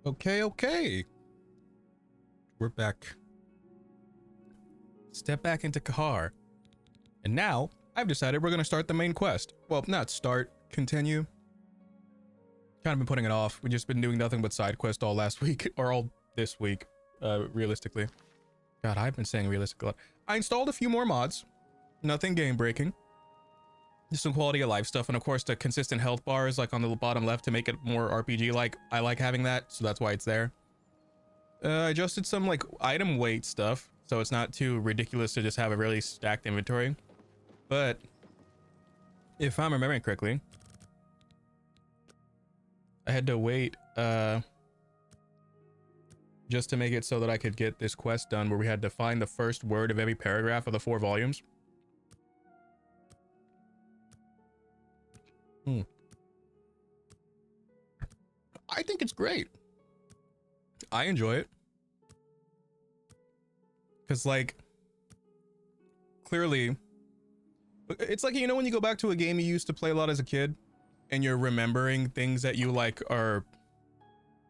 Okay. We're back. Step back into Kahar. And now, I've decided we're going to start the main quest. Well, not start, continue. Kind of been putting it off. We've just been doing nothing but side quest all last week, or all this week, realistically. God, I've been saying realistic a lot. I installed a few more mods. Nothing game breaking. Just some quality of life stuff, and of course the consistent health bars like on the bottom left to make it more RPG like. I like having that, so that's why it's there. I adjusted some like item weight stuff, so it's not too ridiculous to just have a really stacked inventory. But if I'm remembering correctly, I had to wait just to make it so that I could get this quest done where we had to find the first word of every paragraph of the 4 volumes. I think it's great. I enjoy it. Because, like, clearly, it's like, you know, when you go back to a game you used to play a lot as a kid and you're remembering things that you like are,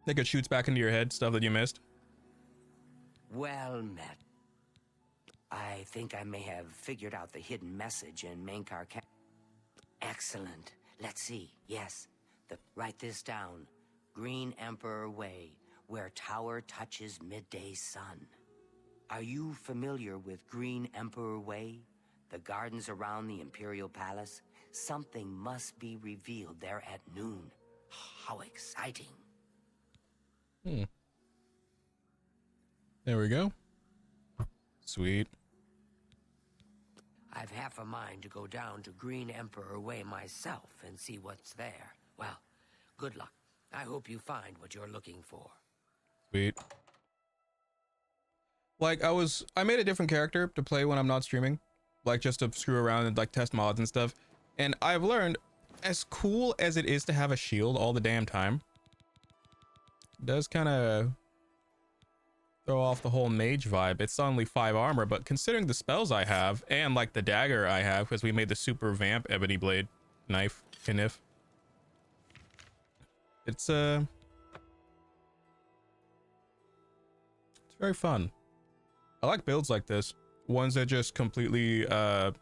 like, it shoots back into your head, stuff that you missed. Well met. I think I may have figured out the hidden message in Mainkar Camp. Excellent. Let's see. Yes. Write this down. Green Emperor Way, where tower touches midday sun. Are you familiar with Green Emperor Way? The gardens around the Imperial Palace? Something must be revealed there at noon. How exciting. There we go. Sweet. I've half a mind to go down to Green Emperor Way myself and see what's there. Well, good luck. I hope you find what you're looking for. Sweet. Like, I made a different character to play when I'm not streaming. Like, just to screw around and, like, test mods and stuff. And I've learned, as cool as it is to have a shield all the damn time, it does kind of throw off the whole mage vibe. It's only 5 armor, but considering the spells I have, and, like, the dagger I have, because we made the super vamp ebony blade knife, Kniff. It's very fun. I like builds like this, ones that just completely go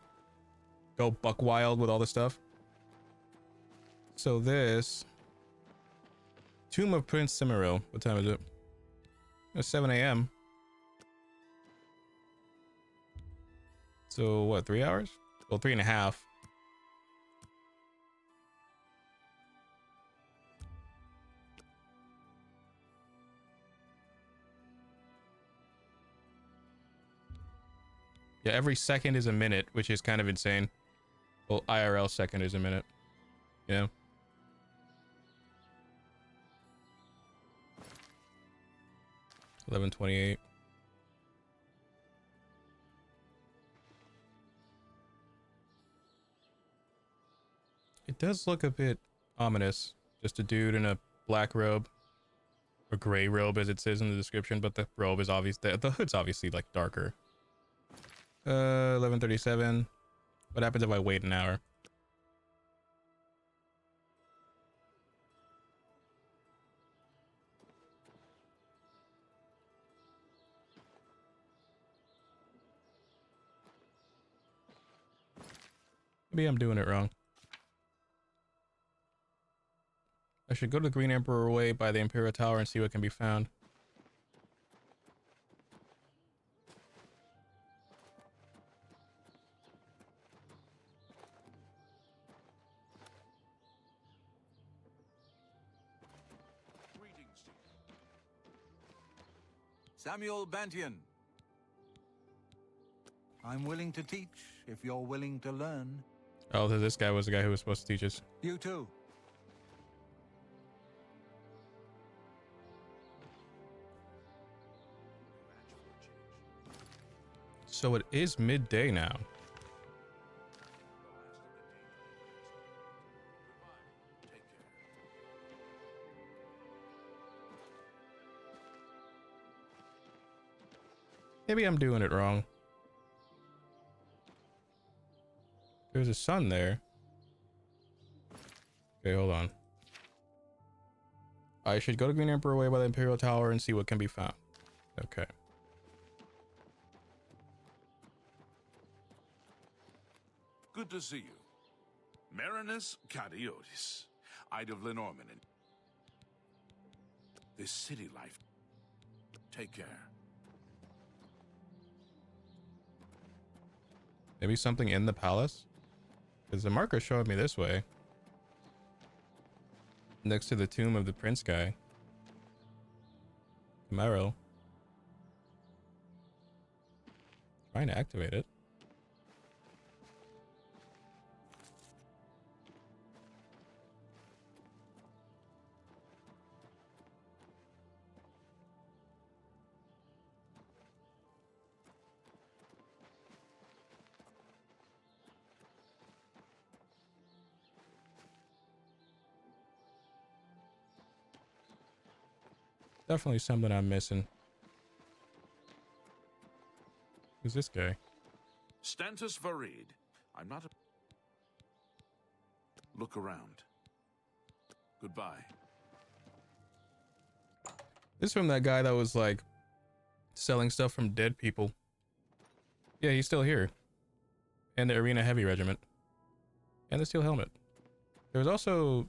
buck wild with all the stuff. So this Tomb of Prince Cimmeril, what time is it? It's 7 a.m. So what, 3 hours? Well, 3.5. Yeah, every second is a minute, which is kind of insane. Well, IRL second is a minute. Yeah. $11:28. It does look a bit ominous. Just a dude in a black robe. Or gray robe, as it says in the description, but the robe is obvious. The hood's obviously like darker. 11:37. What happens if I wait an hour? Maybe I'm doing it wrong. I should go to the Green Emperor Way by the Imperial Tower and see what can be found. Samuel Bantian. I'm willing to teach if you're willing to learn. Oh, this guy was the guy who was supposed to teach us. You too. So it is midday now. Maybe I'm doing it wrong. There's a sun there. Okay, hold on. I should go to Green Emperor Way by the Imperial Tower and see what can be found. Okay. Good to see you. Marinus Cadiotis, Ide of Lenormand. This city life. Take care. Maybe something in the palace? Because the marker's showing me this way. Next to the tomb of the prince guy. Camaro. Trying to activate it. Definitely something I'm missing. Who's this guy? Stantis Varid. I'm not a... Look around. Goodbye. This is from that guy that was like selling stuff from dead people. Yeah, he's still here. And the Arena Heavy Regiment. And the steel helmet. There was also...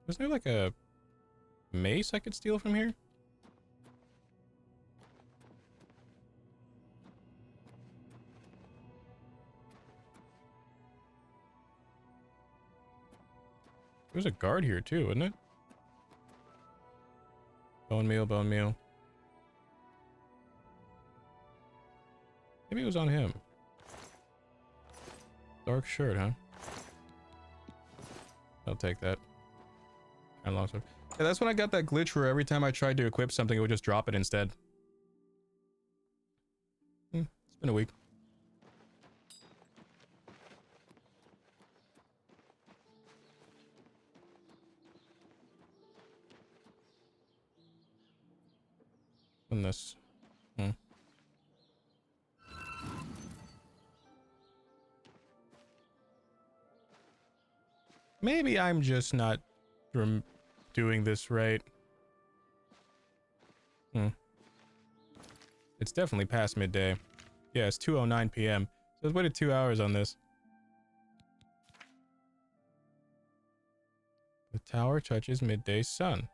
Was there like a mace I could steal from here? There's a guard here too, wasn't it? Bone meal, bone meal. Maybe it was on him. Dark shirt, huh? I'll take that. And long sword. Yeah, that's when I got that glitch where every time I tried to equip something, it would just drop it instead. It's been a week. And this. Maybe I'm just not doing this right. It's definitely past midday. Yeah, it's 2:09 p.m. So I've waited 2 hours on this. The tower touches midday sun.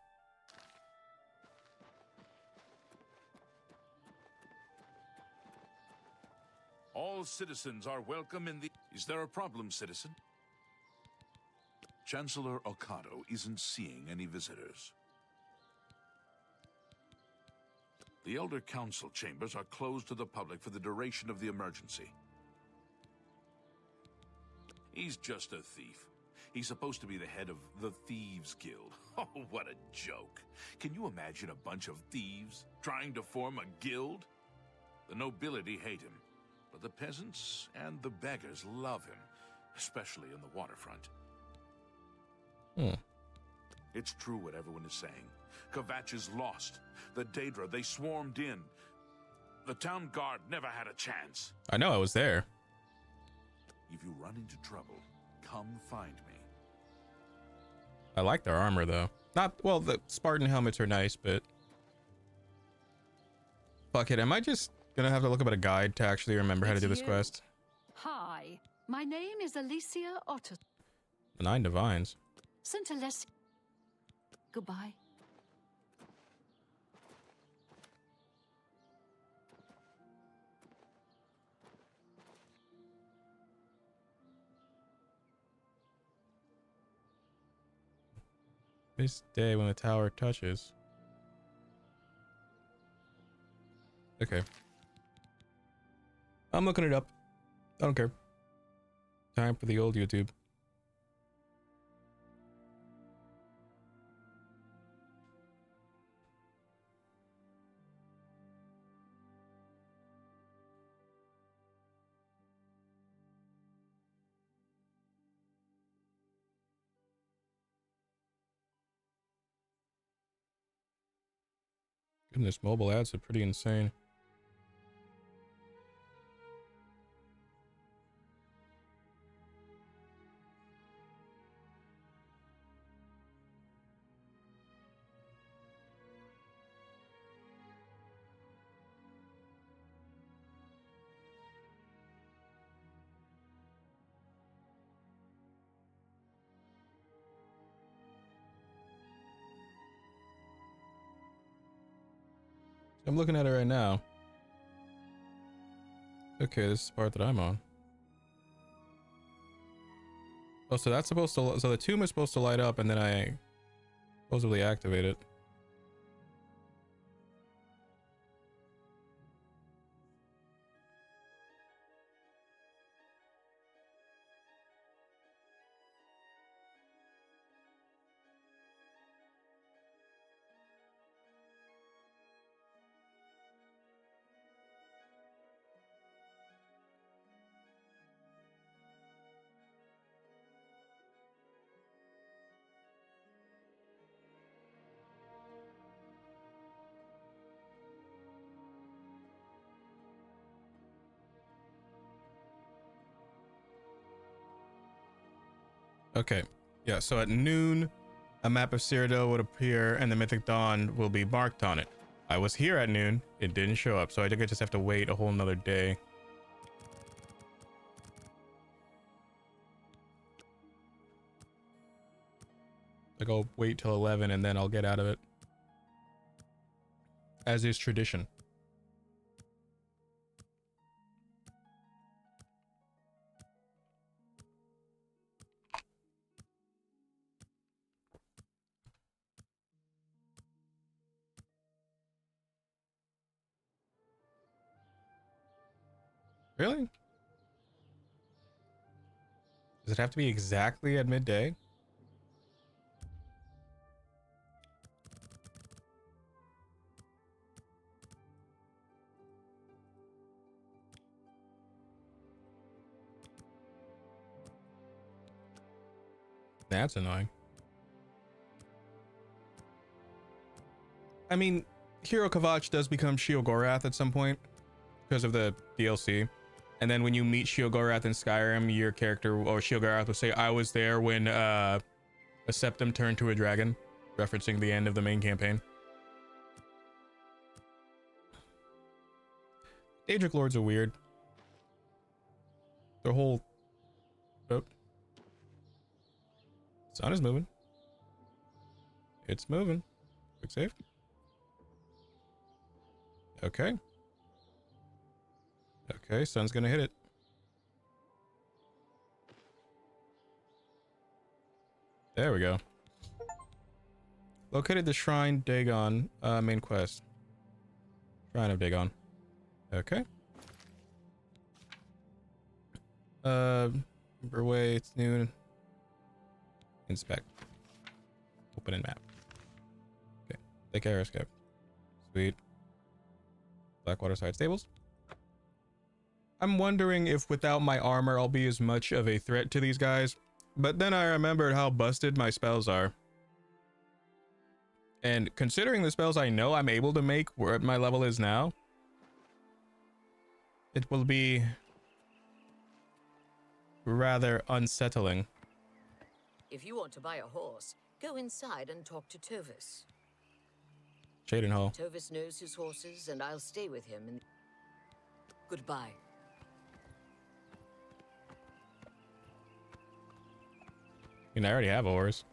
All citizens are welcome in the... Is there a problem, citizen? Chancellor Okado isn't seeing any visitors. The Elder Council chambers are closed to the public for the duration of the emergency. He's just a thief. He's supposed to be the head of the Thieves Guild. Oh, what a joke. Can you imagine a bunch of thieves trying to form a guild? The nobility hate him, but the peasants and the beggars love him, especially in the waterfront. It's true what everyone is saying. Kvatch is lost. The Daedra, they swarmed in. The town guard never had a chance. I know, I was there. If you run into trouble, come find me. I like their armor though. Not, well, the Spartan helmets are nice, but... Fuck it, am I just gonna have to look up at a guide to actually remember how to do this quest? Hi, my name is Alicia Otter. The 9 Divines. St. Alessia. Goodbye. This day when the tower touches. Okay. I'm looking it up. I don't care. Time for the old YouTube. Goodness, mobile ads are pretty insane. I'm looking at it right now. Okay, this is the part that I'm on. Oh, so that's supposed to, so the tomb is supposed to light up and then I supposedly activate it. Okay, yeah, so at noon, a map of Cyrodiil would appear and the Mythic Dawn will be marked on it. I was here at noon, it didn't show up, so I think I just have to wait a whole nother day. Like I'll wait till 11 and then I'll get out of it. As is tradition. Really? Does it have to be exactly at midday? That's annoying. I mean, Hero Kavach does become Sheogorath at some point because of the DLC. And then when you meet Sheogorath in Skyrim, your character or Sheogorath will say, I was there when a septum turned to a dragon, referencing the end of the main campaign. Daedric Lords are weird. Their whole... Oh. Sun is moving. It's moving. Quick save. Okay. Okay, sun's gonna hit it. There we go. Located the Shrine Dagon, main quest. Shrine of Dagon. Okay. Way, it's noon. Inspect. Open in map. Okay. Take aeroscape. Sweet. Blackwater side stables. I'm wondering if without my armor I'll be as much of a threat to these guys, but then I remembered how busted my spells are. And considering the spells I know I'm able to make where my level is now, it will be rather unsettling. If you want to buy a horse, go inside and talk to Tovis. Shaden Hall. Tovis knows his horses, and I'll stay with him. And goodbye. I mean, I already have a horse.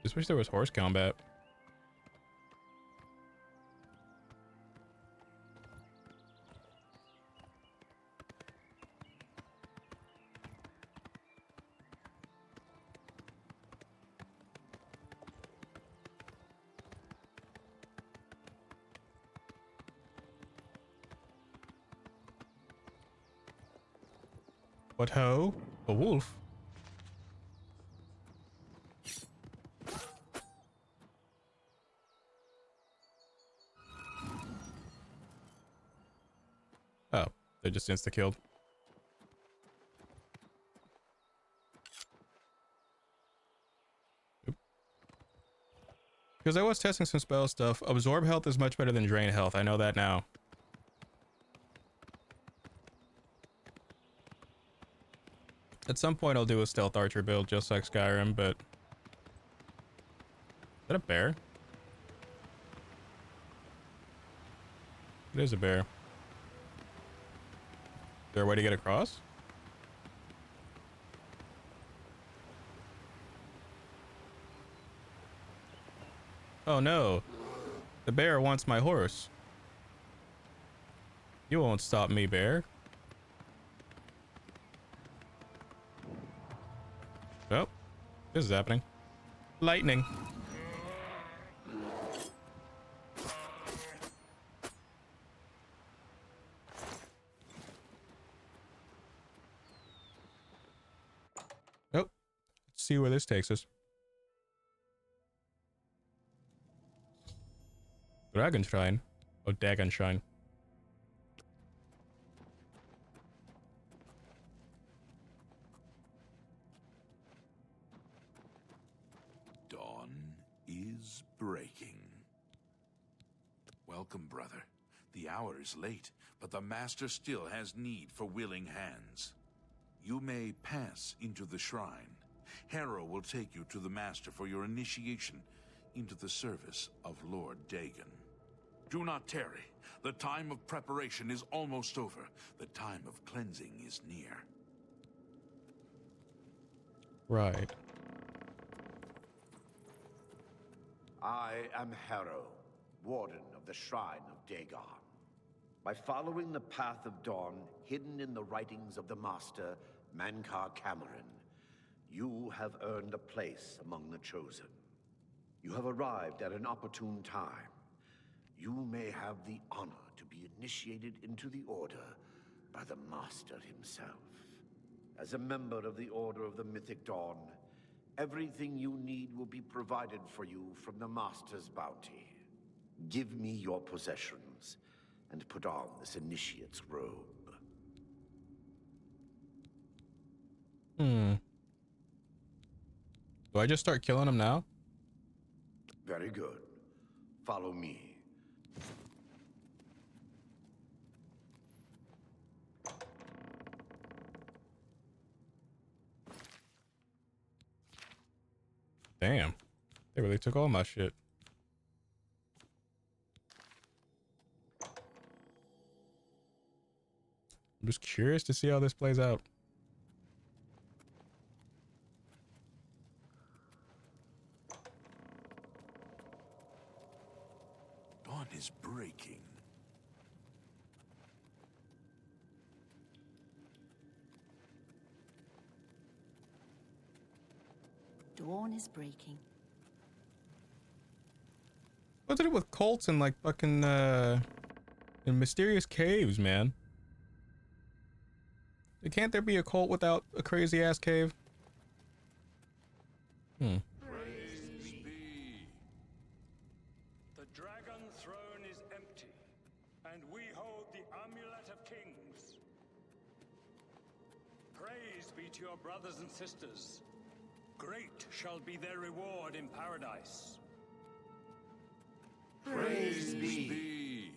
Just wish there was horse combat. What ho? A wolf? Oh, they just insta-killed. Because I was testing some spell stuff. Absorb health is much better than drain health. I know that now. At some point I'll do a stealth archer build just like Skyrim, but... Is that a bear? It is a bear. Is there a way to get across? Oh no. The bear wants my horse. You won't stop me, bear. Oh, this is happening. Lightning. Oh, let's see where this takes us. Dragon Shrine. Oh, Dagon Shrine. Dawn is breaking. Welcome, brother. The hour is late, but the Master still has need for willing hands. You may pass into the shrine. Harrow will take you to the Master for your initiation into the service of Lord Dagon. Do not tarry. The time of preparation is almost over. The time of cleansing is near. Right. I am Harrow, Warden of the Shrine of Dagon. By following the path of dawn hidden in the writings of the Master, Mankar Cameron, you have earned a place among the Chosen. You have arrived at an opportune time. You may have the honor to be initiated into the Order by the Master himself. As a member of the Order of the Mythic Dawn, everything you need will be provided for you from the Master's bounty. Give me your possessions, and put on this initiate's robe. Do I just start killing him now? Very good. Follow me. Damn. They really took all my shit. I'm just curious to see how this plays out. Dawn is breaking. Dawn is breaking. What's it with cults and like fucking in mysterious caves, man? Can't there be a cult without a crazy ass cave? Praise be. The dragon throne is empty, and we hold the amulet of kings. Praise be to your brothers and sisters. Great shall be their reward in paradise. Praise be.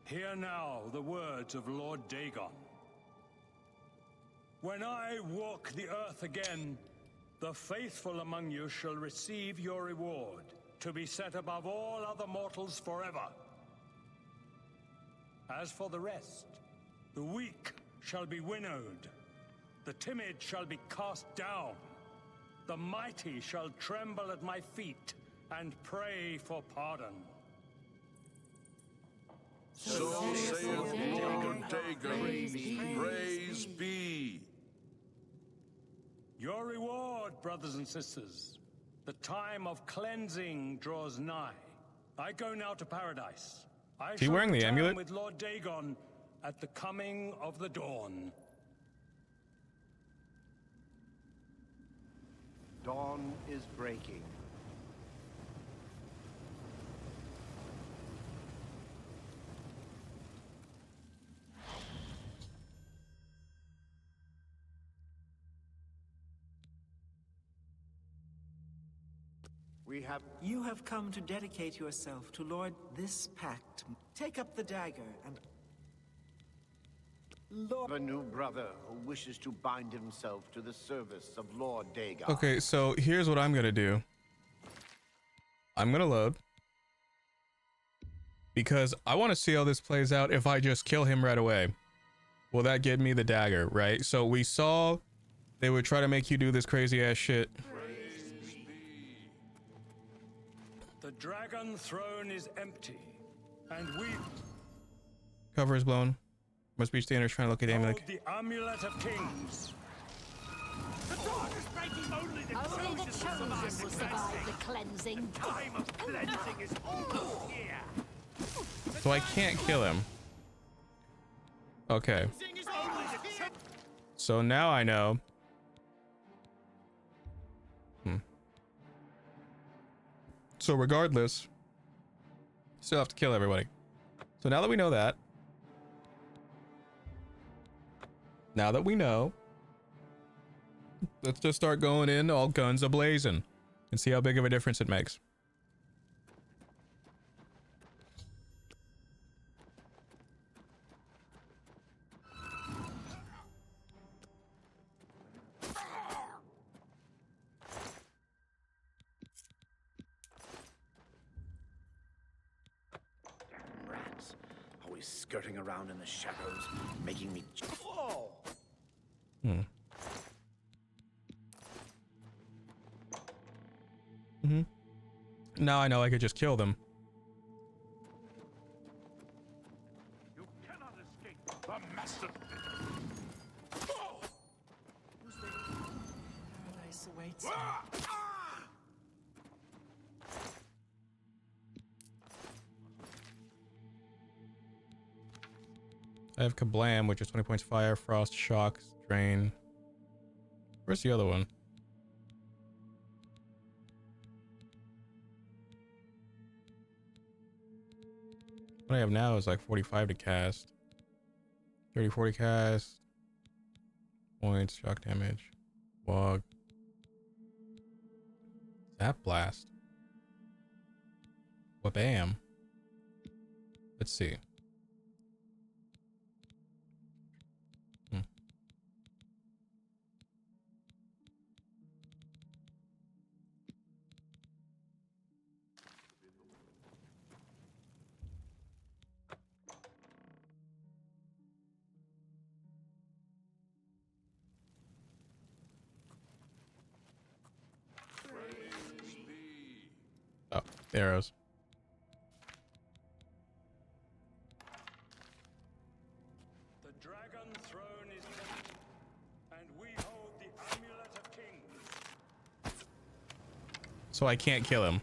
Hear now the words of Lord Dagon. When I walk the earth again, the faithful among you shall receive your reward, to be set above all other mortals forever. As for the rest, the weak shall be winnowed, the timid shall be cast down, the mighty shall tremble at my feet and pray for pardon. So saith Lord Dagon. Praise be. Your reward, brothers and sisters. The time of cleansing draws nigh. I go now to paradise. I Is he shall wearing the return amulet? with Lord Dagon at the coming of the dawn. Dawn is breaking. You have come to dedicate yourself to Lord this pact. Take up the dagger and... Lord... A new brother who wishes to bind himself to the service of Lord Dagon. Okay, so here's what I'm gonna do. I'm gonna load. Because I want to see how this plays out if I just kill him right away. Will that get me the dagger, right? So we saw they would try to make you do this crazy ass shit. The dragon throne is empty, and we Cover is blown. Must be standards trying to look at hold amulet. the amulet of kings. Only the chosen will survive the cleansing. Time of cleansing is almost here. So I can't kill him. Okay. So now I know. So regardless, still have to kill everybody. So now that we know that, let's just start going in all guns a-blazing and see how big of a difference it makes. Rats, always skirting around in the shadows, making me. Whoa! Now I know I could just kill them. You cannot escape the master. Paradise awaits. I have Kablam, which is 20 points fire, frost, shock, drain. Where's the other one? What I have now is like 45 to cast. 30, 40 cast. Points, shock damage. Wog. Zap blast. Wabam. Let's see. Oh, the arrows. The dragon throne is empty, and we hold the amulet of kings. So I can't kill him.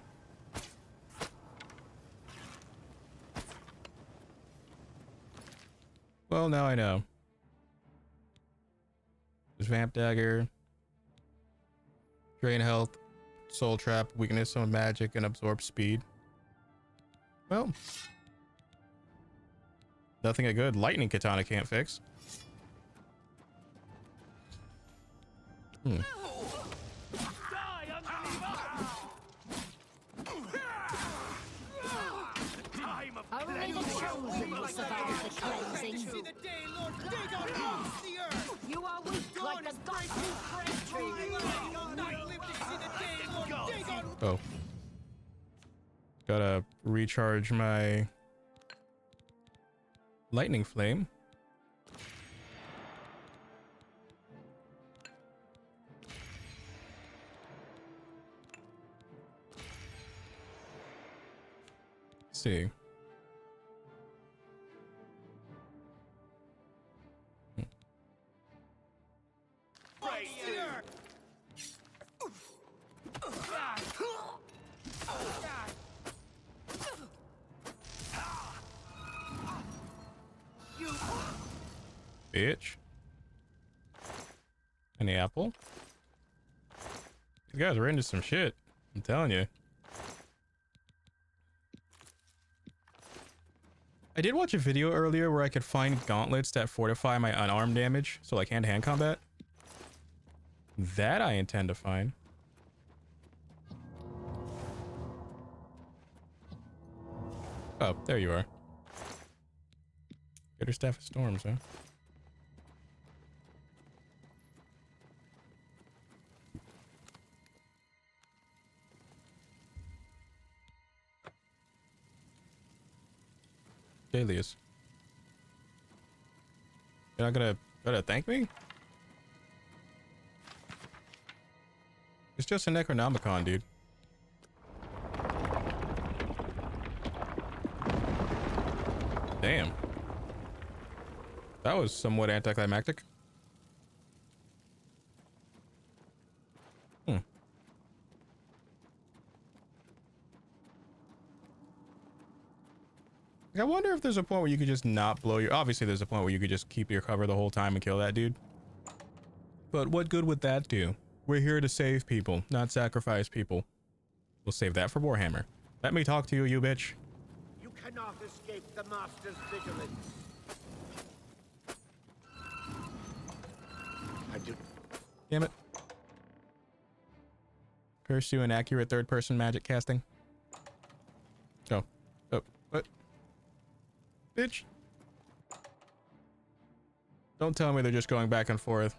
Well, now I know. There's Vamp Dagger. Drain health. Soul Trap. Weakness on magic and absorb speed. Well. Nothing a good lightning katana can't fix. Only the chosen will survive the cleansing. You are weak like the Oh. Gotta recharge my lightning flame. Let's see. Bitch. Any apple? These guys are into some shit. I'm telling you. I did watch a video earlier where I could find gauntlets that fortify my unarmed damage. So like hand-to-hand combat. That I intend to find. Oh, there you are. Get her Staff of Storms, huh? Dalius. You're not gonna thank me? It's just a Necronomicon, dude. Damn. That was somewhat anticlimactic. I wonder if there's a point where you could just not blow your... Obviously, there's a point where you could just keep your cover the whole time and kill that dude. But what good would that do? We're here to save people, not sacrifice people. We'll save that for Warhammer. Let me talk to you, you bitch. You cannot escape the Master's vigilance. I do. Damn it. Curse you, inaccurate third-person magic casting. Oh. Oh. What? Bitch. Don't tell me they're just going back and forth.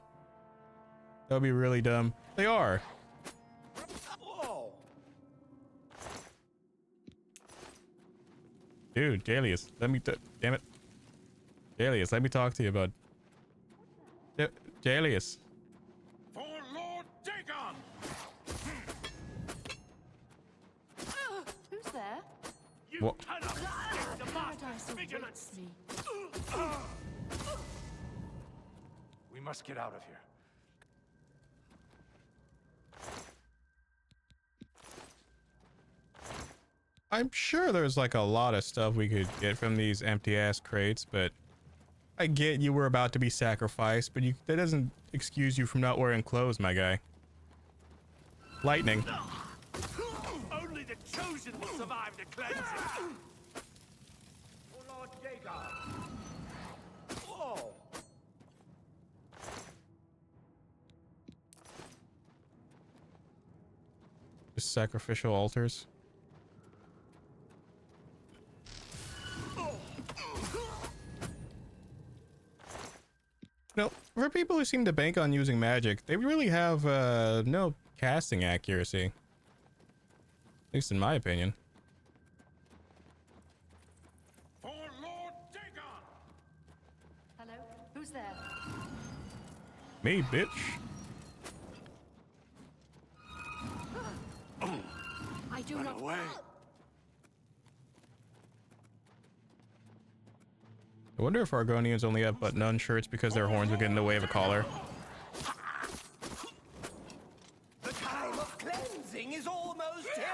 That would be really dumb. They are. Whoa. Dude, Jalius, let me... Damn it. Jalius, let me talk to you, bud. Jalius. For Lord Dagon! Who's there? You What? cannot escape the Master's vigilance. Me. We must get out of here. I'm sure there's like a lot of stuff we could get from these empty ass crates, but I get you were about to be sacrificed, but that doesn't excuse you from not wearing clothes, my guy. Lightning. Only the chosen will survive the cleansing. For Lord Dagon. Whoa. Just sacrificial altars. No, for people who seem to bank on using magic, they really have no casting accuracy. At least in my opinion. For Lord Dagon! Hello? Who's there? Me, bitch. I do not. Away. I wonder if Argonians only have button-on shirts because their horns would get in the way of a collar. The time of cleansing is almost here.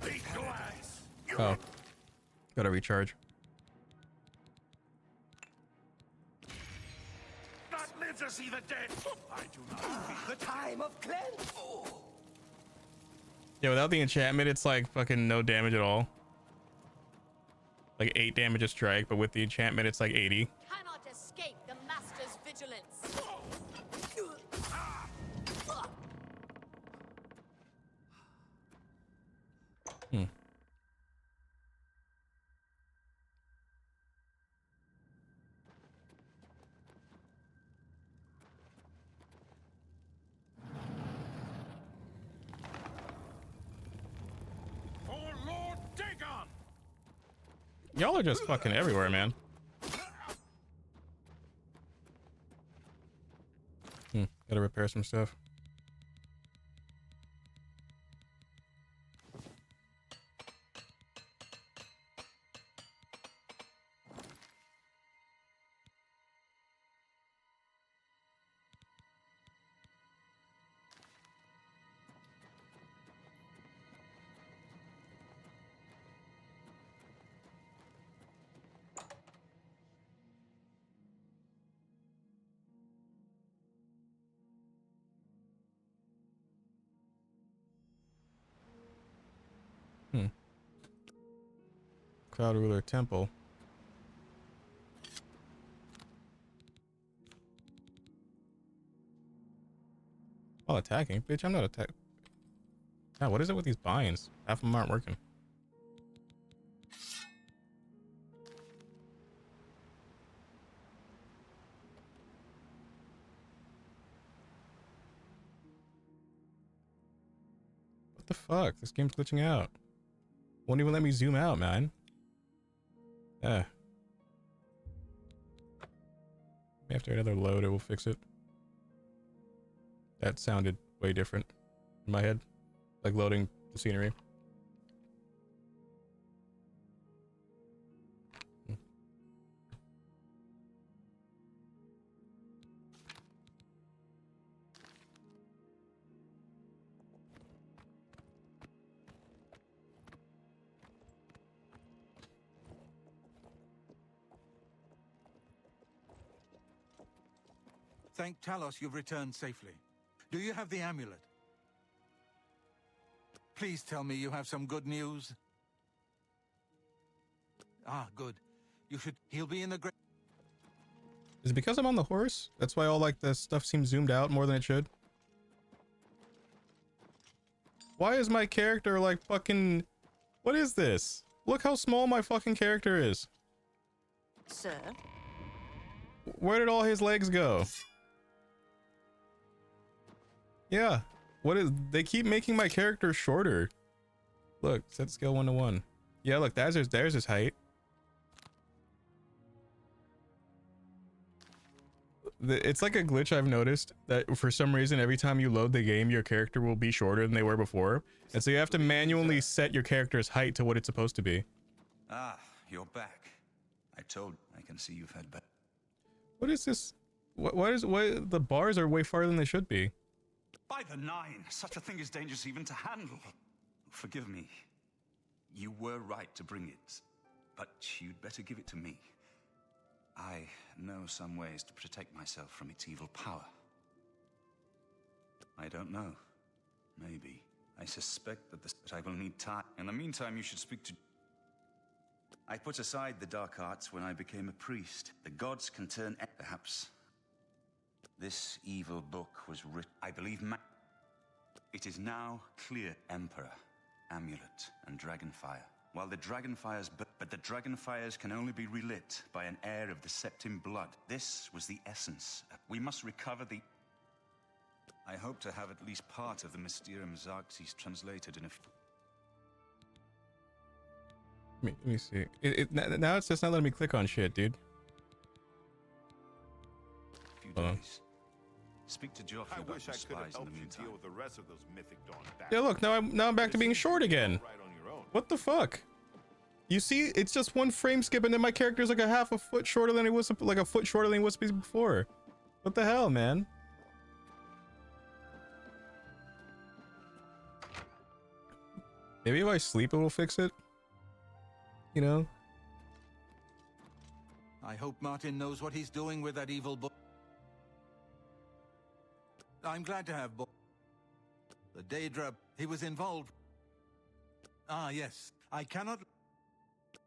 Be glass. Oh. Gotta recharge. Not live to see the dead. I do not fear the time of cleansing. Yeah, without the enchantment, it's like fucking no damage at all. Like 8 damage a strike, but with the enchantment, it's like 80. Cannot escape the Master's vigilance. Hmm. For Lord Dagon! Y'all are just fucking everywhere, man. Gotta repair some stuff. Cloud Ruler Temple. While attacking? Bitch, I'm not attacking. Yeah, what is it with these binds? Half of them aren't working. What the fuck? This game's glitching out. Won't even let me zoom out, man. After another load, it will fix it. That sounded way different in my head. Like loading the scenery. Thank Talos you've returned safely. Do you have the amulet? Please tell me you have some good news. Ah, good. He'll be in the great... Is it because I'm on the horse? That's why all like the stuff seems zoomed out more than it should. Why is my character like fucking... What is this? Look how small my fucking character is. Sir? Where did all his legs go? Yeah. What is... They keep making my character shorter. Look, set scale 1 to 1. Yeah, look, there's his height. It's like a glitch I've noticed that for some reason every time you load the game your character will be shorter than they were before, and so you have to manually set your character's height to what it's supposed to be. Ah, you're back. I can see you've had better. What is this? Why the bars are way farther than they should be? By the nine, such a thing is dangerous even to handle. Forgive me. You were right to bring it, but you'd better give it to me. I know some ways to protect myself from its evil power. I don't know. Maybe. I suspect that I will need time. In the meantime, you should speak to... I put aside the dark arts when I became a priest. The gods can turn... Perhaps. This evil book was written... I believe it is now clear. Emperor, amulet, and dragonfire. While the dragonfires... But the dragonfires can only be relit by an heir of the Septim blood. This was the essence. We must recover the... I hope to have at least part of the Mysterium Xarxes translated in a... Let me see. Now it's just not letting me click on shit, dude. Few days. Speak to Joffrey about the spies in the meantime. Deal with the rest of those mythic Dawn Yeah, look, now I'm back to being short again. What the fuck? You see, it's just one frame skip and then my character's like a half a foot shorter than he was, like a foot shorter than he was before. What the hell, man? Maybe if I sleep it will fix it. You know? I hope Martin knows what he's doing with that evil book. I'm glad to have the Daedra, he was involved. Ah, yes. I cannot...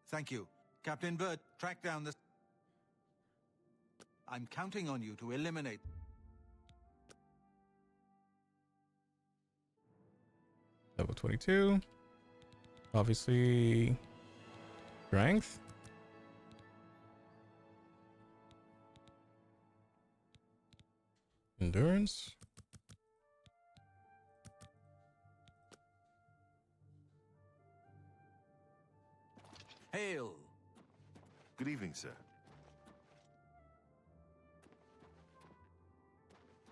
Thank you. Captain Bird, track down the... I'm counting on you to eliminate... Level 22. Obviously... Strength. Endurance. Hail. Good evening, sir.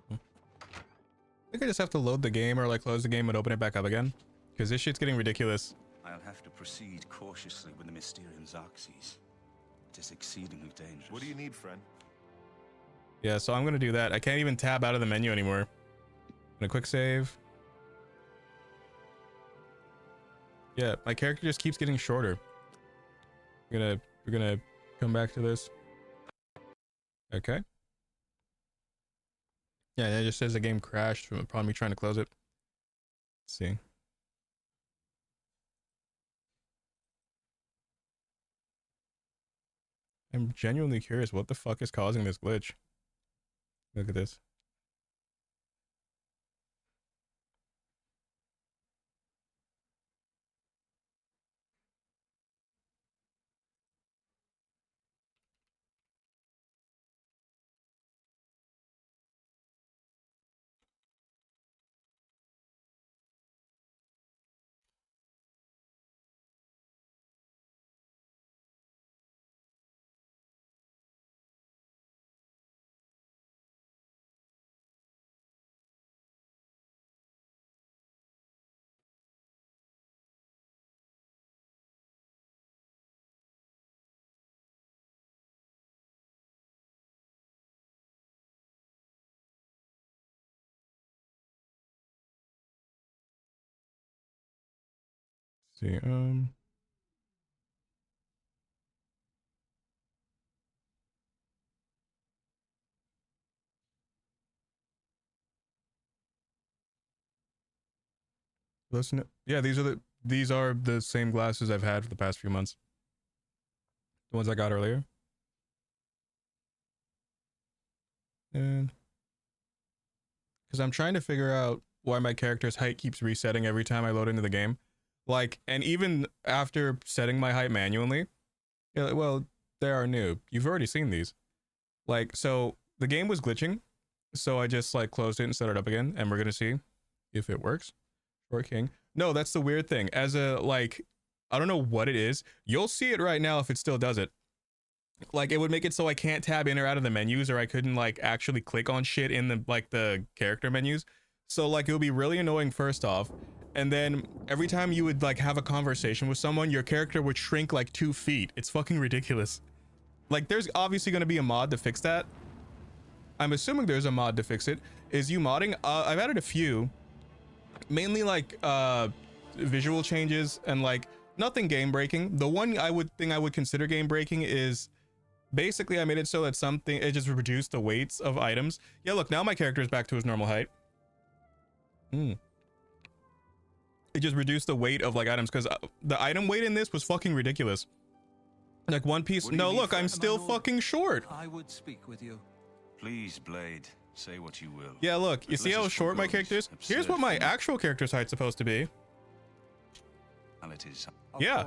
I think I just have to load the game or like close the game and open it back up again. Because this shit's getting ridiculous. I'll have to proceed cautiously with the Mysterium Xarxes. It is exceedingly dangerous. What do you need, friend? Yeah, so I'm gonna do that. I can't even tab out of the menu anymore. Gonna quick save. Yeah, my character just keeps getting shorter. We're gonna come back to this. Okay. Yeah, it just says the game crashed from upon me trying to close it. Let's see. I'm genuinely curious what the fuck is causing this glitch. Look at this. See, Listen, yeah, these are the same glasses I've had for the past few months. The ones I got earlier. And because I'm trying to figure out why my character's height keeps resetting every time I load into the game. Like, and even after setting my height manually, you're like, well, they are new. You've already seen these. Like, so the game was glitching, so I just like closed it and set it up again, and we're gonna see if it works. Short King. No, that's the weird thing. As a, like, I don't know what it is. You'll see it right now if it still does it. Like, it would make it so I can't tab in or out of the menus, or I couldn't like actually click on shit in the like the character menus. So like it would be really annoying first off, and then every time you would like have a conversation with someone, your character would shrink like 2 feet. It's fucking ridiculous. Like, there's obviously going to be a mod to fix that. I'm assuming there's a mod to fix it. Is you modding? I've added a few, mainly like visual changes and like nothing game breaking. The one I would consider game breaking is basically I made it so that it just reduced the weights of items. Yeah, look, now my character is back to his normal height. It just reduced the weight of like items, because the item weight in this was fucking ridiculous. Like one piece. No, look, I'm still fucking short. I would speak with you. Please, Blade, say what you will. Yeah, look, you see how short my character is? Here's what my actual character's height's supposed to be. Yeah.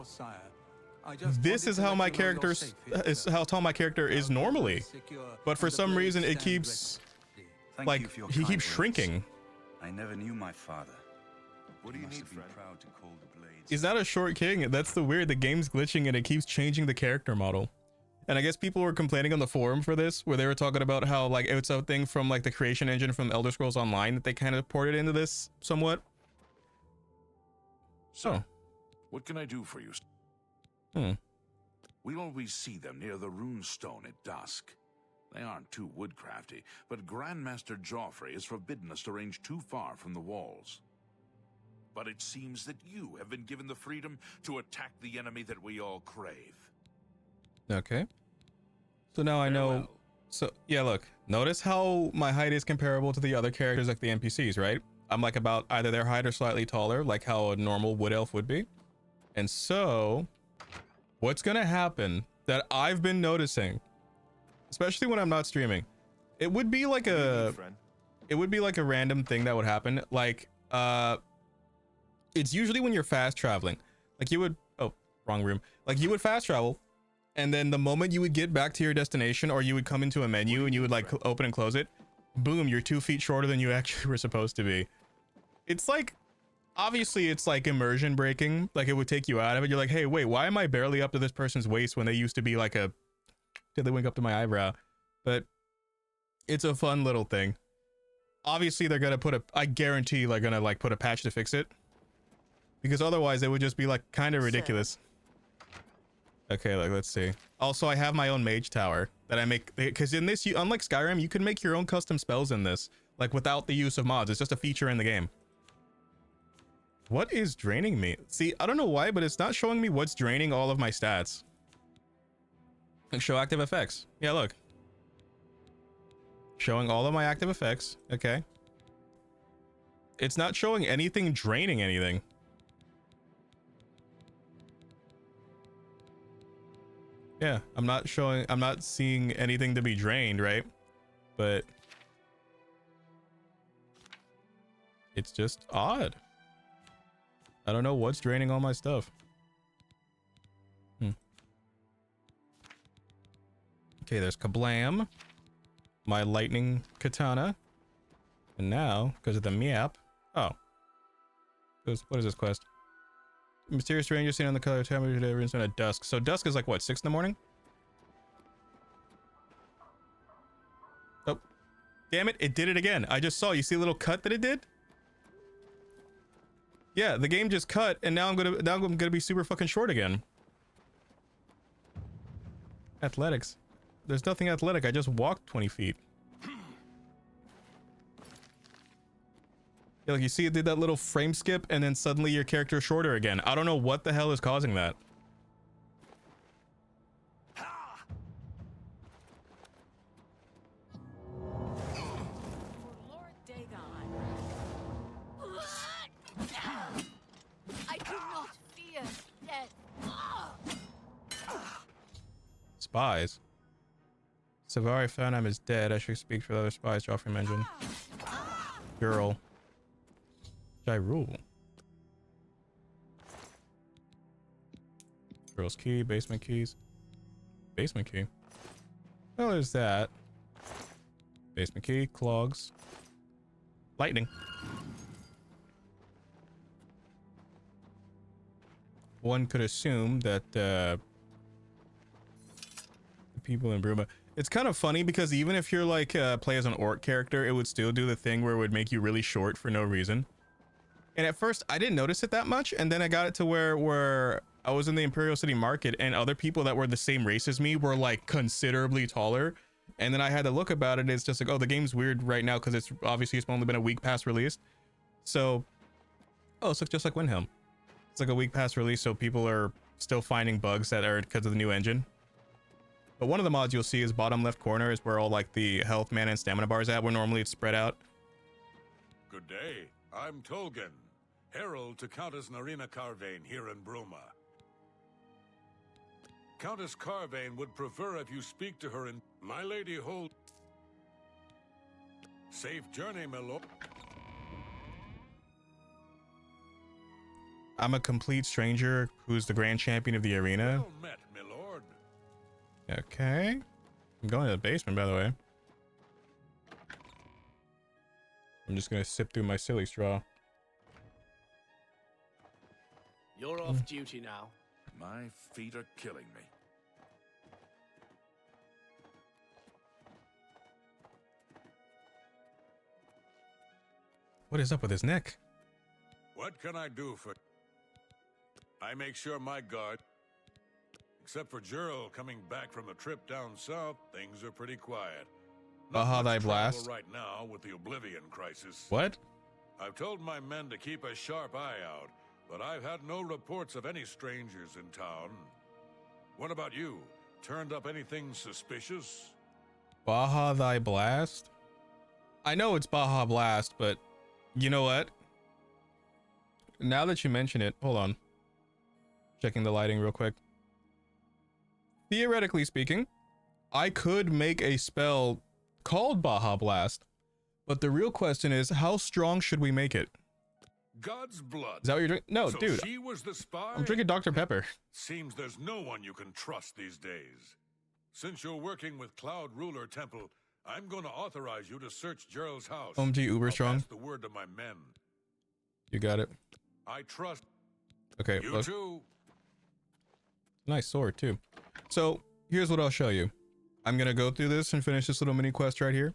This is how my character's how tall my character is normally. But for some reason it keeps like he keeps shrinking. I never knew my father. What do you need, friend? Proud to call the Blades. He's not a short king. That's the weird. The game's glitching and it keeps changing the character model. And I guess people were complaining on the forum for this, where they were talking about how like it's a thing from like the creation engine from Elder Scrolls Online that they kind of ported into this somewhat. So, what can I do for you? We always see them near the runestone at dusk. They aren't too woodcrafty, but Grandmaster Joffrey has forbidden us to range too far from the walls. But it seems that you have been given the freedom to attack the enemy that we all crave. Okay. So now I know. Farewell. So yeah, look, notice how my height is comparable to the other characters, like the NPCs, right? I'm like about either their height or slightly taller, like how a normal wood elf would be. And so what's gonna happen that I've been noticing, especially when I'm not streaming, it would be like a random thing that would happen. Like it's usually when you're fast traveling. Like you would, oh, wrong room. Like you would fast travel, and then the moment you would get back to your destination, or you would come into a menu and you would like open and close it, boom, you're 2 feet shorter than you actually were supposed to be. It's like, obviously it's like immersion breaking. Like it would take you out of it. You're like, hey, wait, why am I barely up to this person's waist when they used to be like a, did they wink up to my eyebrow? But it's a fun little thing. Obviously they're gonna put I guarantee they're gonna like put a patch to fix it, because otherwise it would just be like kind of ridiculous. Okay, like let's see. Also, I have my own mage tower that I make, because in this, unlike Skyrim, you can make your own custom spells in this, like without the use of mods. It's just a feature in the game. What is draining me? See, I don't know why, but it's not showing me what's draining all of my stats. Like show active effects. Yeah, look. Showing all of my active effects. Okay. It's not showing anything draining anything. Yeah, I'm not seeing anything to be drained, right? But it's just odd. I don't know what's draining all my stuff. Okay, there's Kablam, my lightning katana, and now because of the map. Oh, what is this quest? Mysterious stranger seen on the color temperature today at dusk. So dusk is like what, 6 in the morning? Oh, damn it! It did it again. I just saw. You see a little cut that it did? Yeah, the game just cut, and now I'm gonna be super fucking short again. Athletics. There's nothing athletic. I just walked 20 feet. Yeah, like you see it did that little frame skip, and then suddenly your character is shorter again. I don't know what the hell is causing that. Lord Dagon. spies. Savari Fanam is dead. I should speak for the other spies. Joffrey mentioned. Girl. Jyrule. Girl's key. Basement keys. Basement key. Well, there's that. Basement key. Clogs. Lightning. One could assume that the people in Bruma. It's kind of funny because even if you're like play as an orc character, it would still do the thing where it would make you really short for no reason. And at first I didn't notice it that much, and then I got it to where I was in the Imperial City Market and other people that were the same race as me were like considerably taller. And then I had to look about it, and it's just like, oh, the game's weird right now because it's only been a week past release. So, oh, it's just like Windhelm. It's like a week past release, so people are still finding bugs that are because of the new engine. But one of the mods you'll see is bottom left corner is where all like the health, mana, and stamina bars at, where normally it's spread out. Good day. I'm Tolkien, herald to Countess Narina Carvane here in Bruma. Countess Carvane would prefer if you speak to her in my lady hold. Safe journey, my lord. I'm a complete stranger who's the grand champion of the arena. Well met, my lord. Okay. I'm going to the basement, by the way. I'm just gonna sip through my silly straw. You're off duty now. My feet are killing me. What is up with his neck? What can I do for... I make sure my guard... Except for Gerald coming back from a trip down south, things are pretty quiet. Baja thy blast. Right now with the Oblivion crisis. What? I've told my men to keep a sharp eye out, but I've had no reports of any strangers in town. What about you? Turned up anything suspicious? Baja thy blast? I know it's Baja Blast, but you know what? Now that you mention it, hold on. Checking the lighting real quick. Theoretically speaking, I could make a spell called Baja Blast, but the real question is, how strong should we make it? God's blood. Is that what you're drinking? No, so dude. She was the spy? I'm drinking Dr. Pepper. Seems there's no one you can trust these days. Since you're working with Cloud Ruler Temple, I'm going to authorize you to search Gerald's house. OMG Uber strong. Pass the word to my men. You got it. I trust. Okay. You too. Nice sword too. So here's what I'll show you. I'm gonna go through this and finish this little mini quest right here.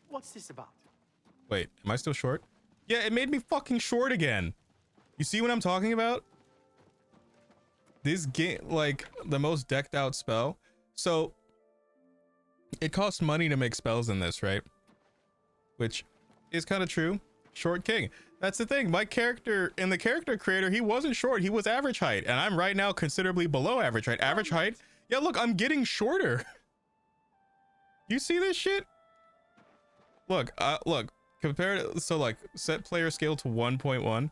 What's this about? Wait, am I still short? Yeah, it made me fucking short again. You see what I'm talking about? This game, like the most decked out spell. So it costs money to make spells in this, right? Which is kind of true. Short king. That's the thing. My character in the character creator, he wasn't short. He was average height, and I'm right now considerably below average height. Average height. Yeah, look, I'm getting shorter. You see this shit? Look, look. Compare it. So like, set player scale to 1.1.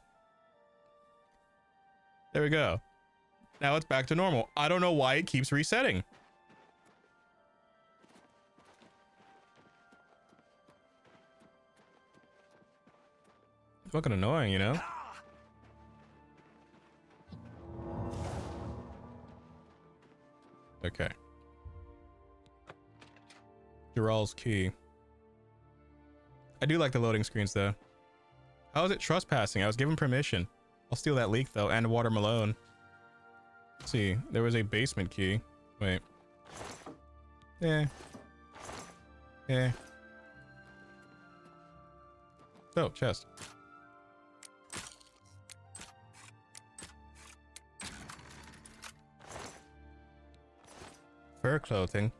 There we go. Now it's back to normal. I don't know why it keeps resetting. Fucking annoying, you know? Okay. Dural's key. I do like the loading screens though. How is it trespassing? I was given permission. I'll steal that leak though, and Water Malone. Let's see, there was a basement key. Wait. Yeah. Yeah. Oh, chest. Fur clothing.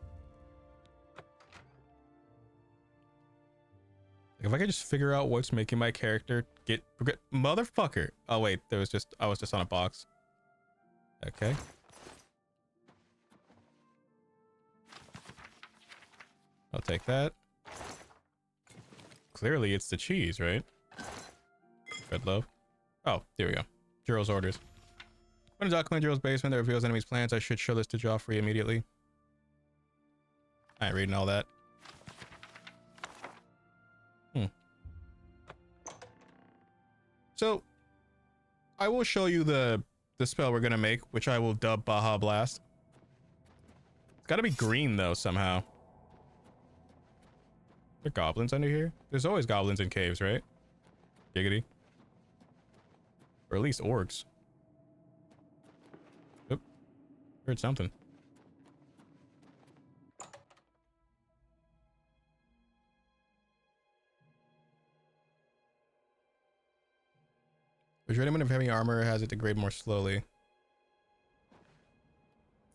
Like if I could just figure out what's making my character get motherfucker. Oh wait, I was just on a box. Okay. I'll take that. Clearly it's the cheese, right? Red loaf. Oh, there we go. Jiro's orders. When a document in Jiro's basement that reveals enemies' plans, I should show this to Joffrey immediately. I ain't reading all that. So I will show you the spell we're gonna make, which I will dub Baja Blast. It's gotta be green though somehow. Are there goblins under here? There's always goblins in caves, right? Giggity. Or at least orcs. Oop. Heard something. Which anyone of heavy armor has it degrade more slowly.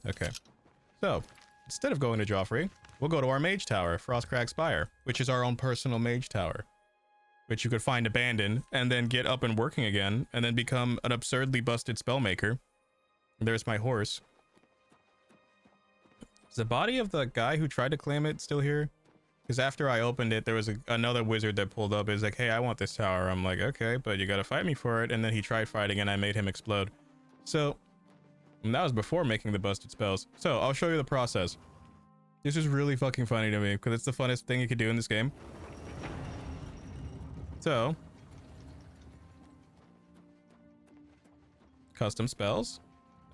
Okay. So, instead of going to Joffrey, we'll go to our mage tower, Frostcrag Spire, which is our own personal mage tower. Which you could find abandoned, and then get up and working again, and then become an absurdly busted spellmaker. There's my horse. Is the body of the guy who tried to claim it still here? Because after I opened it, there was another wizard that pulled up. Is like, hey, I want this tower. I'm like, okay, but you gotta fight me for it. And then he tried fighting and I made him explode. So, and that was before making the busted spells. So, I'll show you the process. This is really fucking funny to me because it's the funnest thing you could do in this game. So, custom spells.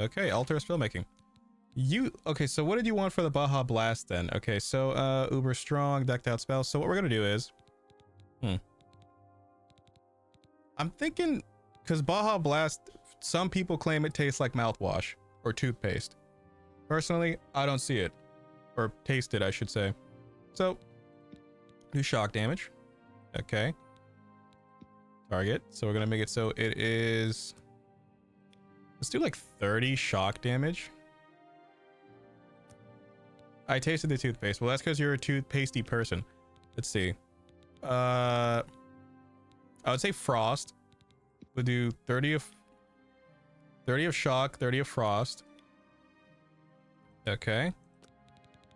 Okay, alter spellmaking. Okay, so what did you want for the Baja Blast then? Okay, so uber strong, decked out spells. So what we're gonna do is, I'm thinking, because Baja Blast, some people claim it tastes like mouthwash or toothpaste. Personally, I don't see it, or taste it, I should say. So, do shock damage. Okay. Target. So we're gonna make it so it is. Let's do like 30 shock damage. I tasted the toothpaste. Well, that's because you're a toothpastey person. Let's see. I would say frost. We'll do 30 of shock, 30 of frost. Okay.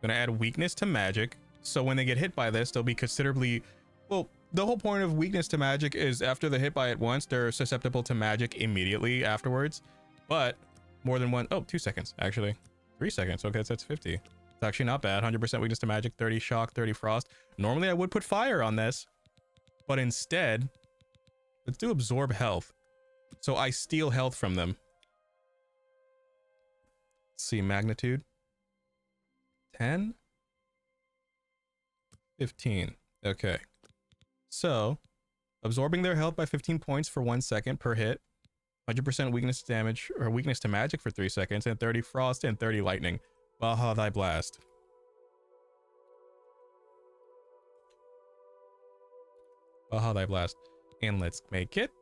Gonna add weakness to magic. So when they get hit by this, they'll be considerably. Well, the whole point of weakness to magic is after they're hit by it once, they're susceptible to magic immediately afterwards. But more than one. Oh, 2 seconds actually. 3 seconds. Okay, so that's 50. It's actually not bad. 100% weakness to magic, 30 shock, 30 frost. Normally I would put fire on this, but instead, let's do absorb health. So I steal health from them. Let's see, magnitude. 10? 15. Okay. So, absorbing their health by 15 points for 1 second per hit. 100% weakness to damage, or weakness to magic for 3 seconds, and 30 frost and 30 lightning. Baja thy blast. Baja thy blast. And let's make it.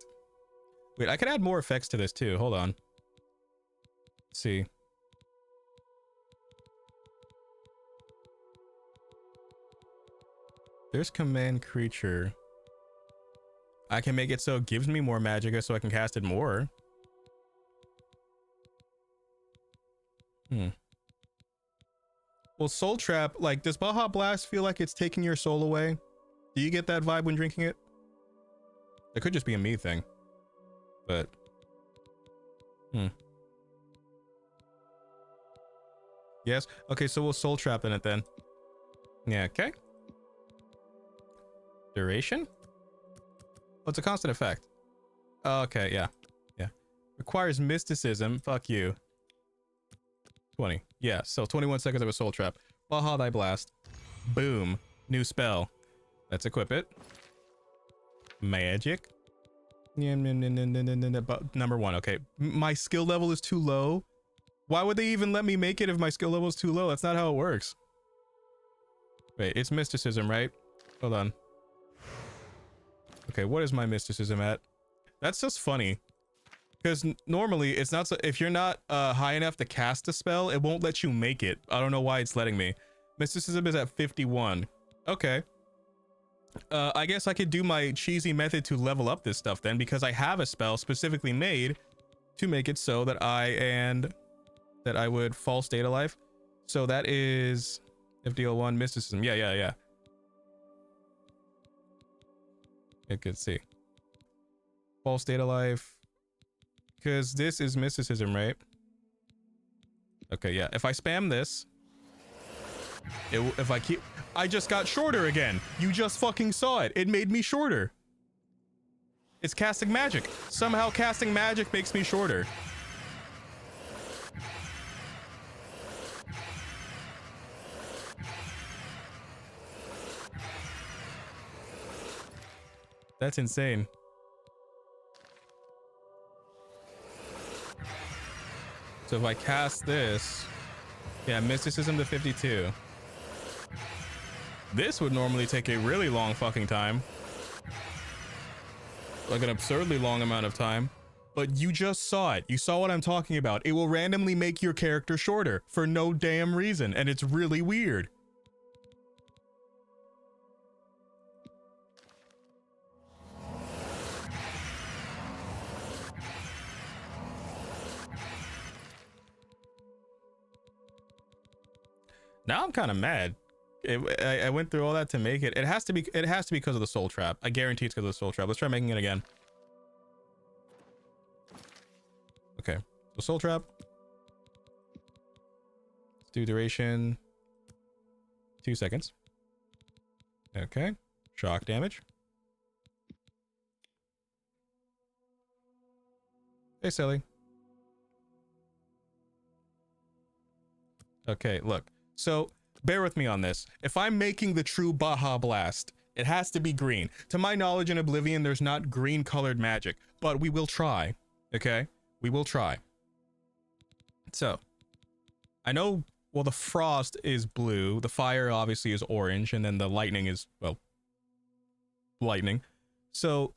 Wait, I could add more effects to this too. Hold on. Let's see. There's command creature. I can make it so it gives me more magicka so I can cast it more. Well, Soul Trap, like, does Baja Blast feel like it's taking your soul away? Do you get that vibe when drinking it? It could just be a me thing. But... Yes? Okay, so we'll Soul Trap in it then. Yeah, okay. Duration? Oh, it's a constant effect. Okay, yeah. Yeah. Requires mysticism. Fuck you. 20. Yeah, so 21 seconds of a Soul Trap. Baja thy blast. Boom. New spell. Let's equip it. Magic. Number 1. Okay. My skill level is too low. Why would they even let me make it if my skill level is too low? That's not how it works. Wait, it's mysticism, right? Hold on. Okay, what is my mysticism at? That's just funny. Because normally it's not so, if you're not high enough to cast a spell, it won't let you make it. I don't know why it's letting me. Mysticism is at 51. Okay. I guess I could do my cheesy method to level up this stuff then, because I have a spell specifically made to make it so that I would false data life. So that is FDL1 mysticism. Yeah. It could see. False data life. Because this is mysticism, right? Okay, yeah. If I spam this, If I keep, I just got shorter again. You just fucking saw it. It made me shorter. It's casting magic. Somehow casting magic makes me shorter. That's insane. So if I cast this, yeah, mysticism to 52. This would normally take a really long fucking time. Like an absurdly long amount of time. But you just saw it. You saw what I'm talking about. It will randomly make your character shorter for no damn reason, and it's really weird. Now I'm kind of mad. I went through all that to make it. It has to be because of the soul trap. I guarantee it's because of the soul trap. Let's try making it again. Okay, so soul trap. Let's do duration 2 seconds. Okay, shock damage. Hey, silly. Okay, look. So bear with me on this. If I'm making the true Baja Blast, it has to be green. To my knowledge, in Oblivion, there's not green colored magic, but we will try. Okay, we will try. So I know, well, the frost is blue, the fire obviously is orange, and then the lightning is, well, lightning. So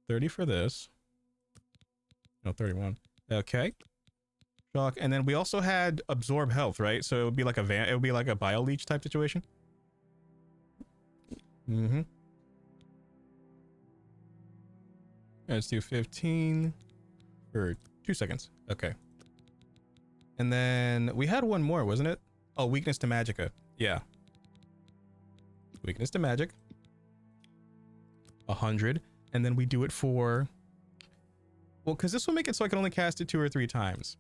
30 for this. No, 31. Okay. Shock, and then we also had absorb health, right? So it would be like it would be like a bio leech type situation. Let's do 15 for 2 seconds. Okay. And then we had one more, wasn't it? Oh, weakness to magicka. Yeah. Weakness to magic. 100, and then we do it for, well, because this will make it so I can only cast it 2 or 3 times.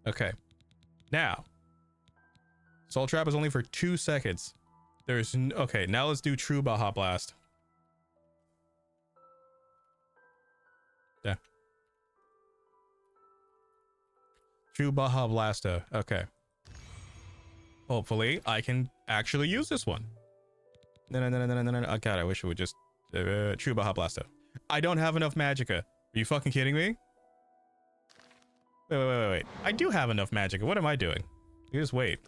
Okay, now soul trap is only for 2 seconds. There's okay, now let's do true Baja Blast. Yeah, true Baja Blasto. Okay, hopefully I can actually use this one. No. Oh god, I wish it would just true Baja Blasto. I don't have enough magicka. Are you fucking kidding me? Wait. I do have enough magicka. What am I doing? You just wait.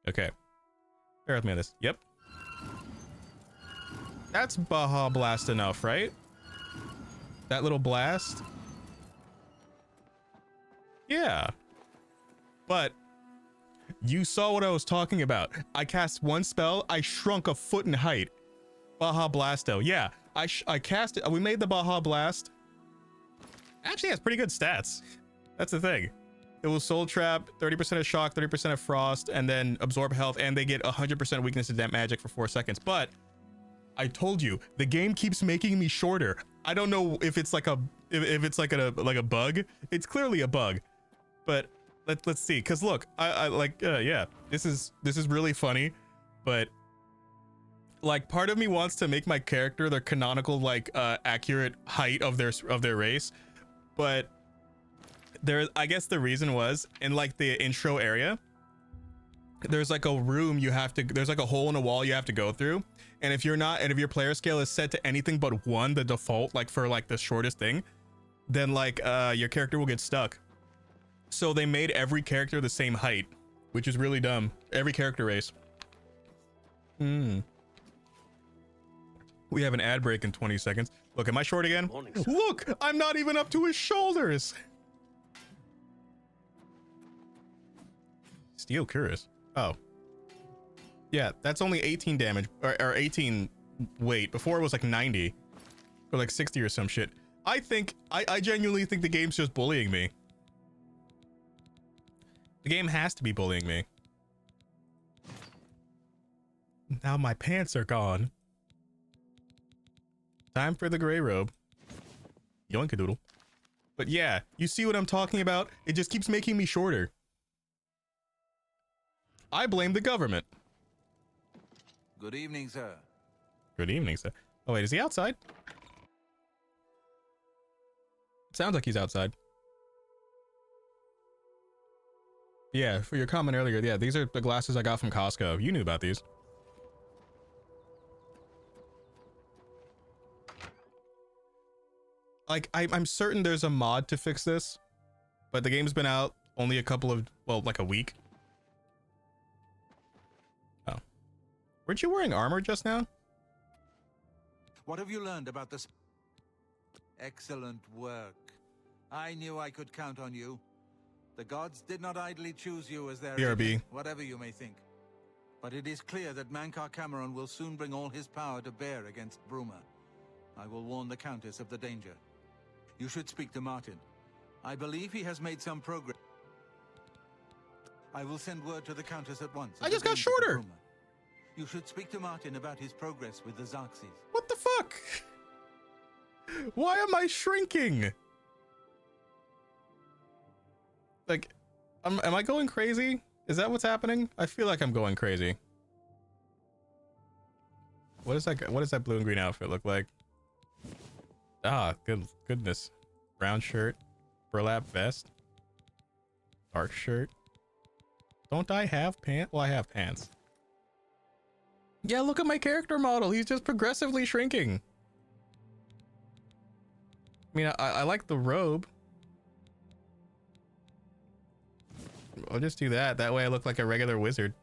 Okay. Bear with me on this. Yep. That's Baja Blast enough, right? That little blast? Yeah. But you saw what I was talking about. I cast one spell. I shrunk a foot in height. Baja Blasto. Yeah. I cast it. We made the Baja Blast. Actually has pretty good stats. That's the thing. It was soul trap, 30% of shock, 30% of frost, and then absorb health, and they get 100% weakness to that magic for 4 seconds. But I told you, the game keeps making me shorter. I don't know if it's like a a bug. It's clearly a bug. But let's see. Cause look, yeah, this is really funny, but like part of me wants to make my character their canonical accurate height of their race, but I guess the reason was in like the intro area, there's like a room there's like a hole in a wall you have to go through, and if your player scale is set to anything but 1, the default, like for like the shortest thing, then like your character will get stuck. So they made every character the same height, which is really dumb. Every character race. We have an ad break in 20 seconds. Look, am I short again? Look, I'm not even up to his shoulders. Steel Cuirass. Oh. Yeah, that's only 18 damage, or 18 weight. Before it was like 90. Or like 60 or some shit. I genuinely think the game's just bullying me. The game has to be bullying me. Now my pants are gone. Time for the gray robe. Yoinkadoodle. But yeah, you see what I'm talking about? It just keeps making me shorter. I blame the government. Good evening, sir. Good evening, sir. Oh, wait, is he outside? Sounds like he's outside. Yeah, for your comment earlier, yeah, these are the glasses I got from Costco. You knew about these. Like, I'm certain there's a mod to fix this, but the game's been out only a couple of, well, like a week. Oh. Weren't you wearing armor just now? What have you learned about this? Excellent work. I knew I could count on you. The gods did not idly choose you as their BRB. agent, whatever you may think. But it is clear that Mankar Cameron will soon bring all his power to bear against Bruma. I will warn the Countess of the danger. You should speak to Martin. I believe he has made some progress. I will send word to the Countess at once. I just got shorter. You should speak to Martin about his progress with the Xerxes. What the fuck? Why am I shrinking? Like, am I going crazy? Is that what's happening? I feel like I'm going crazy. What is that? What does that blue and green outfit look like? Ah, goodness. Brown shirt, burlap vest, dark shirt. Don't I have pants? Well, I have pants. Yeah, look at my character model. He's just progressively shrinking. I mean, I like the robe. I'll just do that. That way I look like a regular wizard.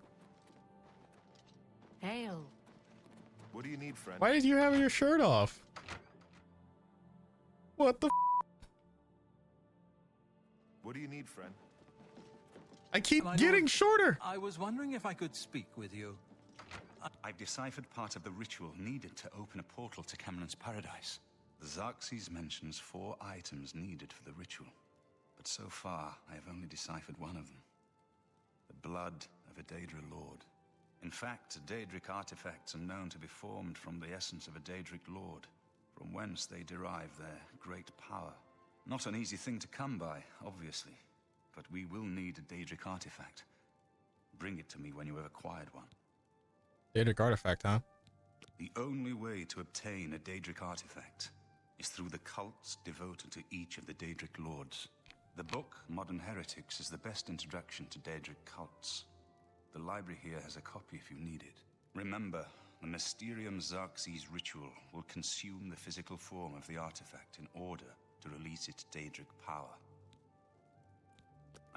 Hail. What do you need, friend? Why did you have your shirt off? What the f? What do you need, friend? I keep getting shorter. I was wondering if I could speak with you. I've deciphered part of the ritual needed to open a portal to Cameron's paradise. The Xerxes mentions 4 items needed for the ritual, but so far I have only deciphered one of them. The blood of a Daedra lord. In fact, Daedric artifacts are known to be formed from the essence of a Daedric lord, from whence they derive their great power. Not an easy thing to come by, obviously, but we will need a Daedric artifact. Bring it to me when you have acquired one. Daedric artifact, huh? The only way to obtain a Daedric artifact is through the cults devoted to each of the Daedric lords. The book, Modern Heretics, is the best introduction to Daedric cults. The library here has a copy if you need it. Remember, the Mysterium Xerxes ritual will consume the physical form of the artifact in order to release its Daedric power.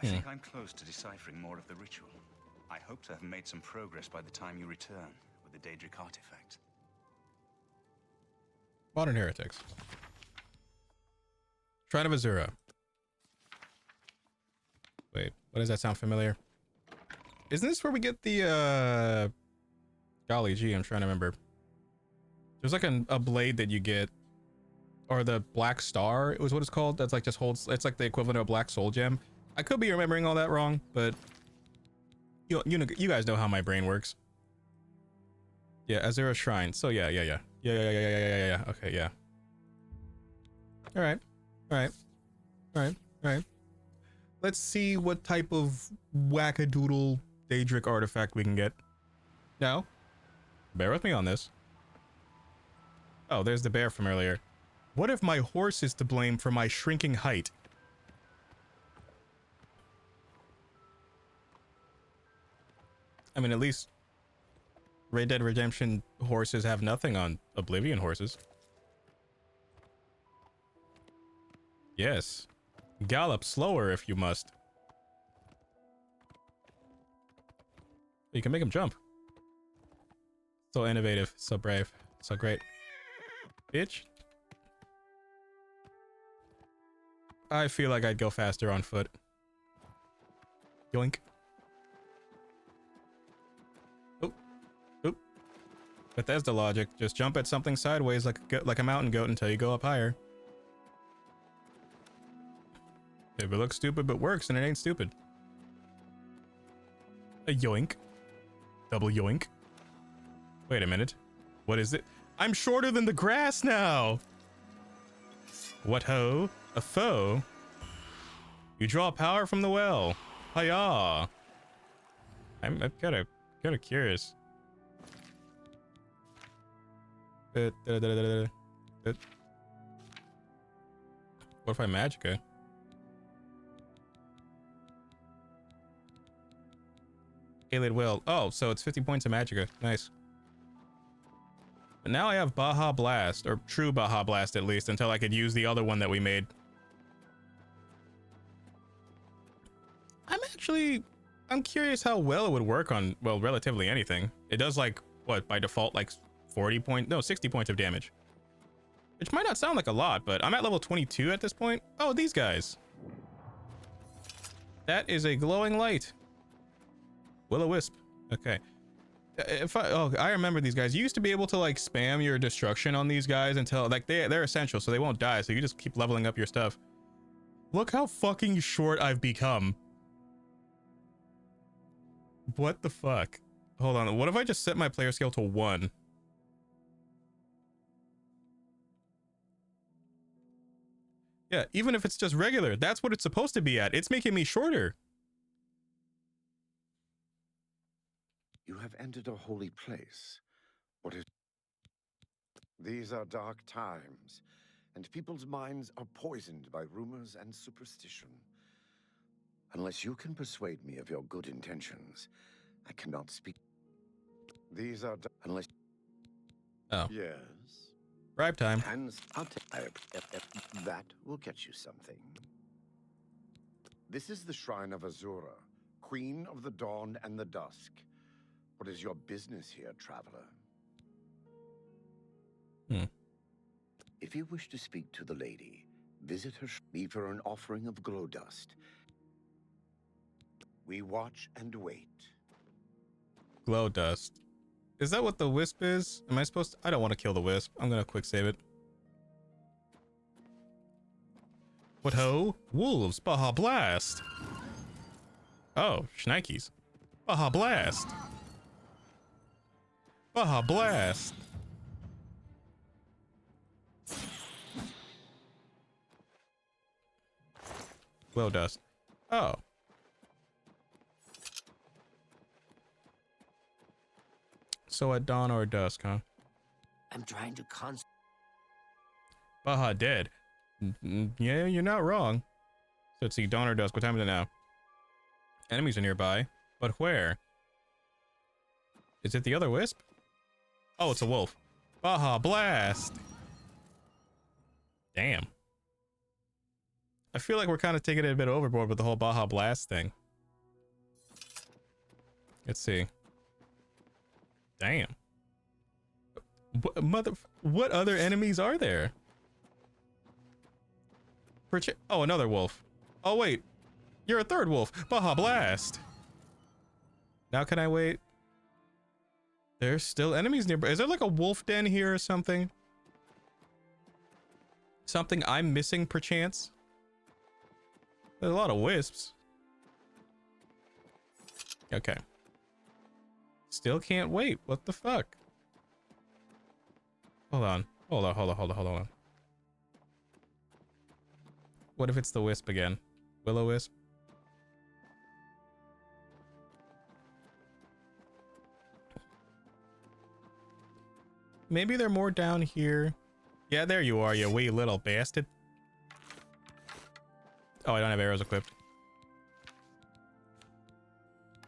I think I'm close to deciphering more of the ritual. I hope to have made some progress by the time you return with the Daedric artifact. Modern Heretics. Shrine of Azura. Wait, what does that sound familiar? Isn't this where we get the golly gee, I'm trying to remember. There's like a blade that you get, or the Black Star, it was what it's called. That's like just holds, it's like the equivalent of a Black Soul Gem. I could be remembering all that wrong, but you guys know how my brain works. Yeah, Azura Shrine. So yeah. Okay, yeah. All right. Let's see what type of wackadoodle Daedric artifact we can get. Now, bear with me on this. Oh, there's the bear from earlier. What if my horse is to blame for my shrinking height? I mean, at least Red Dead Redemption horses have nothing on Oblivion horses. Yes. Gallop slower if you must. You can make him jump. So innovative, so brave, so great. Bitch. I feel like I'd go faster on foot. Yoink. Oop. Bethesda logic. Just jump at something sideways like a mountain goat until you go up higher. If it looks stupid but works, then it ain't stupid. A yoink. Double yoink. Wait a minute. What is it? I'm shorter than the grass now! What ho? A foe? You draw power from the well. Hiya! I'm kind of curious. What if I magicka? Alien Will. Oh, so it's 50 points of magicka. Nice. But now I have Baja Blast, or True Baja Blast at least, until I could use the other one that we made. I'm curious how well it would work on, well, relatively anything. It does like, what, by default, like 60 points of damage. Which might not sound like a lot, but I'm at level 22 at this point. Oh, these guys. That is a glowing light. Will-o-wisp. Okay. I remember these guys. You used to be able to like spam your destruction on these guys until like they're essential, so they won't die. So you just keep leveling up your stuff. Look how fucking short I've become. What the fuck? Hold on. What if I just set my player scale to 1? Yeah, even if it's just regular, that's what it's supposed to be at. It's making me shorter. You have entered a holy place. What is... These are dark times, and people's minds are poisoned by rumors and superstition. Unless you can persuade me of your good intentions, I cannot speak. These are... Unless... Oh. Yes? Bribe time. That will get you something. This is the Shrine of Azura, Queen of the Dawn and the Dusk. What is your business here, traveler? If you wish to speak to the lady, visit her, leave her an offering of glow dust. We watch and wait. Glow dust. Is that what the wisp is? Am I supposed to? I don't want to kill the wisp. I'm gonna quick save it. What ho? Wolves, Baja Blast. Oh, shnikes. Baja Blast. Baja Blast. Glow dust. Oh. So at dawn or dusk, huh? I'm trying to Baja dead. Yeah, you're not wrong. So let's see, dawn or dusk. What time is it now? Enemies are nearby, but where? Is it the other wisp? Oh, it's a wolf. Baja Blast. Damn. I feel like we're kind of taking it a bit overboard with the whole Baja Blast thing. Let's see. Damn. What other enemies are there? Oh, another wolf. Oh, wait. You're a third wolf. Baja Blast. Now can I wait? There's still enemies nearby. Is there like a wolf den here or something? Something I'm missing perchance? There's a lot of wisps. Okay. Still can't wait. What the fuck? Hold on. Hold on. What if it's the wisp again? Will-o-wisp? Maybe they're more down here. Yeah, there you are, you wee little bastard. Oh, I don't have arrows equipped.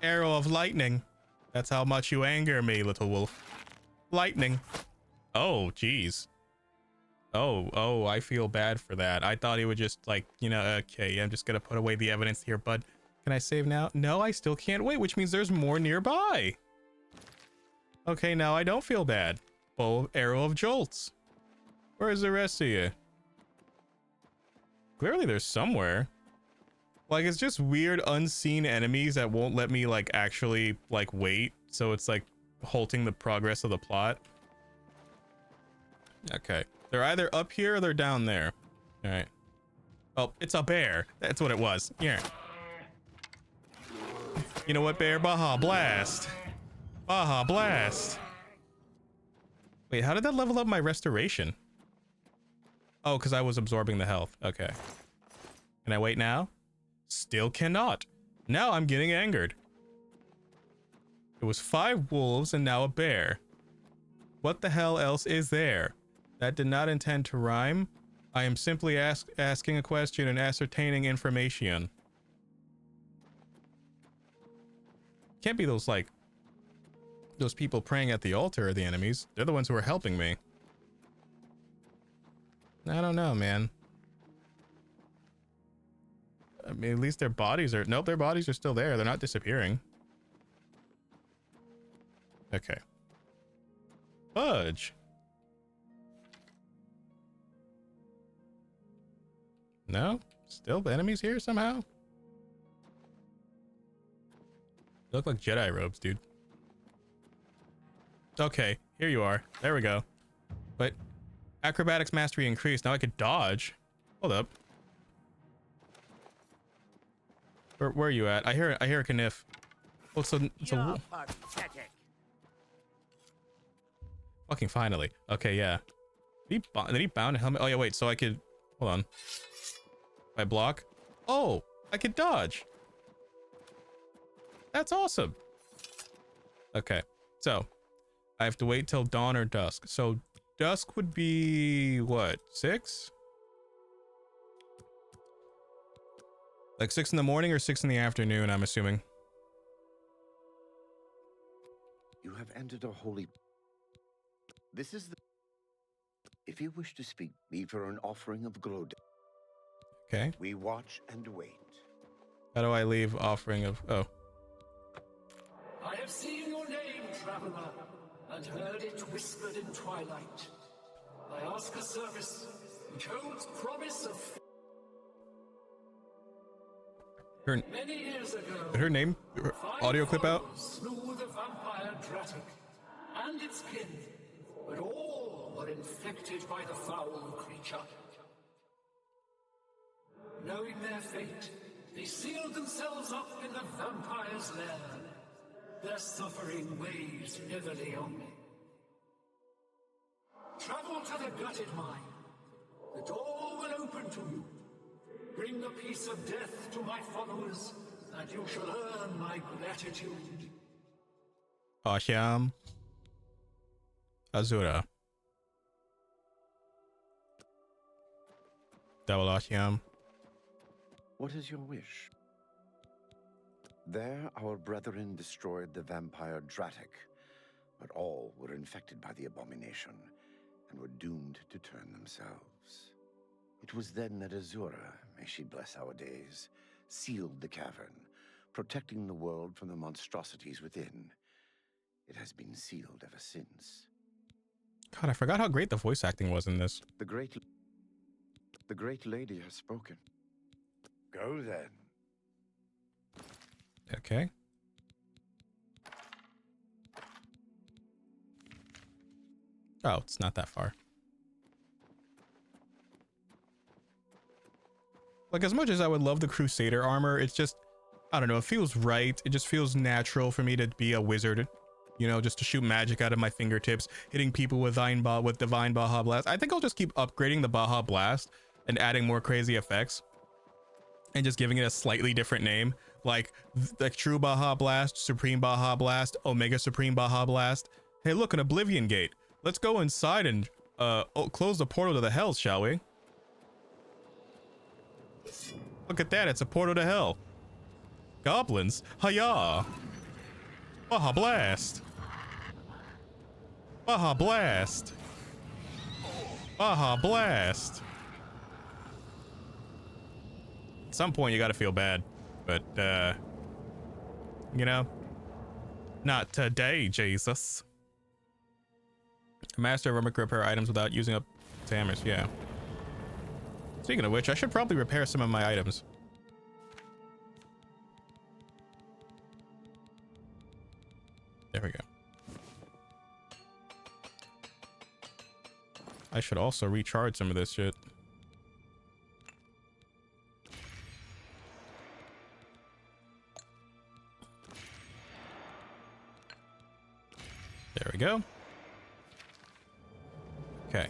Arrow of lightning. That's how much you anger me, little wolf. Lightning. Oh, jeez. Oh, I feel bad for that. I thought he would just like, you know, okay, I'm just gonna put away the evidence here, bud. Can I save now? No, I still can't wait, which means there's more nearby. Okay, now I don't feel bad. Oh, arrow of jolts. Where's the rest of you? Clearly there's somewhere. Like, it's just weird unseen enemies that won't let me like actually like wait. So it's like halting the progress of the plot. Okay. They're either up here or they're down there. All right. Oh, it's a bear. That's what it was. Yeah. You know what, bear? Baja Blast. Baja Blast. Wait, how did that level up my restoration? Oh, because I was absorbing the health. Okay. Can I wait now? Still cannot. Now I'm getting angered. It was 5 wolves and now a bear. What the hell else is there? That did not intend to rhyme. I am simply asking a question and ascertaining information. Can't be those, like, those people praying at the altar are the enemies. They're the ones who are helping me. I don't know, man. I mean, at least their bodies are... Nope, their bodies are still there. They're not disappearing. Okay. Fudge. No? Still enemies here somehow? They look like Jedi robes, dude. Okay, here you are. There we go. But acrobatics mastery increased. Now I could dodge. Hold up. Where are you at? I hear a kniff. Oh, it's a fucking finally. Okay, yeah. Did he bound a helmet? Oh yeah, wait. So I could hold on. If I block. Oh, I could dodge. That's awesome. Okay, so I have to wait till dawn or dusk. So dusk would be what? 6? Like 6 in the morning or 6 in the afternoon, I'm assuming. You have entered a holy... This is the... If you wish to speak to me for an offering of glow... Okay. We watch and wait. How do I leave offering of... Oh. I have seen your name, traveler, and heard it whispered in twilight. I ask a service which holds promise of... Many years ago, Her name? Her audio clip out? slew the vampire Dratic and its kin, but all were infected by the foul creature. Knowing their fate, they sealed themselves up in the vampire's lair. Their suffering weighs heavily on me. Travel to the gutted mine. The door will open to you. Bring the piece of death to my followers, and you shall earn my gratitude. Asham. Azura. Double Asham. What is your wish? There, our brethren destroyed the vampire Dratic, but all were infected by the abomination and were doomed to turn themselves. It was then that Azura, may she bless our days, sealed the cavern, protecting the world from the monstrosities within. It has been sealed ever since. God, I forgot how great the voice acting was in this. The great lady has spoken. Go then. Okay. Oh, it's not that far. Like, as much as I would love the Crusader armor, it's just, I don't know, it feels right. It just feels natural for me to be a wizard, you know, just to shoot magic out of my fingertips, hitting people with divine Baja Blast. I think I'll just keep upgrading the Baja Blast and adding more crazy effects and just giving it a slightly different name, like True Baja Blast, Supreme Baja Blast, Omega Supreme Baja Blast. Hey, look, an Oblivion Gate. Let's go inside and close the portal to the hells, shall we? Look at that, it's a portal to hell. Goblins, hiya! Baja Blast! Baja Blast! Baja Blast! At some point you gotta feel bad, but you know, not today, Jesus. Master of Armor repair items without using up hammers, yeah. Speaking of which, I should probably repair some of my items. There we go. I should also recharge some of this shit. There we go. Okay.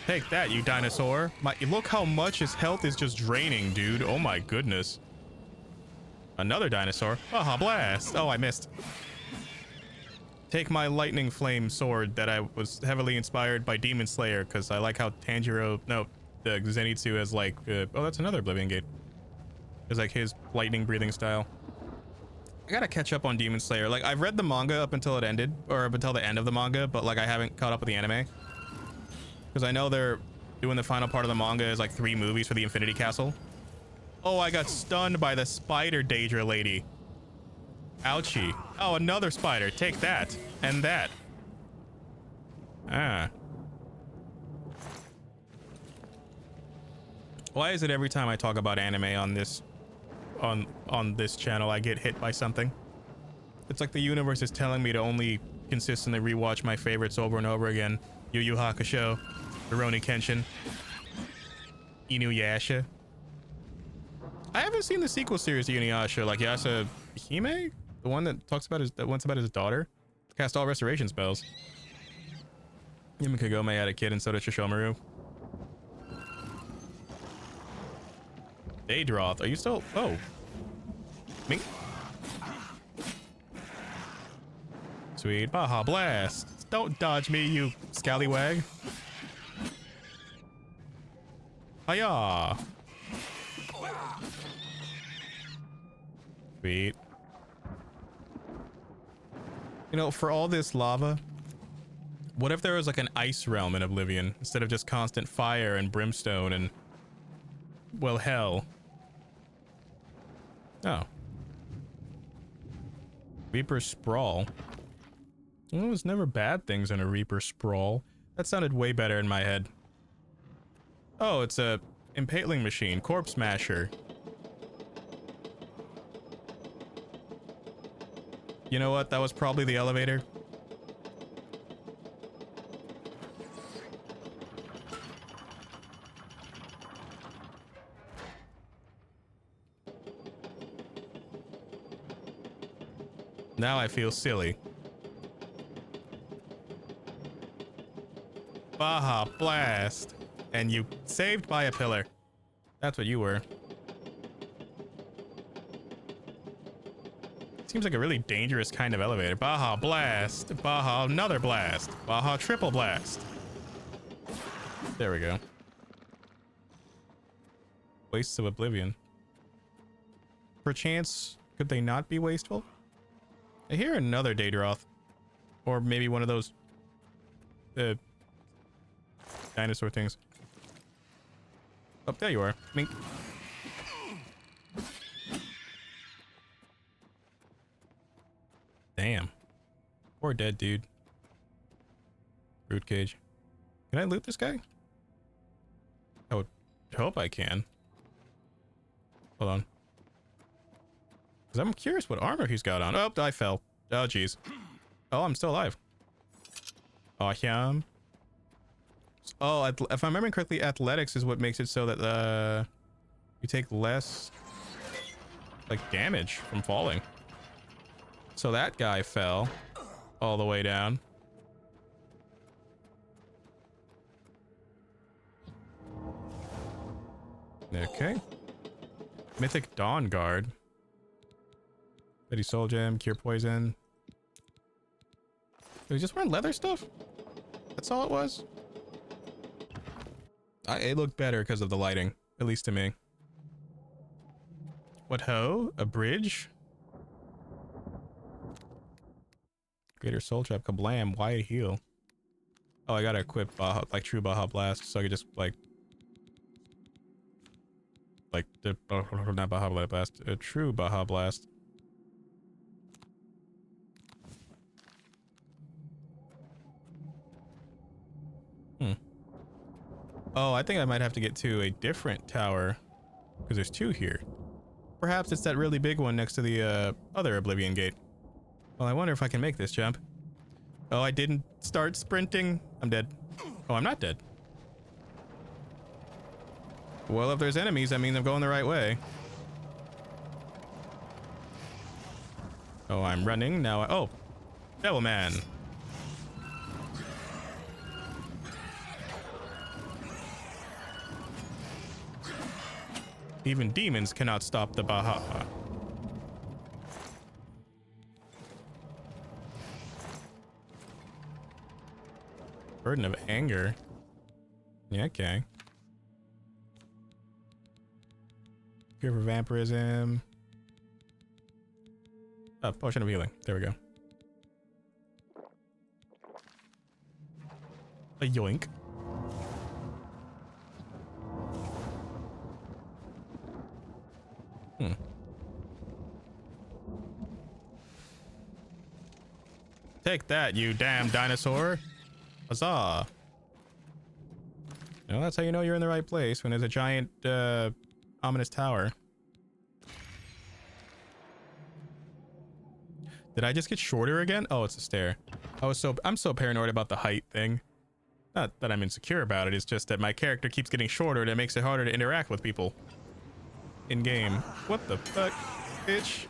Take that, you dinosaur. Look how much his health is just draining, dude. Oh my goodness. Another dinosaur. Baja Blast. Oh, I missed. Take my lightning flame sword that I was heavily inspired by Demon Slayer because I like how Tanjiro, no, the Zenitsu has like, oh, that's another Oblivion Gate. It's like his lightning breathing style. I gotta catch up on Demon Slayer. Like, I've read the manga up until it ended, or up until the end of the manga, but like I haven't caught up with the anime. Because I know they're doing the final part of the manga as like 3 movies for the Infinity Castle. Oh, I got stunned by the spider Daedra lady. Ouchie. Oh, another spider. Take that. And that. Ah. Why is it every time I talk about anime on this on this channel I get hit by something? It's like the universe is telling me to only consistently rewatch my favorites over and over again. Yu Yu Hakusho, Rurouni Kenshin, Inuyasha. I haven't seen the sequel series to Inuyasha, like Yasa Hime, the one that talks about his daughter. Cast all restoration spells. Yumi Kagome had a kid, and so did Shishomaru. Daedroth, are you still? Oh, me. Sweet Baja Blast. Don't dodge me, you scallywag. Hiya. Sweet. You know, for all this lava, what if there was like an ice realm in Oblivion instead of just constant fire and brimstone and, well, hell. Oh. Reaper Sprawl. You know, there's never bad things in a Reaper Sprawl. That sounded way better in my head. Oh, it's a impaling machine. Corpse Smasher. You know what? That was probably the elevator. Now I feel silly. Baja Blast. And you saved by a pillar. That's what you were. Seems like a really dangerous kind of elevator. Baja Blast. Baja another blast. Baja triple blast. There we go. Wastes of Oblivion. Perchance, could they not be wasteful? I hear another Daedroth. Or maybe one of those dinosaur things. Oh, there you are. Mink. Damn. Poor dead dude. Root cage. Can I loot this guy? I would hope I can. Hold on. Because I'm curious what armor he's got on. Oh, I fell. Oh, jeez. Oh, I'm still alive. Oh, yeah. Oh, if I'm remembering correctly, athletics is what makes it so that you take less like damage from falling. So that guy fell all the way down. Okay. Mythic Dawn Guard. Betty Soul Gem, Cure Poison. Are we just wearing leather stuff? That's all it was? It looked better because of the lighting, at least to me. What ho? A bridge? Greater Soul Trap, Kablam, Wide Heal. Oh, I gotta equip Baja, like true Baja Blast, so I could just like the not Baja Blast, a true Baja Blast. Oh, I think I might have to get to a different tower because there's 2 here. Perhaps it's that really big one next to the other Oblivion Gate. Well, I wonder if I can make this jump. Oh, I didn't start sprinting. I'm dead. Oh, I'm not dead. Well, if there's enemies, that means I'm going the right way. Oh, I'm running now. Oh, Devil Man. Even demons cannot stop the Baja. Burden of anger. Yeah, okay. Cure for vampirism. Oh, potion of healing. There we go. A yoink. Take that, you damn dinosaur. Huzzah. You know, that's how you know you're in the right place, when there's a giant, ominous tower. Did I just get shorter again? Oh, it's a stair. I'm so paranoid about the height thing. Not that I'm insecure about it, it's just that my character keeps getting shorter and it makes it harder to interact with people in game. What the fuck, bitch?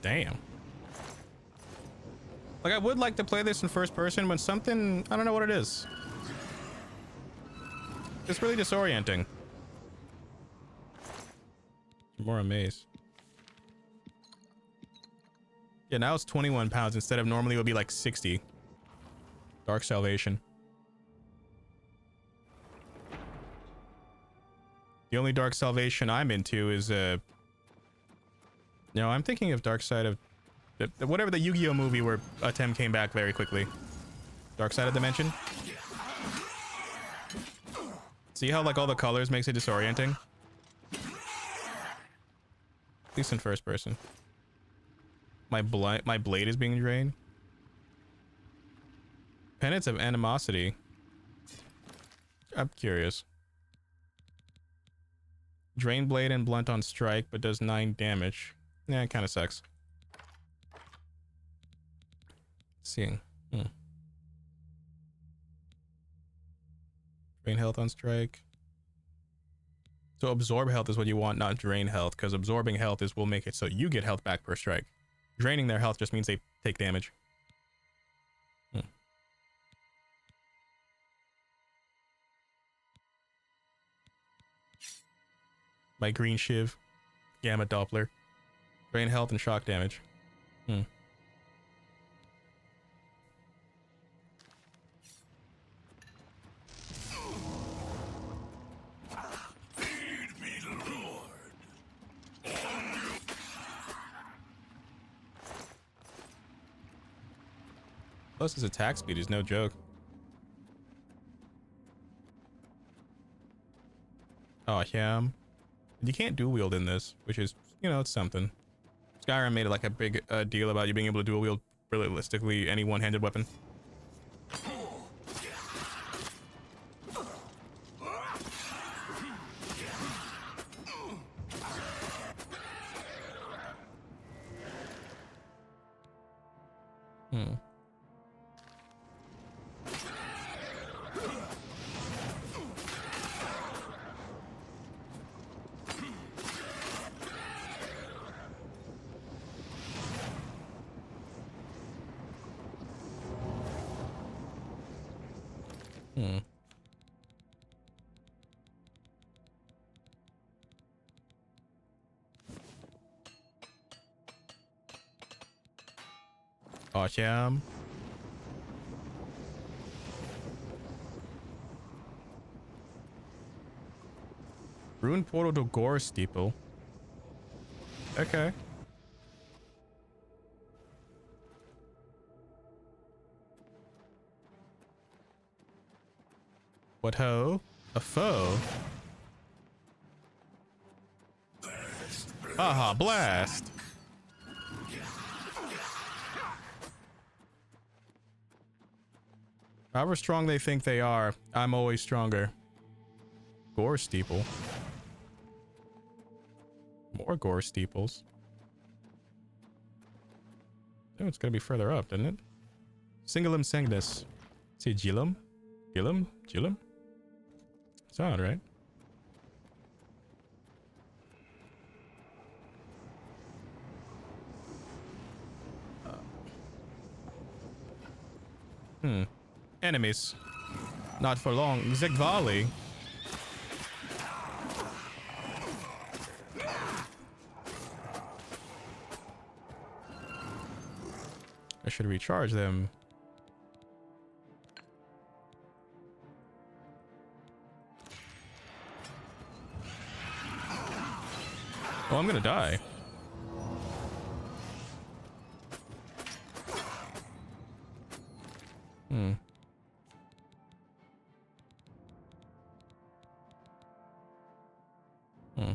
Damn. Like, I would like to play this in first person when something, I don't know what it is. It's really disorienting. More amaze. Yeah, now it's 21 pounds instead of normally it would be like 60. Dark Salvation. The only Dark Salvation I'm into is no, I'm thinking of Dark Side of whatever the Yu-Gi-Oh movie where Atem came back very quickly. Dark Side of Dimension. See how like all the colors makes it disorienting? At least in first person. My blade is being drained. Penance of Animosity. I'm curious. Drain blade and blunt on strike, but does 9 damage. Yeah, it kind of sucks. Seeing. Drain health on strike. So absorb health is what you want, not drain health, because absorbing health will make it so you get health back per strike. Draining their health just means they take damage. My green shiv. Gamma Doppler. Drain health and shock damage. Plus his attack speed is no joke. Oh, yeah. You can't dual wield in this, which is, you know, it's something. Skyrim made it like a big deal about you being able to dual wield realistically any one-handed weapon. Awesome. Ruined portal to Gore Steeple. Okay. What ho? A foe? Aha, blast! However strong they think they are, I'm always stronger. Gore Steeple. More Gore Steeples. Oh, it's gonna be further up, doesn't it? Singulum Sanguinus. Say Gilum? Gilum? Gilum? Sound right. Enemies. Not for long. Zegvali. should recharge them. Oh, I'm gonna die. Hmm. Hmm.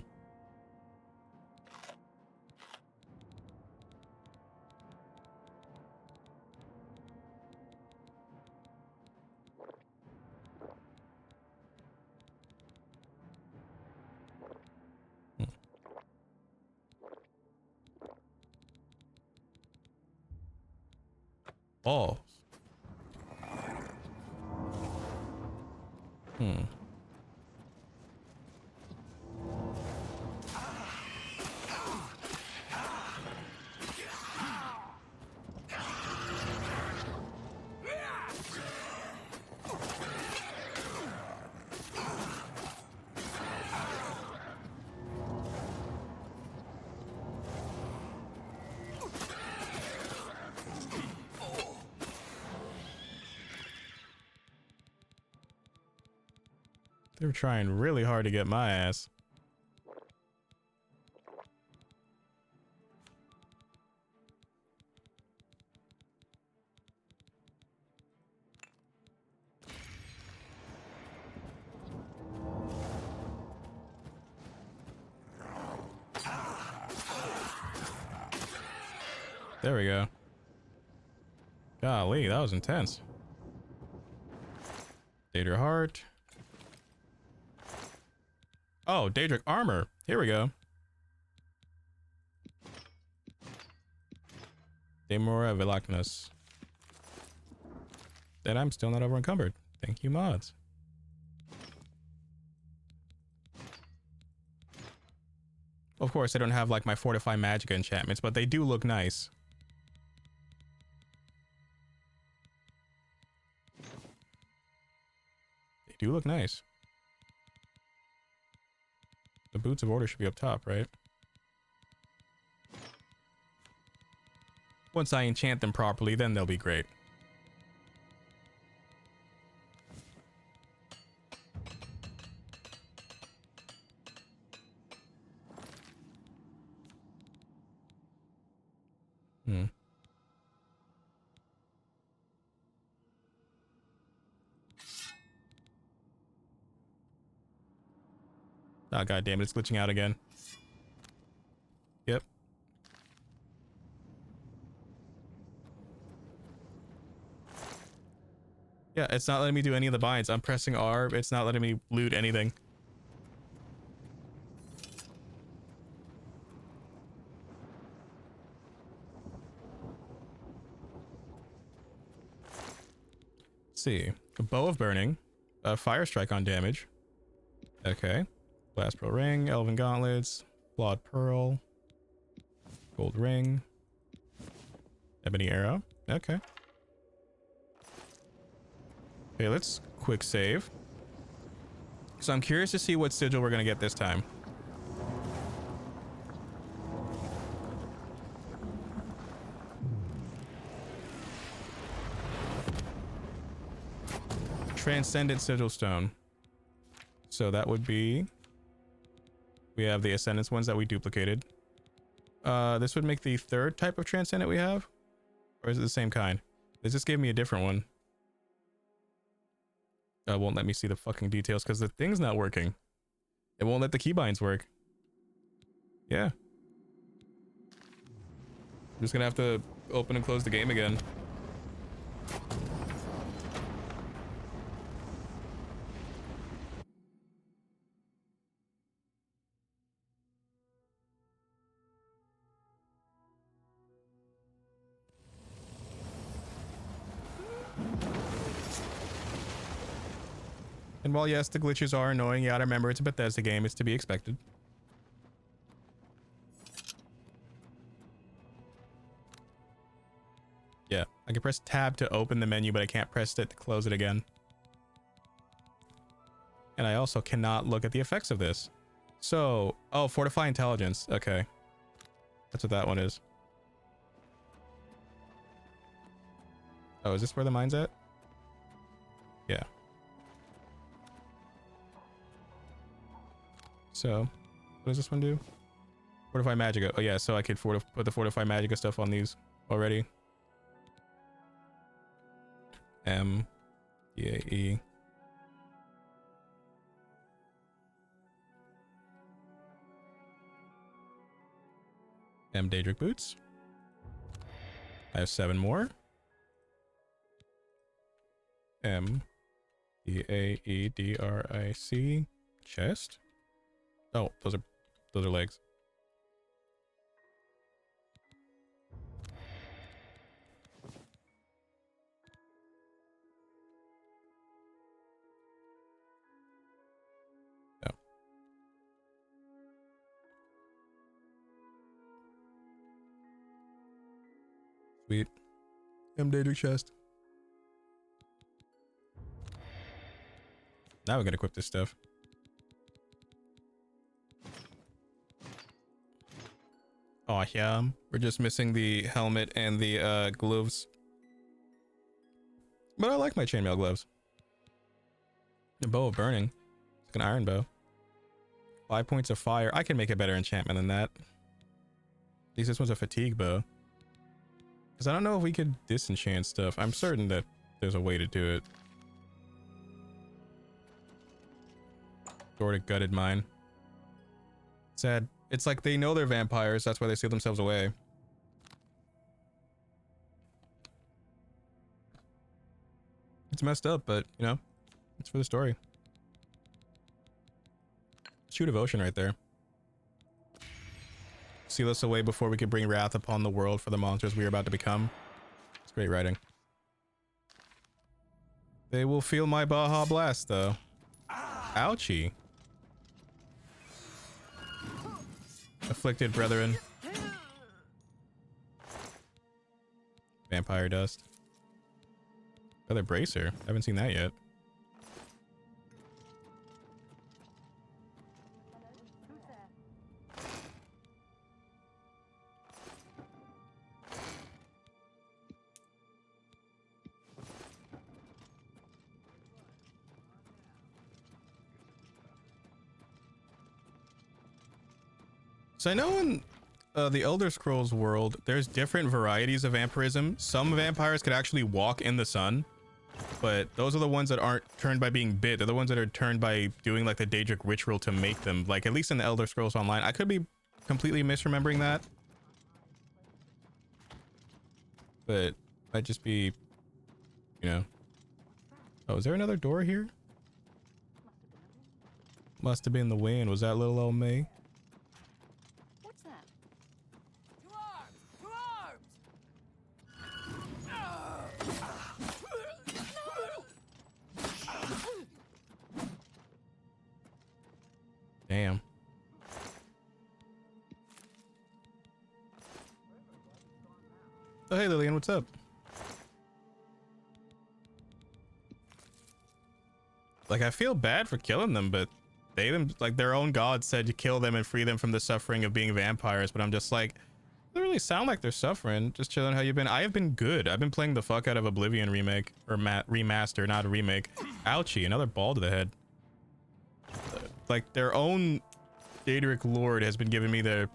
Oh. Hmm. They're trying really hard to get my ass. There we go. Golly, that was intense. Daedric Heart. Oh, Daedric Armor. Here we go. Demora Velacnus. Then I'm still not over encumbered. Thank you, mods. Of course, I don't have like my Fortify Magica enchantments, but they do look nice. They do look nice. The Boots of Order should be up top, right? Once I enchant them properly, then they'll be great. Hmm. Oh, god damn it, it's glitching out again. Yep. Yeah, it's not letting me do any of the binds. I'm pressing R, it's not letting me loot anything. Let's see. A Bow of Burning. A Fire Strike on damage. Okay. Blast Pearl Ring, Elven Gauntlets, Flawed Pearl, Gold Ring, Ebony Arrow. Okay. Okay, let's quick save. So I'm curious to see what sigil we're gonna get this time. Transcendent Sigil Stone. So that would be... We have the Ascendance ones that we duplicated. This would make the third type of Transcendent we have? Or is it the same kind? This just gave me a different one. Won't let me see the fucking details because the thing's not working. It won't let the keybinds work. Yeah. I'm just gonna have to open and close the game again. And while yes, the glitches are annoying, you gotta remember it's a Bethesda game, it's to be expected. Yeah, I can press tab to open the menu, but I can't press it to close it again. And I also cannot look at the effects of this. So, oh, Fortify Intelligence, okay. That's what that one is. Oh, is this where the mine's at? Yeah. So, what does this one do? Fortify Magica. Oh yeah, so I could put the Fortify Magica stuff on these already. M, D, A, E. M Daedric Boots. I have 7 more. M D A E D R I C chest. Oh, those are legs. Yeah. Sweet. M Daedric chest. Now we gotta equip this stuff. Oh yeah, we're just missing the helmet and the gloves. But I like my chainmail gloves. The bow of burning. It's like an iron bow. 5 points of fire. I can make a better enchantment than that. At least this one's a fatigue bow. Because I don't know if we could disenchant stuff. I'm certain that there's a way to do it. Sort of gutted mine. Sad. It's like they know they're vampires. That's why they seal themselves away. It's messed up, but you know, it's for the story. Shoot of Ocean right there. Seal us away before we could bring wrath upon the world for the monsters we are about to become. It's great writing. They will feel my Baja Blast though. Ouchie. Afflicted brethren. Vampire dust. Another bracer. I haven't seen that yet. So I know in the Elder Scrolls world, there's different varieties of vampirism. Some vampires could actually walk in the sun, but those are the ones that aren't turned by being bit. They're the ones that are turned by doing like the Daedric ritual to make them. Like at least in the Elder Scrolls Online. I could be completely misremembering that, but I'd just be, you know. Oh, is there another door here? Must have been the wind. Was that little old me? Damn. Oh, hey Lillian, what's up? Like, I feel bad for killing them, but like their own god said to kill them and free them from the suffering of being vampires, but I'm just like, they really sound like they're suffering. Just chilling. How you been? I have been good. I've been playing the fuck out of Oblivion remake, or remaster, not a remake. Ouchie, another ball to the head. Like their own Daedric Lord has been giving me the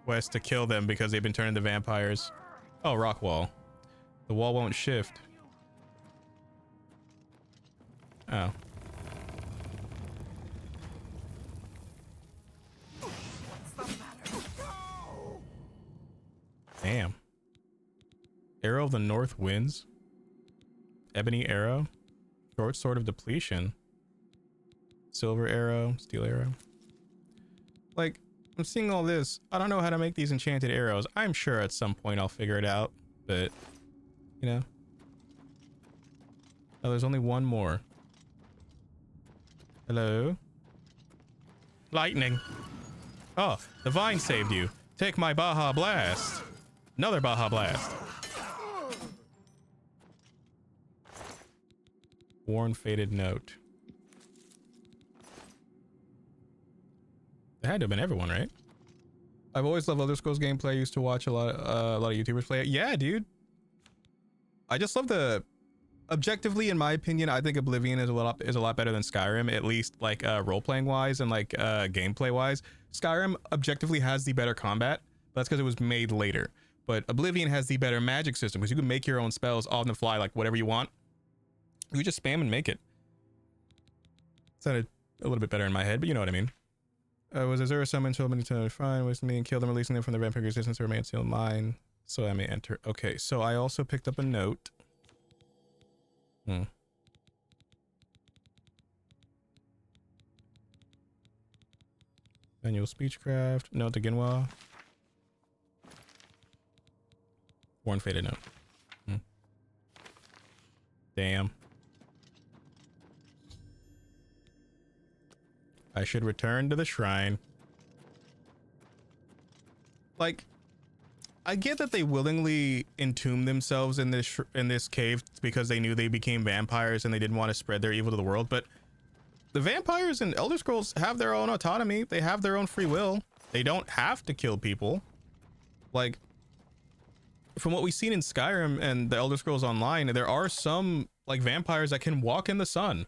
quest to kill them because they've been turned into vampires. Oh, rock wall. The wall won't shift. Oh. Damn. Arrow of the North Winds. Ebony Arrow. Short Sword of Depletion. Silver Arrow. Steel Arrow. Like, I'm seeing all this. I don't know how to make these enchanted arrows. I'm sure at some point I'll figure it out, but, you know. Oh, there's only one more. Hello? Lightning. Oh, the vine saved you. Take my Baja Blast. Another Baja Blast. Worn Faded Note. It had to have been everyone, right? I've always loved Elder Scrolls gameplay. I used to watch a lot of YouTubers play it. Yeah, dude. I just love the, objectively, in my opinion, I think Oblivion is a lot better than Skyrim, at least like role-playing wise and like gameplay wise. Skyrim objectively has the better combat, but that's because it was made later. But Oblivion has the better magic system because you can make your own spells on the fly, like whatever you want. You just spam and make it. Sounded a little bit better in my head, but you know what I mean. Was Azura summoned to open to find with me and kill them, releasing them from the vampire existence to remain sealed mine, so I may enter. Okay, so I also picked up a note. Manual speechcraft. Note to Ginwa. Worn faded note. Damn. I should return to the shrine. Like, I get that they willingly entomb themselves in this cave because they knew they became vampires and they didn't want to spread their evil to the world, but the vampires in Elder Scrolls have their own autonomy. They have their own free will. They don't have to kill people. Like, from what we've seen in Skyrim and the Elder Scrolls Online, there are some like vampires that can walk in the sun.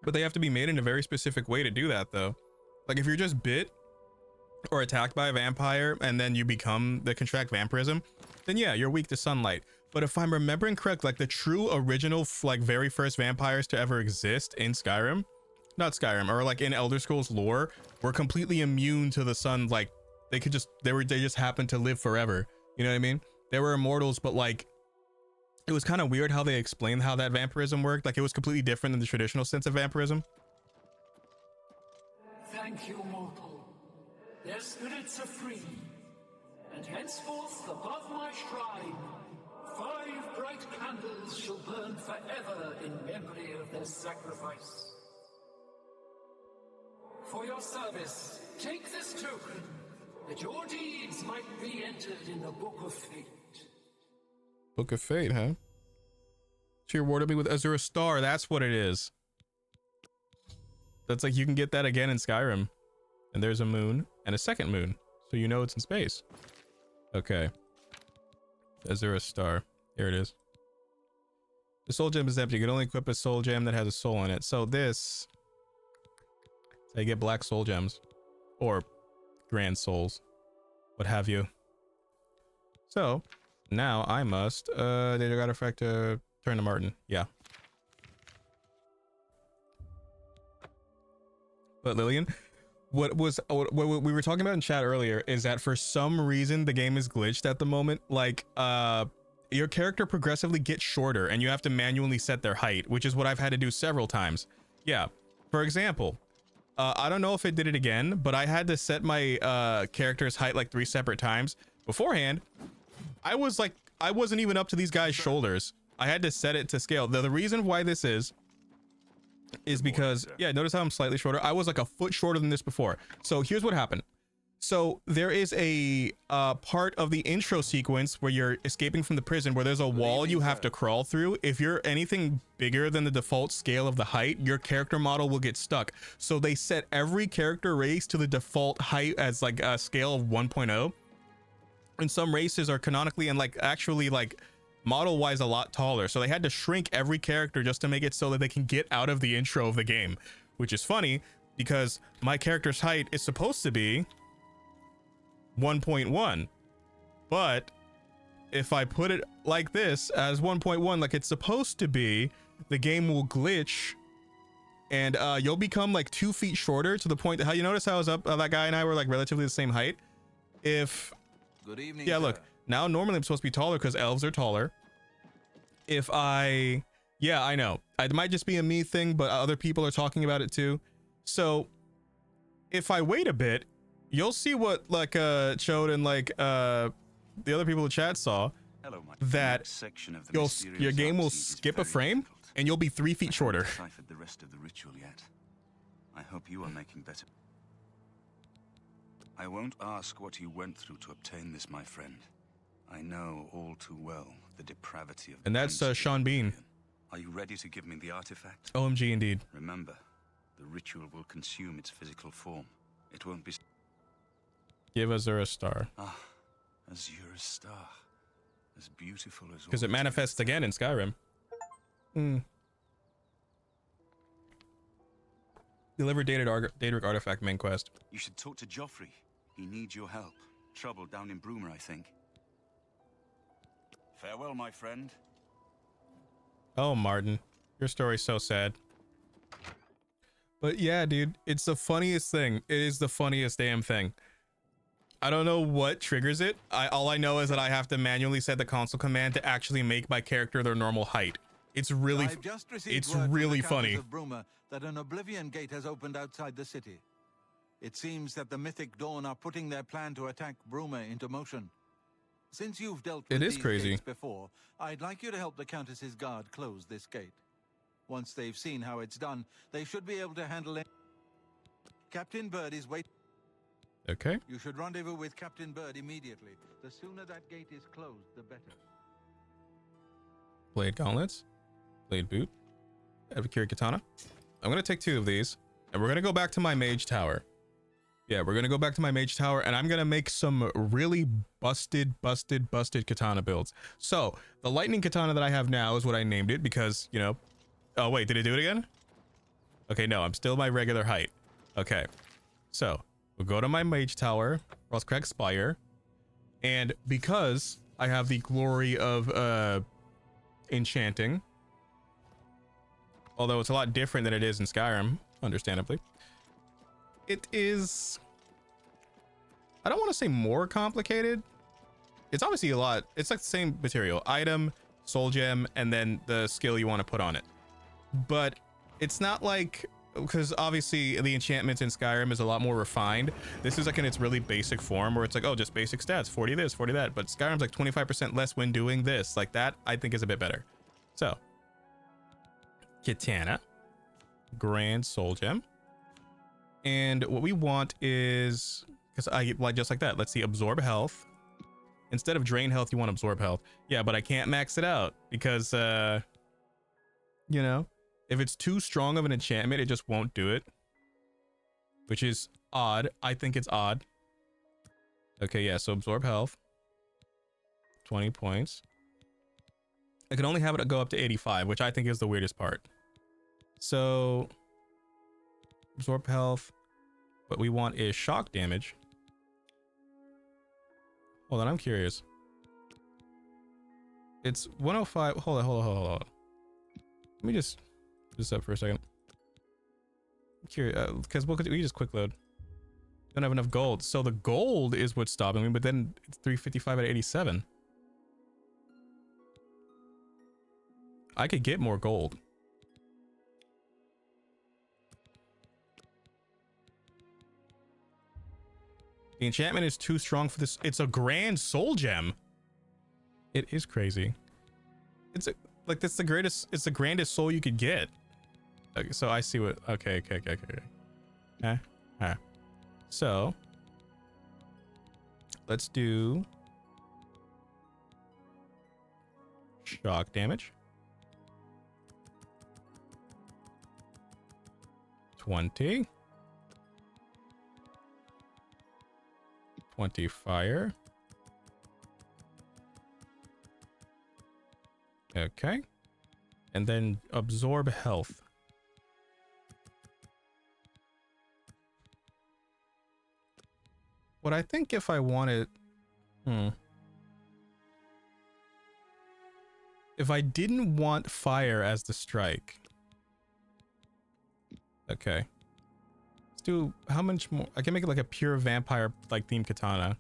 But they have to be made in a very specific way to do that, though. Like, if you're just bit or attacked by a vampire and then you contract vampirism, then yeah, you're weak to sunlight. But if I'm remembering correct, like the true original, like very first vampires to ever exist in Skyrim, not Skyrim, or like in Elder Scrolls lore, were completely immune to the sun. Like they just happened to live forever. You know what I mean? They were immortals, but like, it was kind of weird how they explained how that vampirism worked. Like it was completely different than the traditional sense of vampirism. Thank you, mortal. Their spirits are free, and henceforth above my shrine, 5 bright candles shall burn forever in memory of their sacrifice. For your service, take this token, that your deeds might be entered in the Book of Fate. Book of Fate, huh? She rewarded me with Azura Star. That's what it is. That's like, you can get that again in Skyrim. And there's a moon and a second moon. So you know it's in space. Okay. Azura Star. Here it is. The soul gem is empty. You can only equip a soul gem that has a soul in it. So this... So you get black soul gems. Or grand souls. What have you. So... Now I must data artifact to turn to Martin. Yeah. But Lillian, what we were talking about in chat earlier is that for some reason the game is glitched at the moment. Like your character progressively gets shorter and you have to manually set their height, which is what I've had to do several times. Yeah. For example, I don't know if it did it again, but I had to set my character's height like 3 separate times. Beforehand, I wasn't even up to these guys' shoulders. I had to set it to scale. The reason why this is because, yeah, notice how I'm slightly shorter. I was like a foot shorter than this before. So here's what happened. So there is a part of the intro sequence where you're escaping from the prison where there's a wall you have to crawl through. If you're anything bigger than the default scale of the height, your character model will get stuck. So they set every character race to the default height as like a scale of 1.0. And some races are canonically and like actually like model wise a lot taller. So they had to shrink every character just to make it so that they can get out of the intro of the game, which is funny because my character's height is supposed to be 1.1. But if I put it like this as 1.1, like it's supposed to be, the game will glitch and you'll become like 2 feet shorter to the point that how you notice how I was up, that guy and I were like relatively the same height. If Good evening. Yeah, sir. look, now normally I'm supposed to be taller because elves are taller. If I, yeah, I know. It might just be a me thing, but other people are talking about it too. So if I wait a bit, you'll see what like Chode and like the other people in chat saw. Hello, Mike. That your game will skip a frame and you'll be 3 feet shorter. Deciphered the rest of the ritual yet. I hope you are making better. I won't ask what you went through to obtain this, my friend. I know all too well the depravity of. And that's Sean Bean. Are you ready to give me the artifact? OMG, indeed. Remember, the ritual will consume its physical form. It won't be. Give Azura Star. Ah, Azure star. As beautiful as Because it manifests again in Skyrim. Deliver Daedric artifact main quest. You should talk to Joffrey. He needs your help. Trouble down in Broomer, I think. Farewell, my friend. Oh, Martin. Your story's so sad. But yeah, dude, it's the funniest thing. It is the funniest damn thing. I don't know what triggers it. All I know is that I have to manually set the console command to actually make my character their normal height. It's really, it's really funny. Of Broomer that an Oblivion gate has opened outside the city. It seems that the Mythic Dawn are putting their plan to attack Broomer into motion. Since you've dealt with these gates before, I'd like you to help the Countess's guard close this gate. Once they've seen how it's done, they should be able to handle it. Captain Bird is waiting. Okay. You should rendezvous with Captain Bird immediately. The sooner that gate is closed, the better. Blade gauntlets. Blade boot. Advocate katana. I'm going to take 2 of these. And we're going to go back to my mage tower. Yeah, we're going to go back to my mage tower. And I'm going to make some really busted katana builds. So, the lightning katana that I have now is what I named it. Because, you know... Oh, wait. Did it do it again? Okay, no. I'm still my regular height. Okay. So... we'll go to my mage tower, Roscrag Spire, and because I have the glory of enchanting, although it's a lot different than it is in Skyrim, understandably, it is, I don't want to say more complicated. It's obviously a lot. It's like the same material, item, soul gem, and then the skill you want to put on it. But it's not like, because obviously the enchantments in Skyrim is a lot more refined. This is like in its really basic form where it's like, oh, just basic stats, 40 this, 40 that. But Skyrim's like 25% less when doing this. Like that, I think is a bit better. So, Katana, Grand Soul Gem. And what we want is, because I like just like that. Let's see, absorb health. Instead of drain health, you want absorb health. Yeah, but I can't max it out because, you know, if it's too strong of an enchantment, it just won't do it. Which is odd. I think it's odd. Okay, yeah, so absorb health. 20 points. I can only have it go up to 85, which I think is the weirdest part. So, absorb health. What we want is shock damage. Hold on, I'm curious. It's 105. Hold on. Let me just this up for a second. I'm curious, because we just quick load. Don't have enough gold, so the gold is what's stopping me. But then it's 355 out of 87. I could get more gold. The enchantment is too strong for this. It's a grand soul gem. It is crazy. It's like that's the greatest. It's the grandest soul you could get. Okay, so I see what. Okay. So let's do shock damage. 20. 20 fire. Okay. And then absorb health. What I think if I wanted... If I didn't want fire as the strike... Okay. Let's do... How much more... I can make it like a pure vampire like themed katana.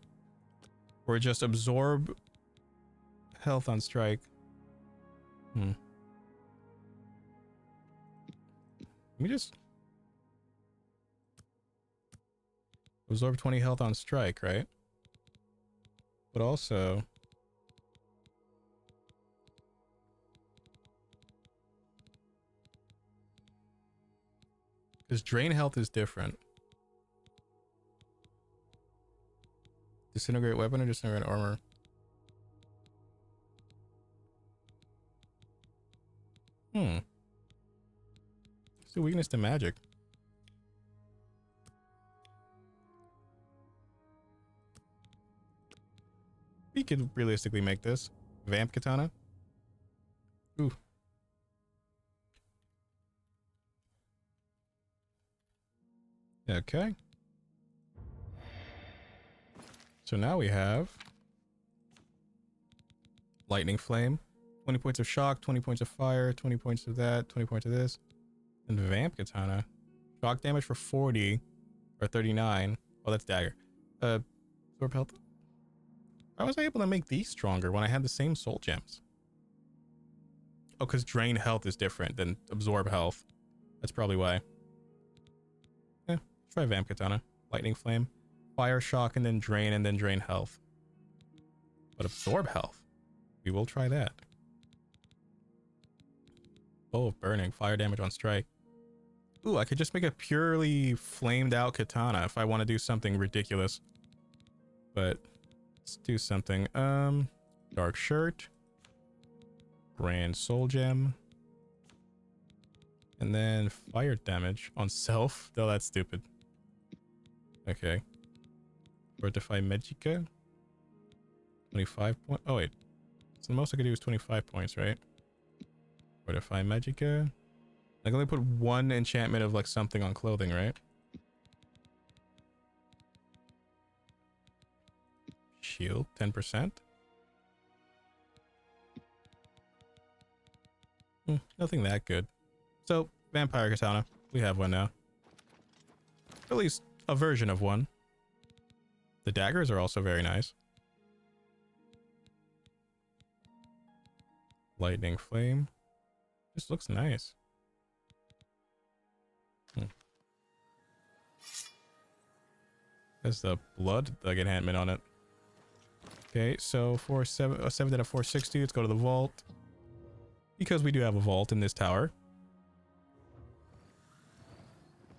Or just absorb health on strike. Let me just... Absorb 20 health on strike, right? But also... Because drain health is different. Disintegrate weapon or disintegrate armor? Let's do weakness to magic. could realistically make this. Vamp katana. Ooh. Okay. So now we have lightning flame, 20 points of shock, 20 points of fire, 20 points of that, 20 points of this, and vamp katana. Shock damage for 40 or 39. Oh, that's dagger. Absorb health. Why was I able to make these stronger when I had the same soul gems? Oh, because drain health is different than absorb health. That's probably why. Yeah, try vamp katana. Lightning flame. Fire shock and then drain health. But absorb health. We will try that. Bow of burning. Fire damage on strike. Ooh, I could just make a purely flamed out katana if I want to do something ridiculous. But let's do something. Dark shirt. Grand soul gem. And then fire damage on self. Oh, that's stupid. Okay. Fortify Magica. 25 points. Oh, wait. So the most I could do is 25 points, right? Fortify Magica. I can only put one enchantment of like something on clothing, right? Shield, 10%. Nothing that good. So, Vampire Katana. We have one now. At least a version of one. The daggers are also very nice. Lightning Flame. This looks nice. Has the blood like enhancement on it. Okay, so for 7 out of 460, let's go to the vault. Because we do have a vault in this tower.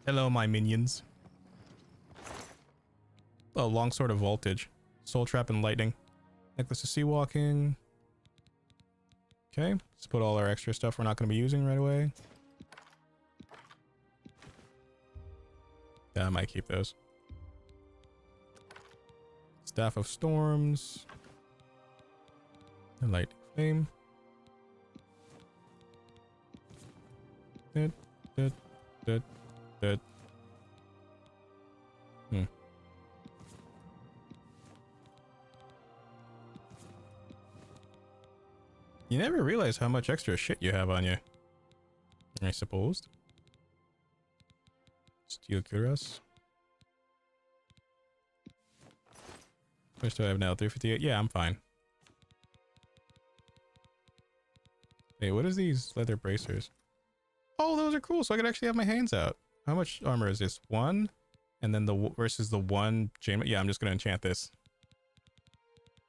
Hello, my minions. Oh, longsword of voltage. Soul trap and lightning. Necklace of sea walking. Okay, let's put all our extra stuff we're not going to be using right away. Yeah, I might keep those. Staff of storms. And lightning flame. You never realize how much extra shit you have on you, I suppose. Steel cuirass. How much do I have now? 358? Yeah, I'm fine. Hey, what is these leather bracers? Oh, those are cool. So I could actually have my hands out. How much armor is this? 1? And then the versus the 1 chain. Yeah, I'm just going to enchant this.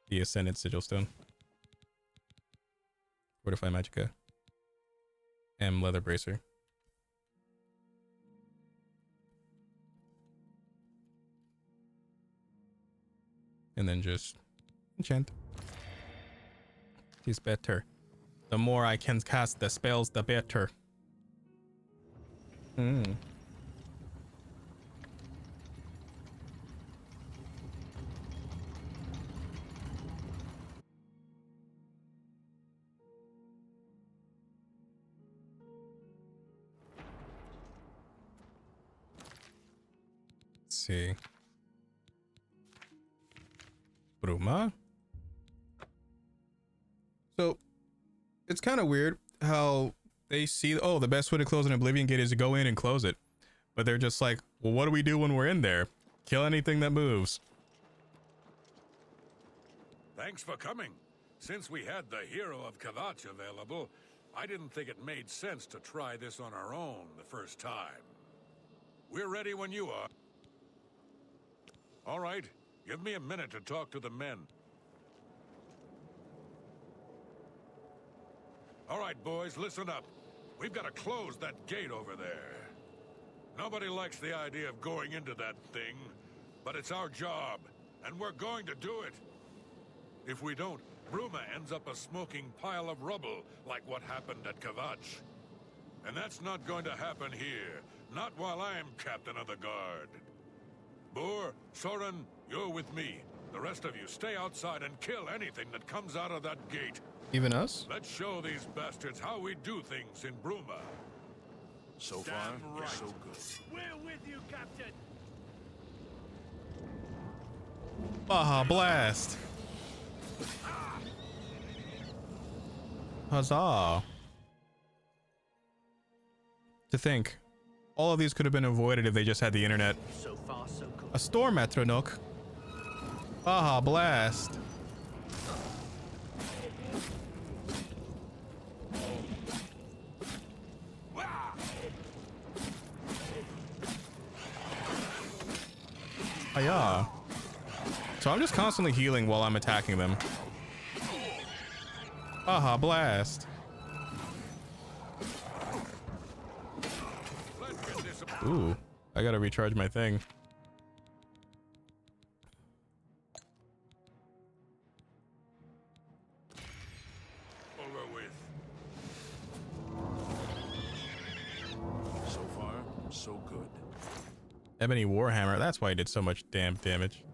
The Ascendant Sigil Stone. Fortify Magica. M leather bracer. And then just enchant. Is better. The more I can cast the spells, the better. Let's see. Bruma. So it's kind of weird how they see, oh, the best way to close an Oblivion gate is to go in and close it. But they're just like, well, what do we do when we're in there? Kill anything that moves. Thanks for coming. Since we had the hero of Kavach available, I didn't think it made sense to try this on our own the first time. We're ready when you are. All right, give me a minute to talk to the men. All right, boys, listen up. We've got to close that gate over there. Nobody likes the idea of going into that thing, but it's our job, and we're going to do it. If we don't, Bruma ends up a smoking pile of rubble, like what happened at Kavach. And that's not going to happen here, not while I'm captain of the guard. Boor, Soren, you're with me. The rest of you stay outside and kill anything that comes out of that gate. Even us? Let's show these bastards how we do things in Bruma. So far, right. so good. We're with you, Captain. Baja Blast. Huzzah. To think, all of these could have been avoided if they just had the internet. So far, so good. A storm, Metronuk. Baja Blast. Hiya. So I'm just constantly healing while I'm attacking them. Baja Blast. Ooh, I gotta recharge my thing. Over with. So far, so good. Ebony Warhammer, that's why he did so much damn damage.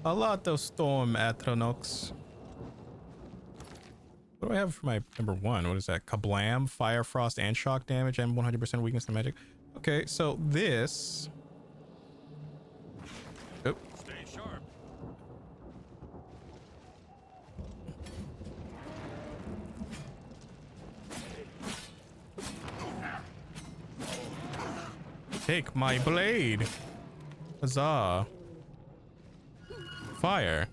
A lot of Storm Atronox. What do I have for my number 1? What is that? Kablam, Fire, Frost, and Shock damage, and 100% weakness to magic. Okay, so this... Oh. Stay sharp. Take my blade. Huzzah. Fire.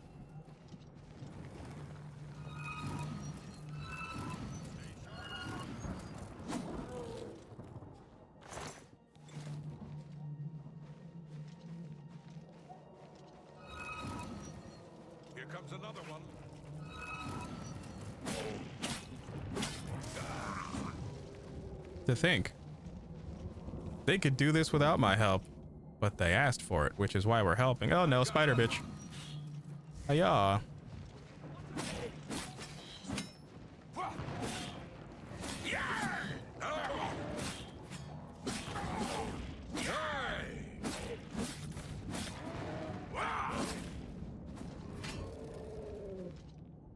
Here comes another one. To think. They could do this without my help, but they asked for it, which is why we're helping. Oh no, spider bitch. Hiya.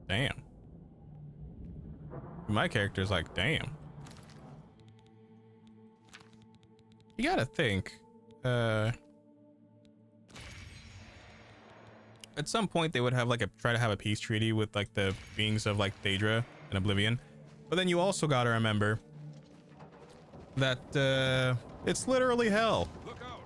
Damn. My character's like, damn. You gotta think, at some point they would have like try to have a peace treaty with like the beings of like Daedra and Oblivion, but then you also gotta remember that it's literally hell. Look out.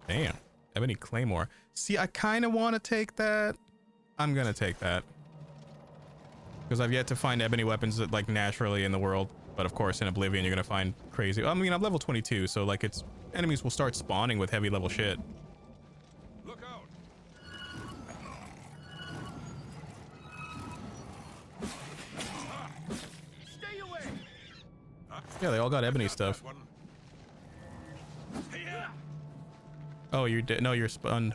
Damn, Ebony Claymore. See, I kind of want to take that. I'm gonna take that because I've yet to find ebony weapons that like naturally in the world, but of course in Oblivion you're gonna find crazy. I mean, I'm level 22, so like it's enemies will start spawning with heavy level shit. Look out. Stay away. Yeah, they all got ebony stuff. Oh, you're dead. No, you're spun.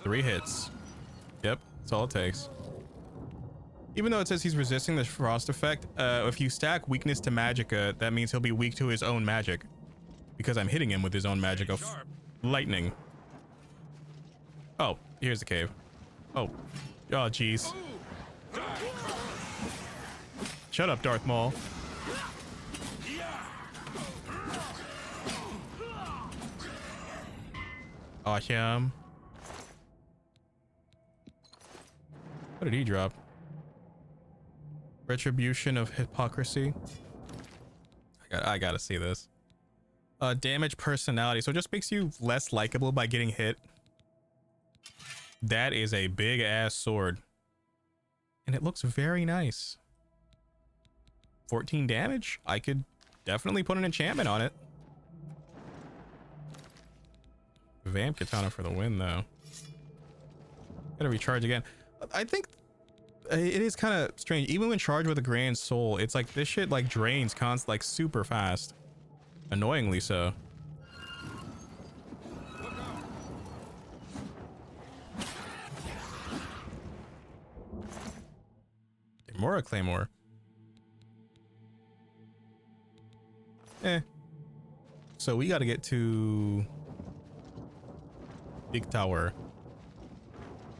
Three hits. Yep, that's all it takes. Even though it says he's resisting the frost effect, if you stack weakness to magicka, that means he'll be weak to his own magic. Because I'm hitting him with his own magic of lightning. Oh, here's the cave. Oh. Oh, jeez. Shut up, Darth Maul. Awesome. What did he drop? Retribution of hypocrisy. I gotta see this. Damage personality. So it just makes you less likable by getting hit. That is a big ass sword. And it looks very nice. 14 damage? I could definitely put an enchantment on it. Vamp Katana for the win though. Gotta recharge again. I think it is kind of strange. Even when charged with a Grand Soul, it's like this shit like drains like super fast. Annoyingly so. More a claymore. So we got to get to big tower.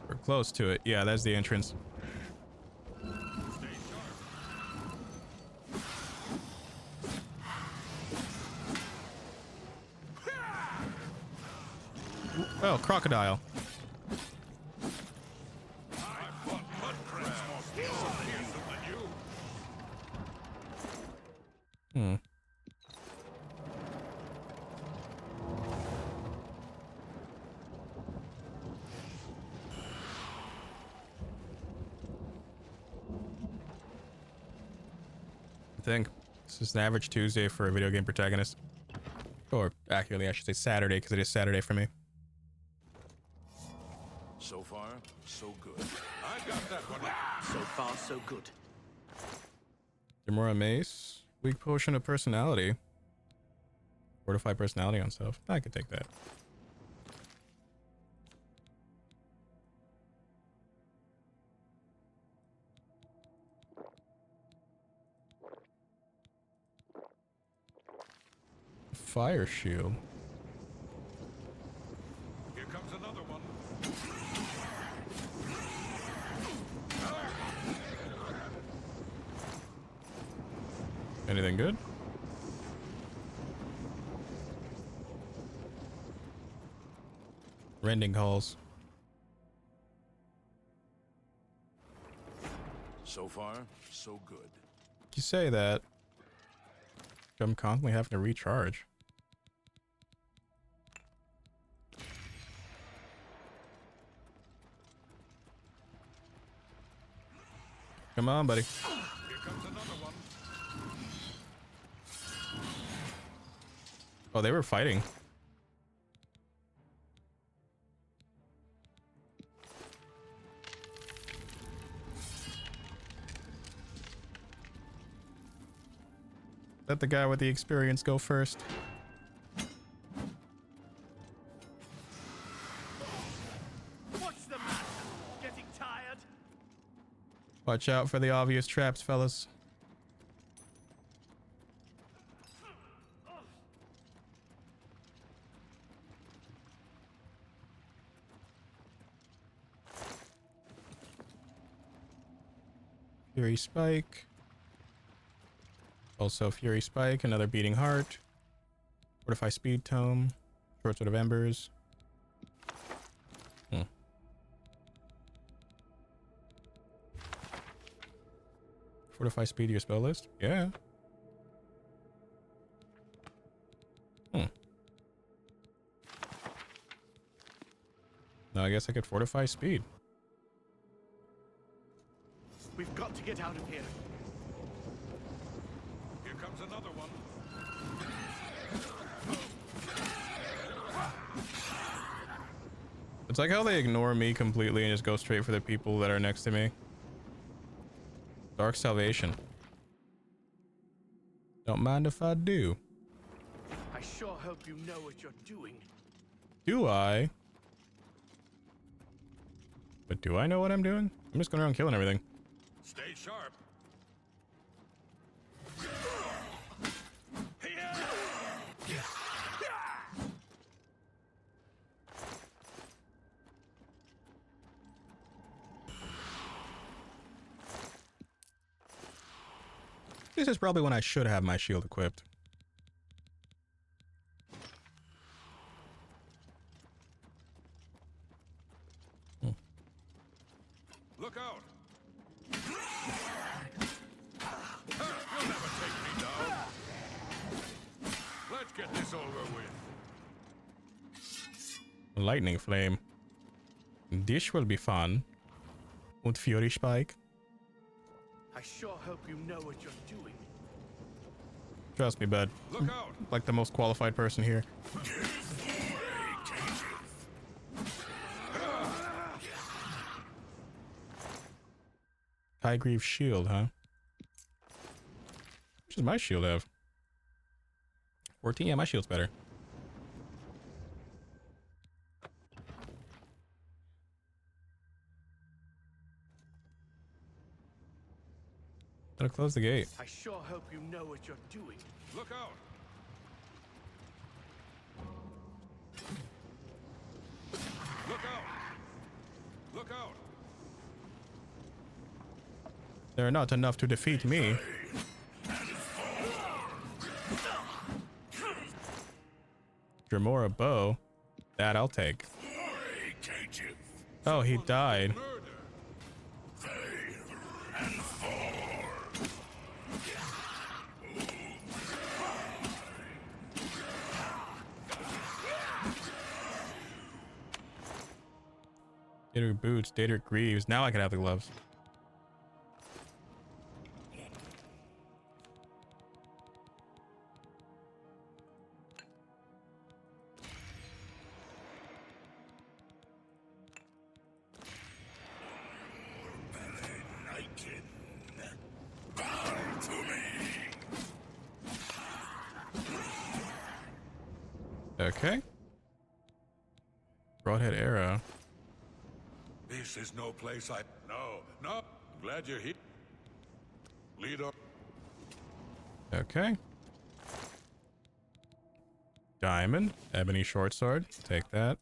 We're close to it. Yeah, that's the entrance. Oh, crocodile. Hmm. I think this is an average Tuesday for a video game protagonist. Or accurately, I should say Saturday, because it is Saturday for me. So far, so good. I got that one. So far, so good. Demora Mace. Weak potion of personality. Fortify personality on stuff. I could take that. Fire shield. Here comes another one. Anything good? Rending calls. So far, so good. You say that. I'm constantly having to recharge. Come on, buddy. Here comes another one. Oh, they were fighting. Let the guy with the experience go first. What's the matter? Getting tired? Watch out for the obvious traps, fellas. Fury Spike. Also Fury Spike, another Beating Heart. Fortify Speed Tome. Short Sword of Embers. Fortify Speed to your spell list? Yeah. Now I guess I could Fortify Speed. We've got to get out of here. Here comes another one. It's like how they ignore me completely and just go straight for the people that are next to me. Dark Salvation. Don't mind if I do. I sure hope you know what you're doing. Do I? But do I know what I'm doing? I'm just going around killing everything. Stay sharp. This is probably when I should have my shield equipped. Look out! You'll never take me down. Let's get this over with. Lightning Flame. This will be fun. Und Fury Spike. I sure hope you know what you're doing. Trust me, bud. Look out! Like the most qualified person here. High Grief Shield, huh? What does my shield have? 14? Yeah, my shield's better. Gotta close the gate. I sure hope you know what you're doing. Look out! Look out! Look out! They're not enough to defeat me. Dremora bow. That I'll take. Oh, he died. Daedric boots, Daedric greaves. Now I can have the gloves. Okay. Broadhead arrow. This is no place I... No. I'm glad you're here. Lead on. Okay. Diamond. Ebony short sword. Take that.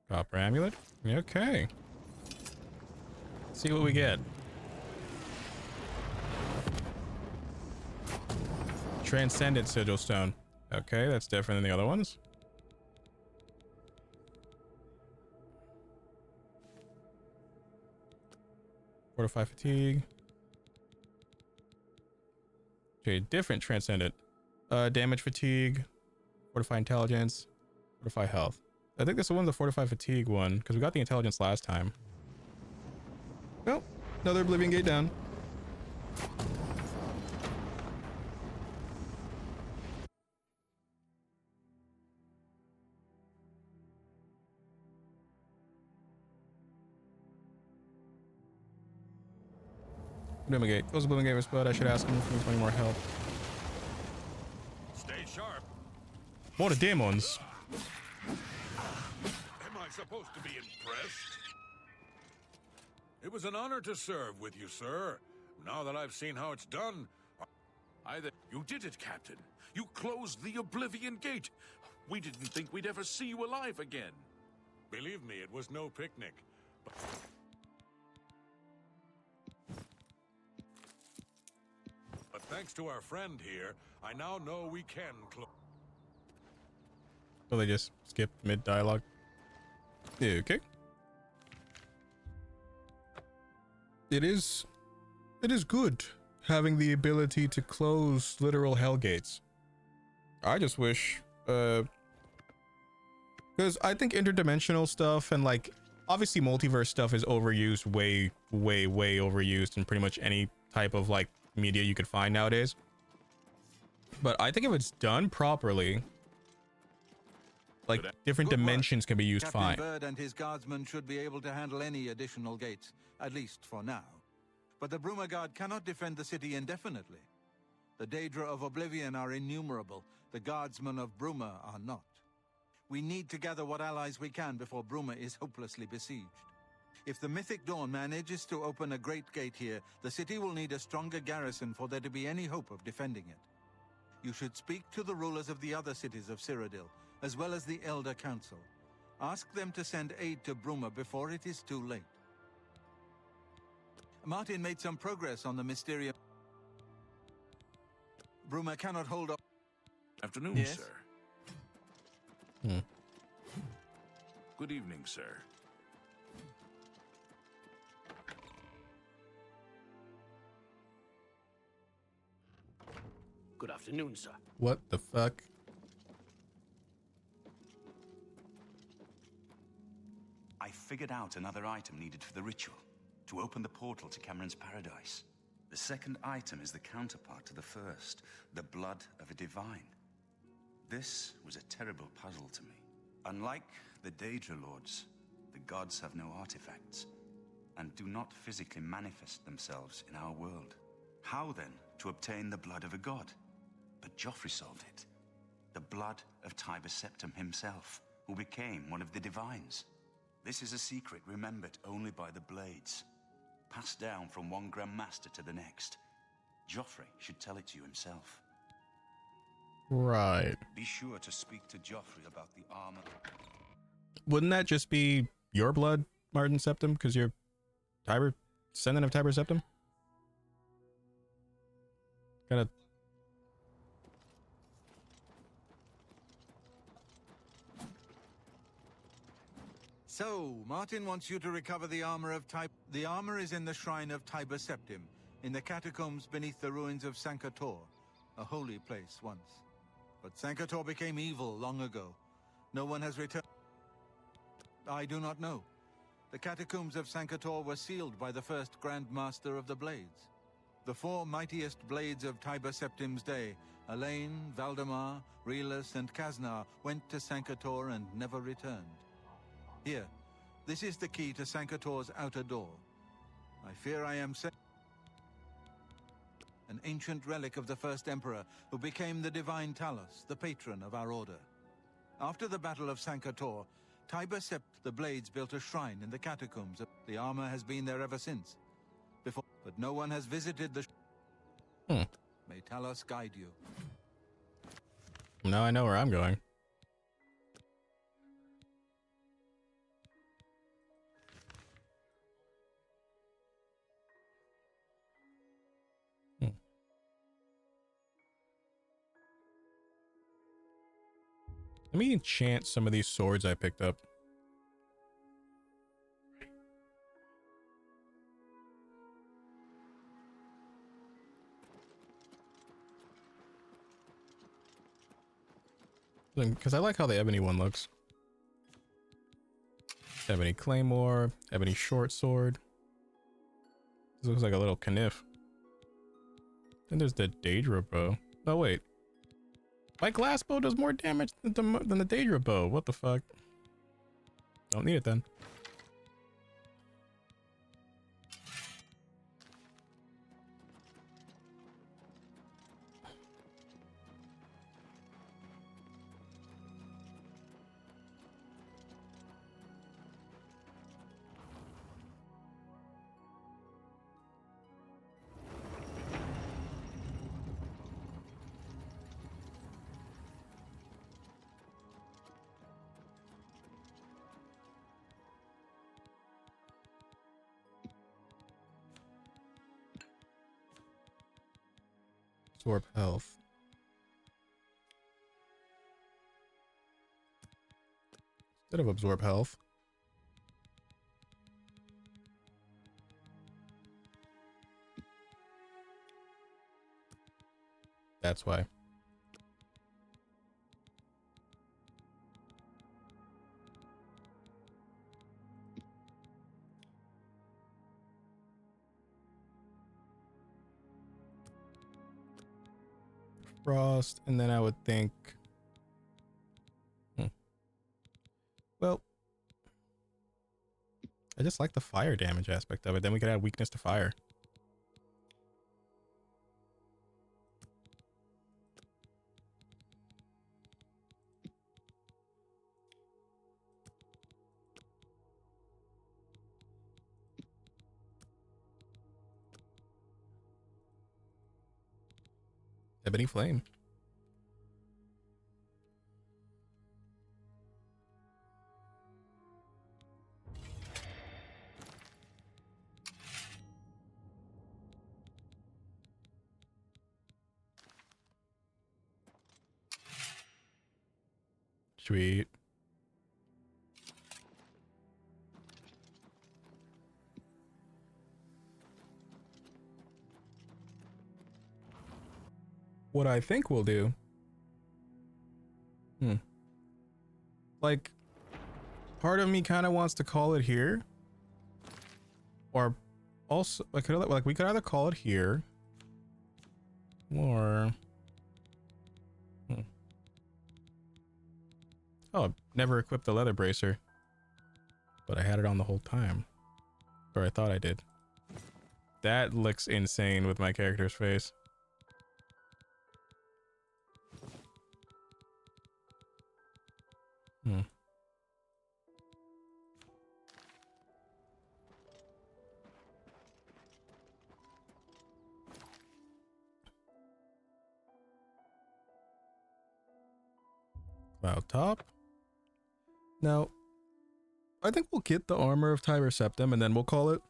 Copper amulet. Okay. Let's see what we get. Transcendent sigil stone. Okay, that's different than the other ones. Fortify fatigue. Okay, different transcendent. Damage fatigue. Fortify intelligence. Fortify health. I think this one's the fortify fatigue one because we got the intelligence last time. Well, another Oblivion gate down. Oblivion gate. Close Oblivion gate, but I should ask him if he needs any more help. Stay sharp. More demons. Am I supposed to be impressed? It was an honor to serve with you, sir. Now that I've seen how it's done... You did it, Captain. You closed the Oblivion Gate. We didn't think we'd ever see you alive again. Believe me, it was no picnic. But thanks to our friend here, I now know we can close. So they just skip mid dialogue. Okay. It is good having the ability to close literal hell gates. I just wish, because I think interdimensional stuff and like obviously multiverse stuff is overused, way overused in pretty much any type of like media you could find nowadays. But I think if it's done properly, like different dimensions can be used Captain fine. Bird and his guardsmen should be able to handle any additional gates, at least for now. But the Bruma Guard cannot defend the city indefinitely. The Daedra of Oblivion are innumerable. The guardsmen of Bruma are not. We need to gather what allies we can before Bruma is hopelessly besieged. If the Mythic Dawn manages to open a great gate here, the city will need a stronger garrison for there to be any hope of defending it. You should speak to the rulers of the other cities of Cyrodiil, as well as the Elder Council. Ask them to send aid to Bruma before it is too late. Martin made some progress on the Mysterium. Bruma cannot hold up. Afternoon, Yes? sir. Good evening, sir. Good afternoon, sir. What the fuck? I figured out another item needed for the ritual, to open the portal to Cameron's paradise. The second item is the counterpart to the first, the blood of a divine. This was a terrible puzzle to me. Unlike the Daedra Lords, the gods have no artifacts, and do not physically manifest themselves in our world. How then to obtain the blood of a god? But Joffrey solved it. The blood of Tiber Septim himself, who became one of the divines. This is a secret remembered only by the Blades, passed down from one Grand Master to the next. Joffrey should tell it to you himself. Right. Be sure to speak to Joffrey about the armor. Wouldn't that just be your blood, Martin Septim? Because you're Tiber, descendant of Tiber Septim? Gotta. So, Martin wants you to recover the armor of Tiber. The armor is in the shrine of Tiber Septim, in the catacombs beneath the ruins of Sankator, a holy place once. But Sankator became evil long ago. No one has returned. I do not know. The catacombs of Sankator were sealed by the first Grand Master of the Blades. The four mightiest blades of Tiber Septim's day, Elaine, Valdemar, Relus, and Kaznar, went to Sankator and never returned. Here, this is the key to Sankator's outer door. I fear I am an ancient relic of the first Emperor, who became the divine Talos, the patron of our order. After the Battle of Sankator, Tiber Sept the Blades built a shrine in the catacombs. The armor has been there ever since. But no one has visited the May Talos guide you. Now I know where I'm going. Let me enchant some of these swords I picked up. Because I like how the ebony one looks. Ebony claymore, ebony short sword. This looks like a little kniff. And there's the Daedra bow. Oh wait, my glass bow does more damage than the Daedra bow. What the fuck? Don't need it then. Absorb health. Instead of absorb health. That's why. Frost, and then I would think well, I just like the fire damage aspect of it. Then we could add weakness to fire. Ebony flame. Sweet. What I think we'll do. Like, part of me kind of wants to call it here, or also like we could either call it here, or oh, never equipped the leather bracer, but I had it on the whole time, or I thought I did. That looks insane with my character's face. Wow, top. Now, I think we'll get the armor of Tiber Septim and then we'll call it.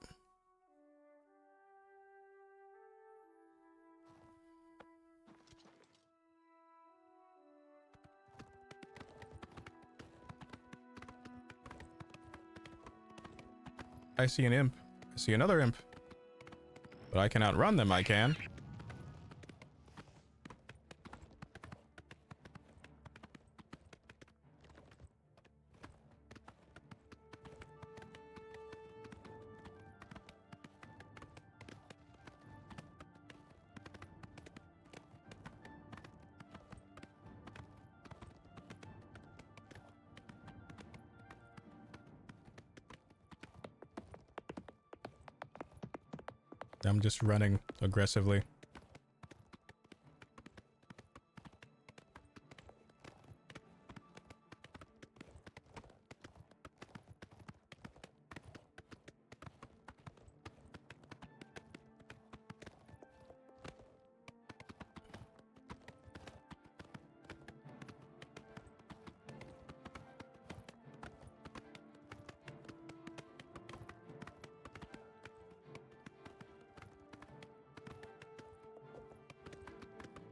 I see an imp. I see another imp. But I can outrun them, I can. I'm just running aggressively.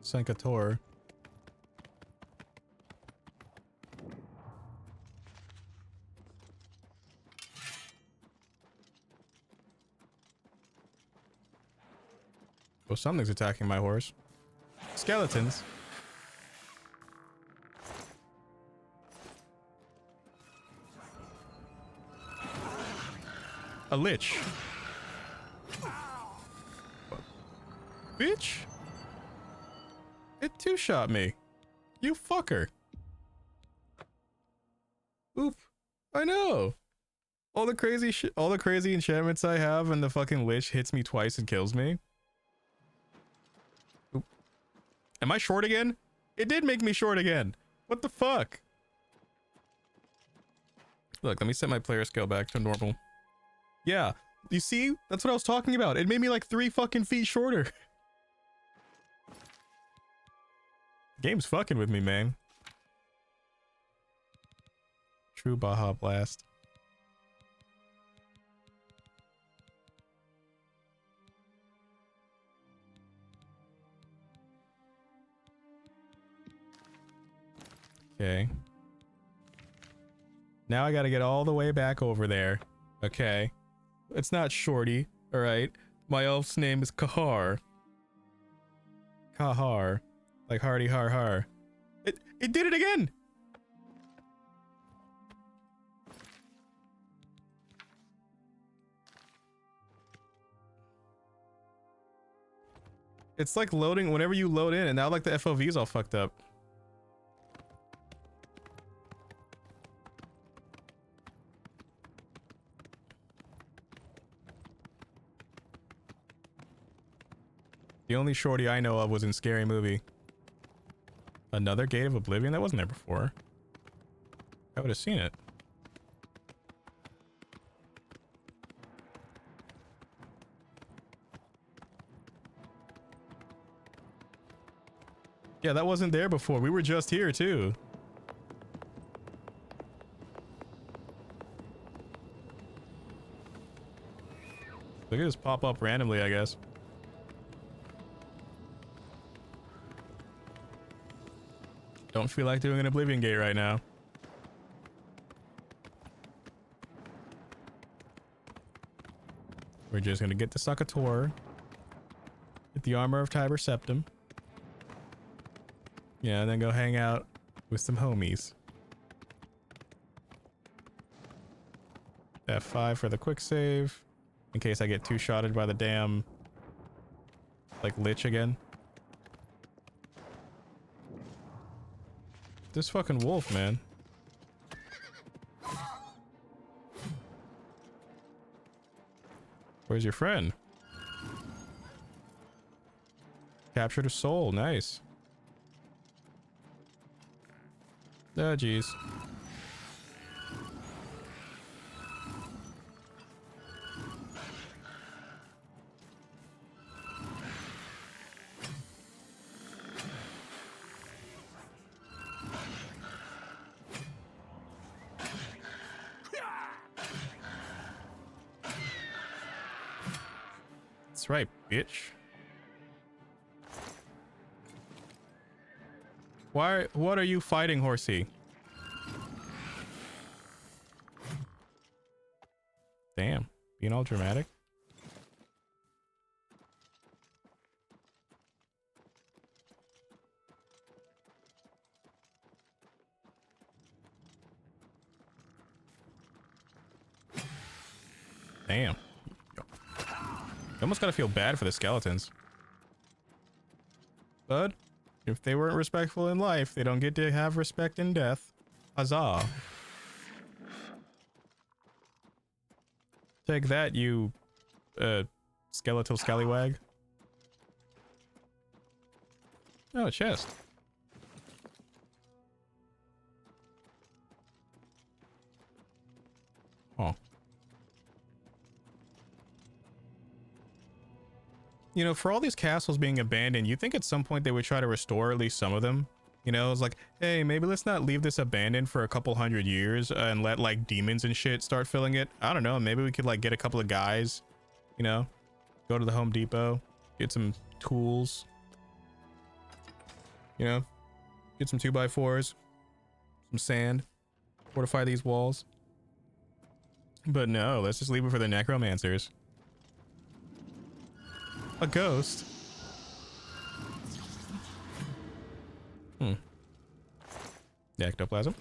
Sankator. Well, something's attacking my horse. Skeletons. A lich. Bitch. It two-shot me. You fucker. Oop. I know. All the crazy shit, all the crazy enchantments I have, and the fucking lich hits me twice and kills me. Oop. Am I short again? It did make me short again. What the fuck? Look, let me set my player scale back to normal. Yeah, you see? That's what I was talking about. It made me like 3 fucking feet shorter. Game's fucking with me, man. True Baja Blast. Okay. Now I gotta get all the way back over there. Okay. It's not Shorty, alright? My elf's name is Kahar. Kahar. Like hardy har har. It did it again! It's like loading whenever you load in, and now like the FOV's all fucked up. The only shorty I know of was in Scary Movie. Another Gate of Oblivion? That wasn't there before. I would have seen it. Yeah, that wasn't there before. We were just here too. They could just pop up randomly, I guess. Don't feel like doing an Oblivion Gate right now. We're just gonna get the Sakator. Get the Armor of Tiber Septim. Yeah, and then go hang out with some homies. F5 for the quick save. In case I get two-shotted by the damn... like, lich again. This fucking wolf, man. Where's your friend? Captured a soul, nice. Oh, jeez. That's right, bitch. Why? What are you fighting, horsey? Damn, being all dramatic. Damn. You almost gotta feel bad for the skeletons. But if they weren't respectful in life, they don't get to have respect in death. Huzzah. Take that, you skeletal scallywag. Oh, a chest. Oh. You know, for all these castles being abandoned, you think at some point they would try to restore at least some of them? You know, it's like, hey, maybe let's not leave this abandoned for a couple hundred years and let like demons and shit start filling it. I don't know. Maybe we could like get a couple of guys, you know, go to the Home Depot, get some tools, you know, get some 2x4s, some sand, fortify these walls. But no, let's just leave it for the necromancers. A ghost? The ectoplasm.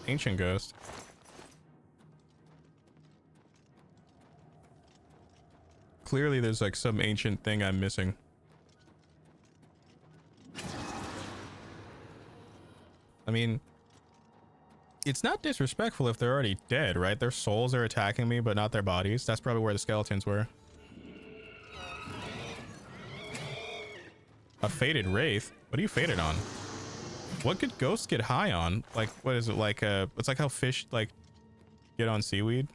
Ancient ghost. Clearly there's like some ancient thing I'm missing. I mean, it's not disrespectful if they're already dead, right? Their souls are attacking me, but not their bodies. That's probably where the skeletons were. A faded wraith? What are you faded on? What could ghosts get high on? Like, what is it? Like, it's like how fish, like, get on seaweed.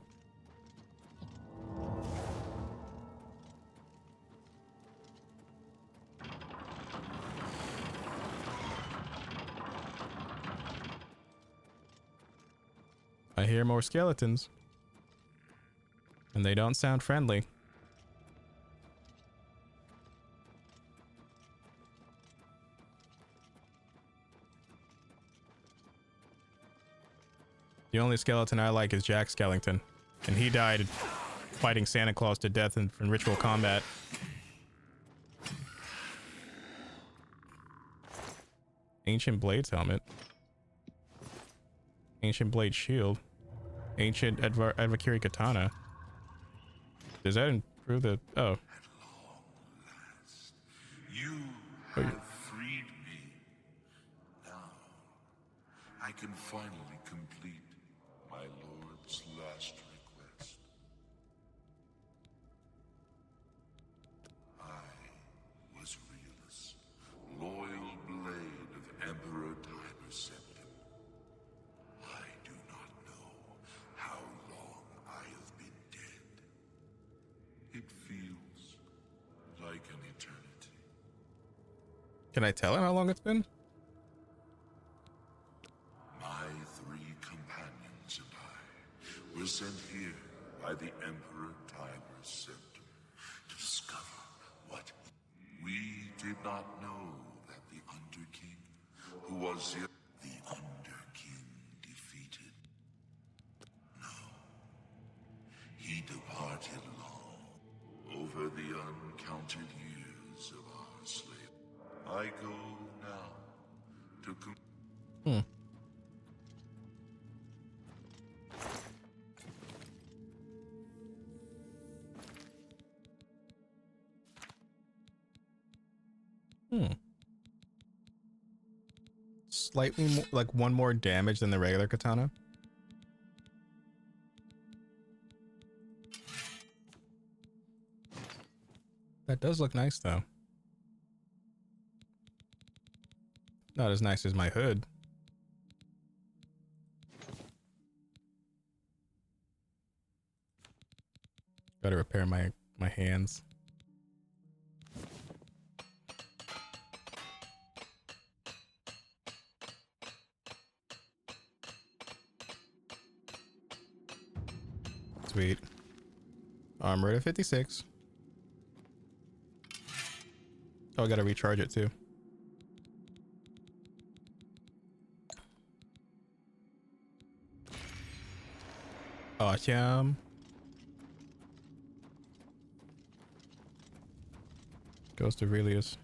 I hear more skeletons. And they don't sound friendly. The only skeleton I like is Jack Skellington. And he died fighting Santa Claus to death in ritual combat. Ancient Blades helmet. Ancient Blade shield. Ancient Advocary katana. Does that improve the... Oh. You have freed me. Now, I can finally complete my lord's last request. I was Realus, loyal blade of Emperor Tiber's septum. I do not know how long I have been dead. It feels like an eternity. Can I tell him how long it's been? My three companions and I were sent here by the Emperor Tiber's septum to discover what we did not know that the Underking, who was the Underking defeated. No, he departed long over the uncounted years of our slave. I go now to Slightly more, like one more damage than the regular katana. That does look nice though. Not as nice as my hood. Gotta repair my hands. Sweet. Armor at 56. Oh, I gotta recharge it too. Awesome. Ghost of Aurelius.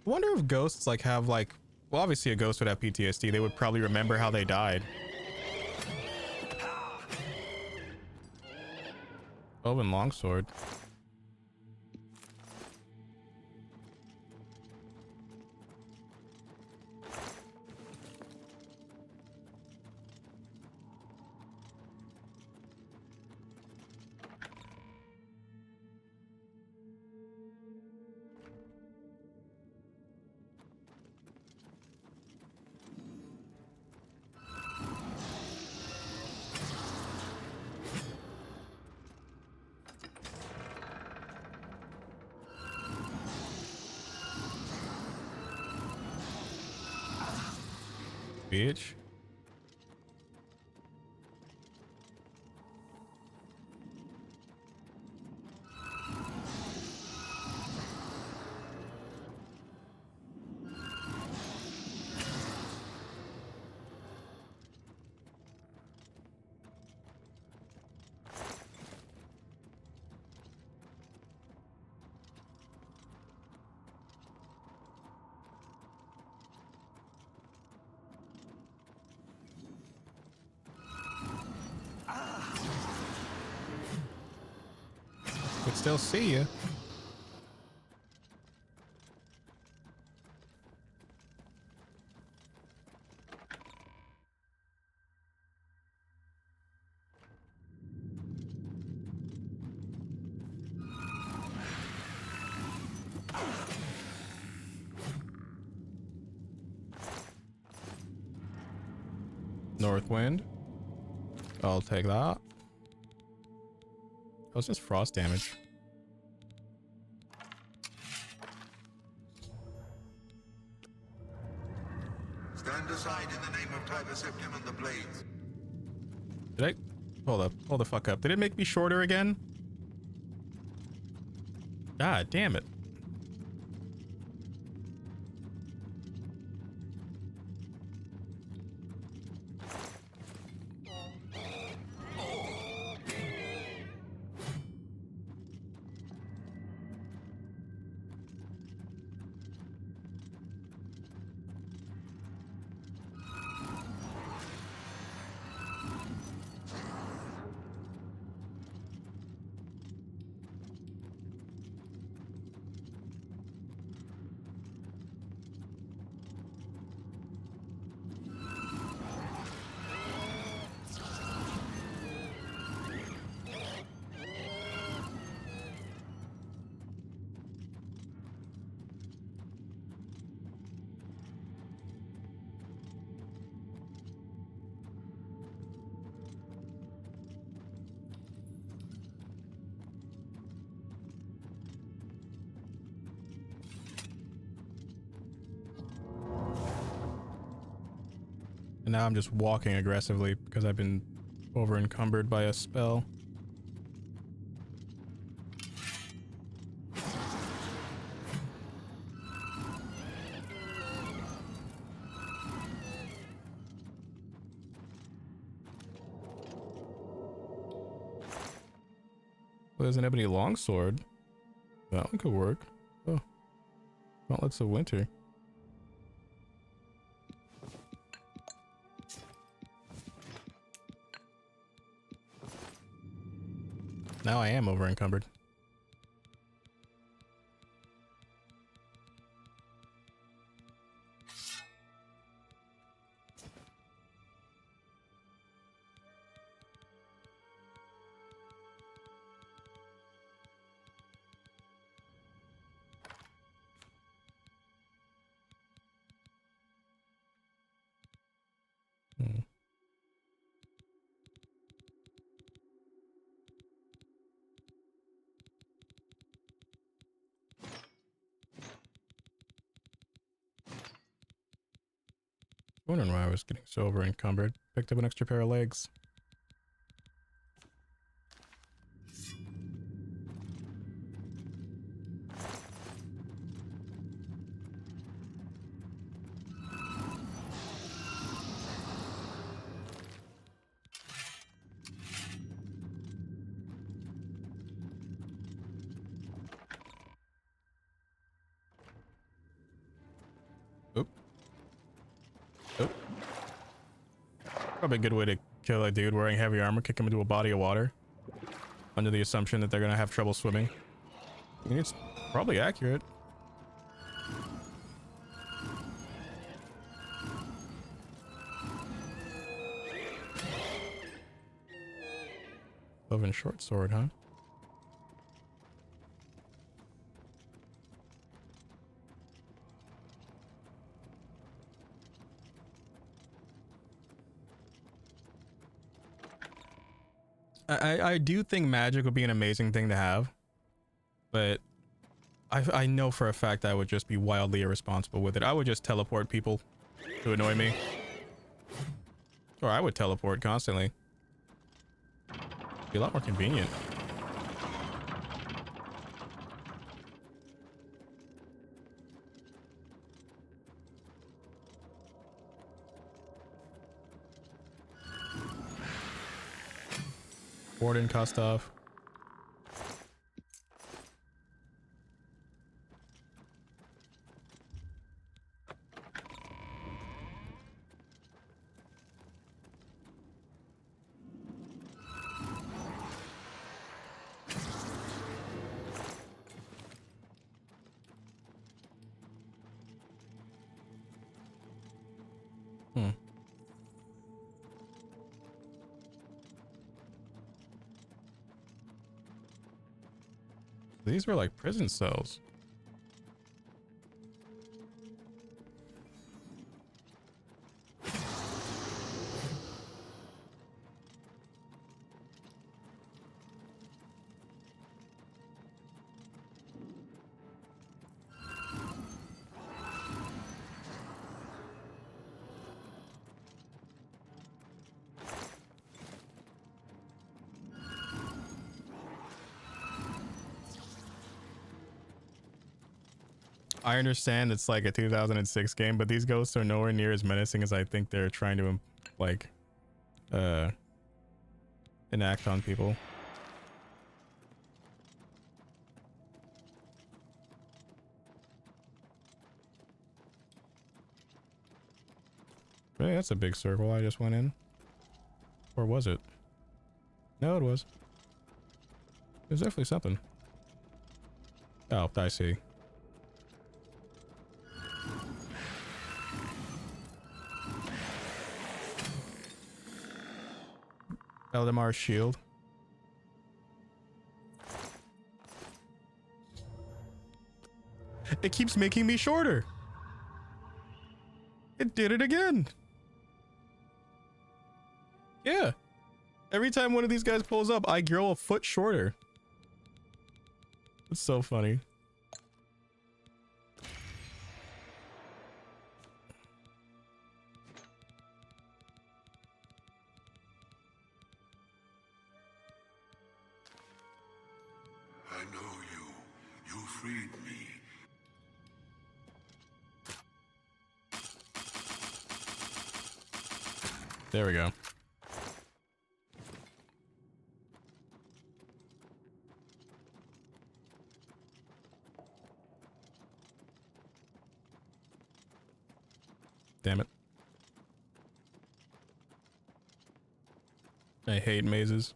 I wonder if ghosts like have like, well, obviously a ghost would have PTSD. They would probably remember how they died. Oh, and longsword. Bitch. Could still see you. North wind. I'll take that. That was just frost damage. Stand aside in the name of Tiber Septim and the Blades. Did I? Hold up. Hold the fuck up. Did it make me shorter again? God damn it. And now I'm just walking aggressively because I've been over encumbered by a spell. Well, there's an ebony longsword. That one could work. Oh. Gauntlets of Winter. Now I am over encumbered. Wondering why I was getting so over encumbered. Picked up an extra pair of legs. Oop. Oop. Probably a good way to kill a dude wearing heavy armor, kick him into a body of water. Under the assumption that they're gonna have trouble swimming. I mean, it's probably accurate. Love and short sword, huh? I do think magic would be an amazing thing to have, but I know for a fact I would just be wildly irresponsible with it. I would just teleport people to annoy me. Or I would teleport constantly. Be a lot more convenient. Warden Kostov. These were like prison cells. I understand it's like a 2006 game, but these ghosts are nowhere near as menacing as I think they're trying to like enact on people. Hey, that's a big circle I just went in. Or was it? No, it was. There's definitely something. Oh, I see. Eldamar's shield. It keeps making me shorter. It did it again. Yeah. Every time one of these guys pulls up, I grow a foot shorter. It's so funny. I know you. You freed me. There we go. Damn it. I hate mazes.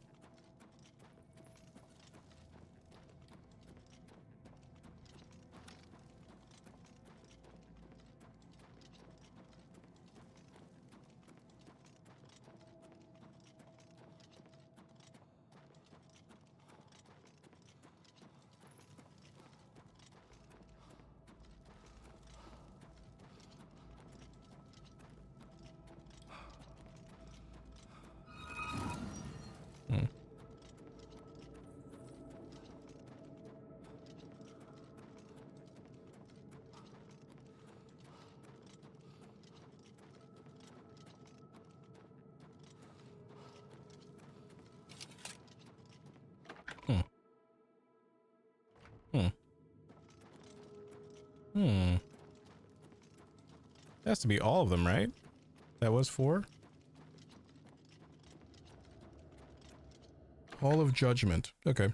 Hmm. It has to be all of them, right? That was 4? Hall of Judgment. Okay.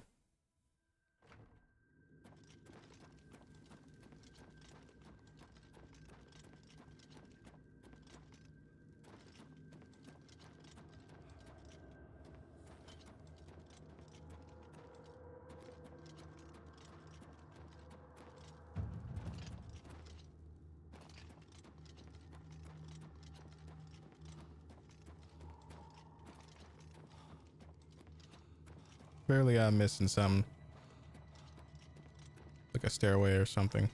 Clearly I'm missing some. Like a stairway or something.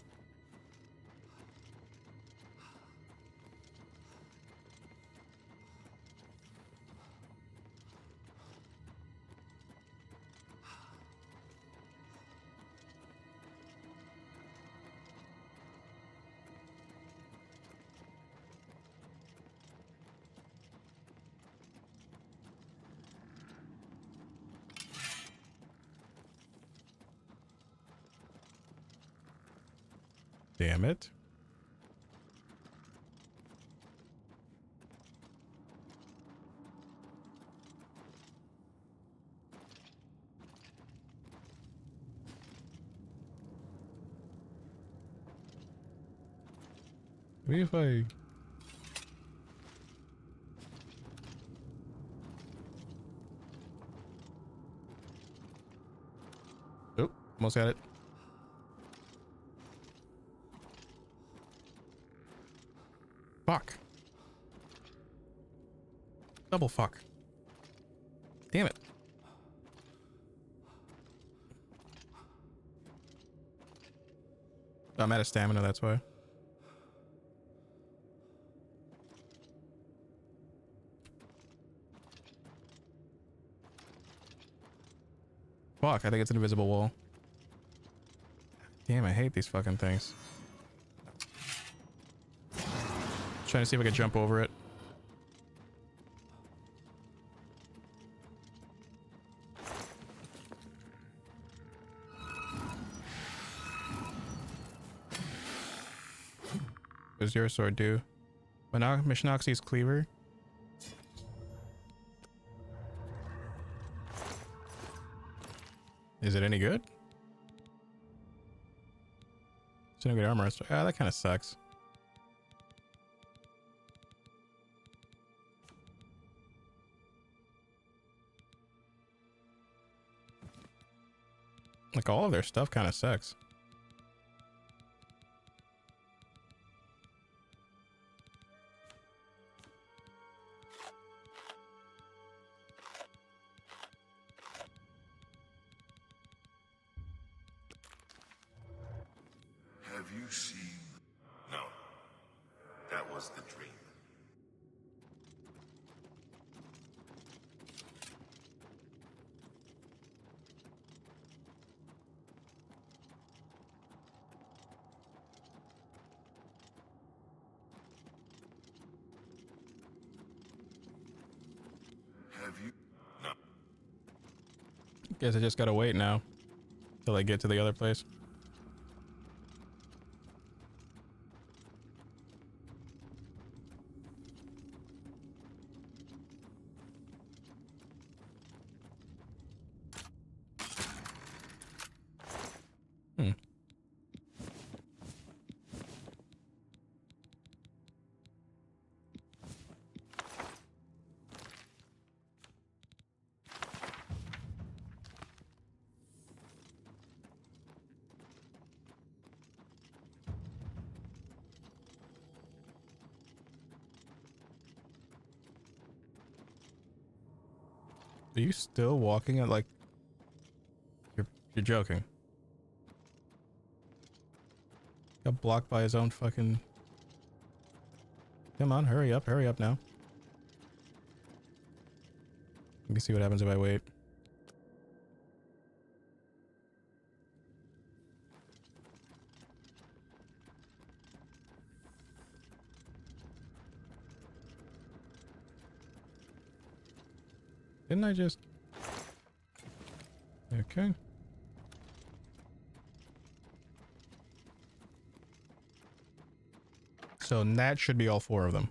Damn it. Maybe if I... Oh, almost got it. Fuck. Double fuck. Damn it. I'm out of stamina, that's why. Fuck, I think it's an invisible wall. Damn, I hate these fucking things. Trying to see if I can jump over it. What does your sword do? Mishnoxi's cleaver? Is it any good? It's no good armor. Ah, that kind of sucks. Like, all of their stuff kind of sucks. Have you seen? No. That was the dream. Have you? No. Guess I just gotta wait now till I get to the other place. Are you still walking at like you're joking? Got blocked by his own fucking... Come on, hurry up now. Let me see what happens if I wait. Didn't I just... Okay. So that should be all 4 of them.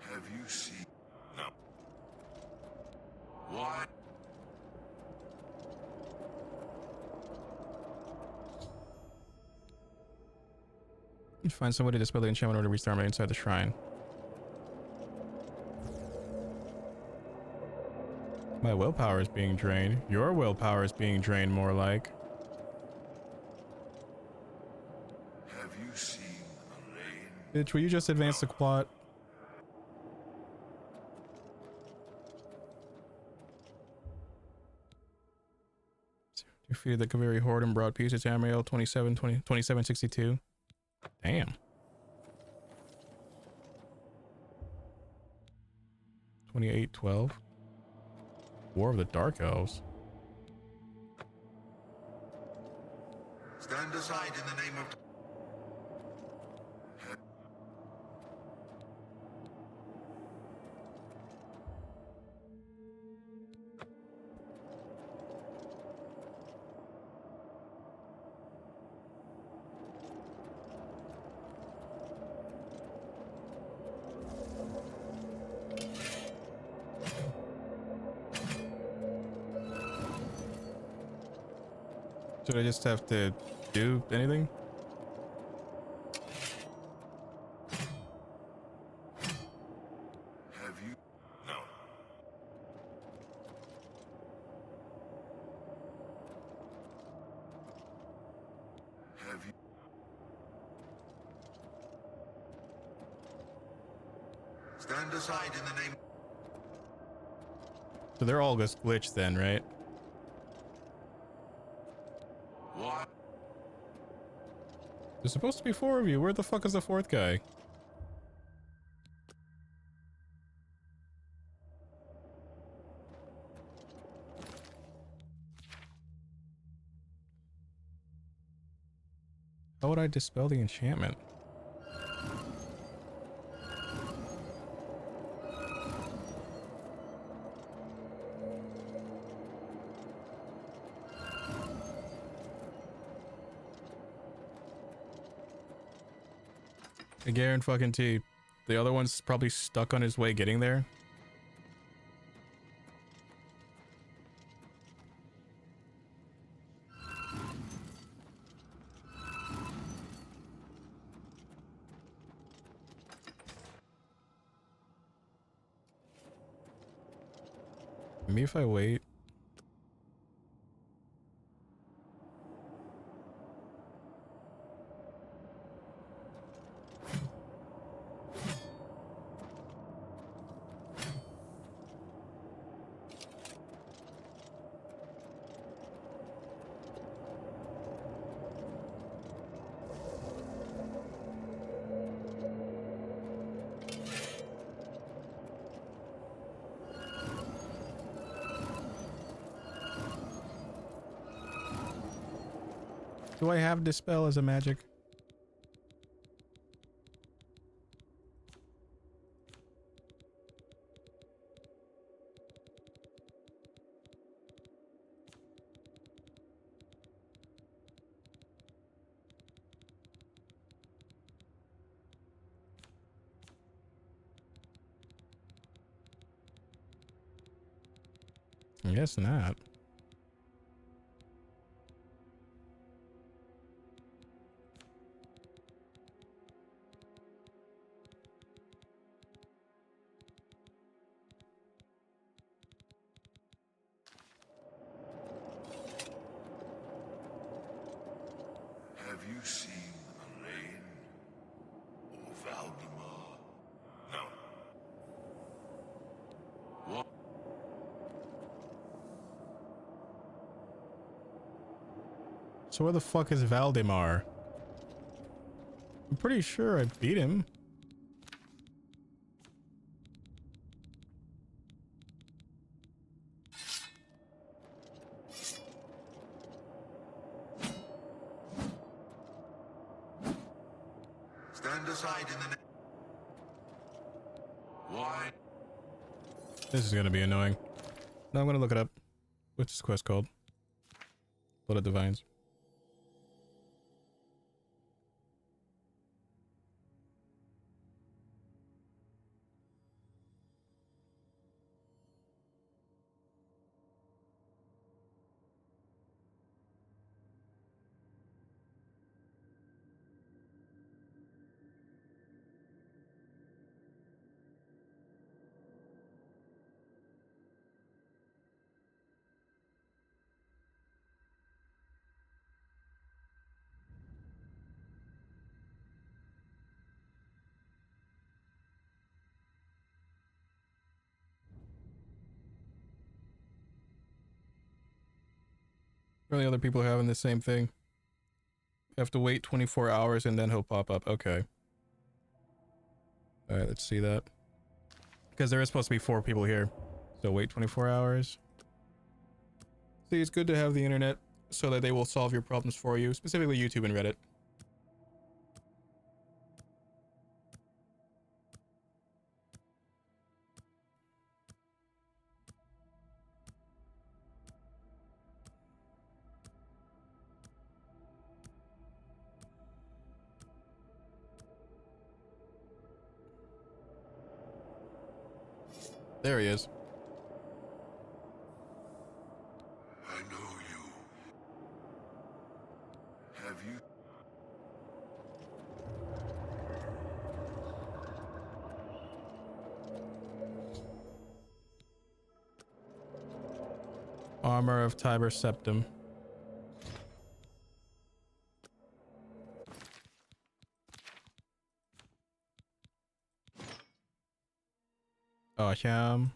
Have you seen? No. Why? You find some way to dispel the enchantment in order to restart inside the shrine. My willpower is being drained. Your willpower is being drained, more like. Have you seen Elaine? Bitch, will you just advance the plot? Defeated the Kaviri Horde and brought peace to Tamriel 2762. Damn. 2812. War of the Dark Elves. Stand aside in the name of... Should I just have to do anything? Have you? No. Have you? Stand aside in the name... So they're all just glitched then, right? What? There's supposed to be 4 of you. Where the fuck is the 4th guy? How would I dispel the enchantment? I guarantee the other one's probably stuck on his way getting there. Maybe if I wait. Do I have dispel as a magic? I guess not. Have you seen Elaine? Or Valdemar? No. What? So where the fuck is Valdemar? I'm pretty sure I beat him. Stand aside in the Why? This is gonna be annoying. No, I'm gonna look it up. What's this quest called? Blood of Divines. Really, other people are having the same thing. You have to wait 24 hours and then he'll pop up. Okay. Alright, let's see that. Because there is supposed to be 4 people here. So wait 24 hours. See, it's good to have the internet so that they will solve your problems for you. Specifically YouTube and Reddit. There he is. I know you. Have you? Armor of Tiber Septum. Oh, Sham.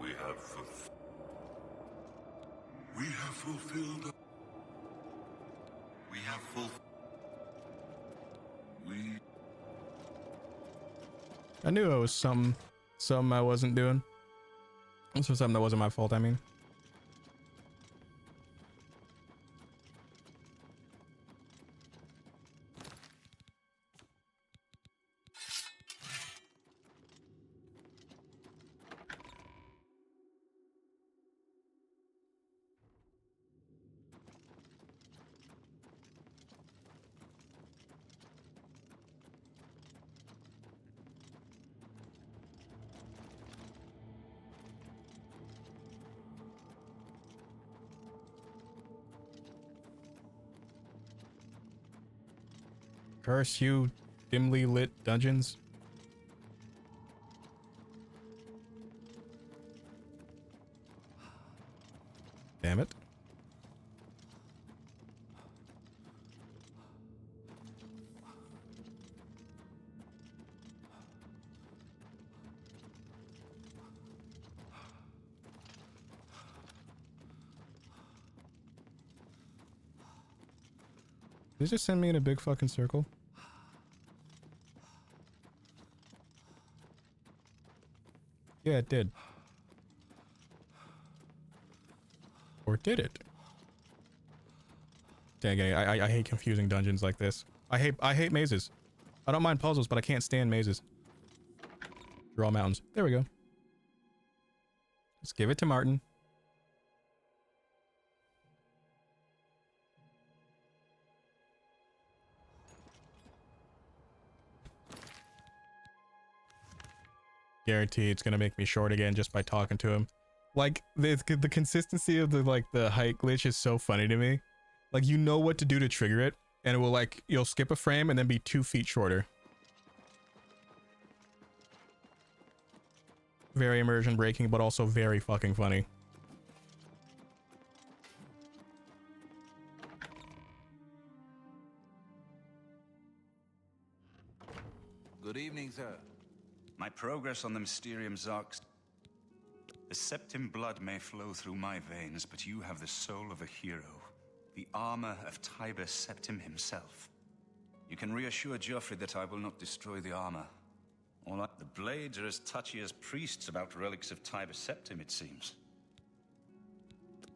We have fulfilled. We have fulfilled. We. I knew it was something I wasn't doing. This was something that wasn't my fault, I mean. Curse you, dimly lit dungeons. Damn it. Did it just send me in a big fucking circle? Yeah, it did. Or did it? Dang it, I hate confusing dungeons like this. I hate mazes. I don't mind puzzles, but I can't stand mazes. Draw mountains. There we go. Let's give it to Martin. Guarantee it's gonna make me short again just by talking to him. Like the consistency of the height glitch is so funny to me. Like, you know what to do to trigger it, and it will, like, you'll skip a frame and then be 2 feet shorter. Very immersion breaking, but also very fucking funny. Good evening, sir. My progress on the Mysterium Zarks. The Septim blood may flow through my veins, but you have the soul of a hero. the armor of Tiber Septim himself. You can reassure Geoffrey that I will not destroy the armor. The blades are as touchy as priests about relics of Tiber Septim, it seems.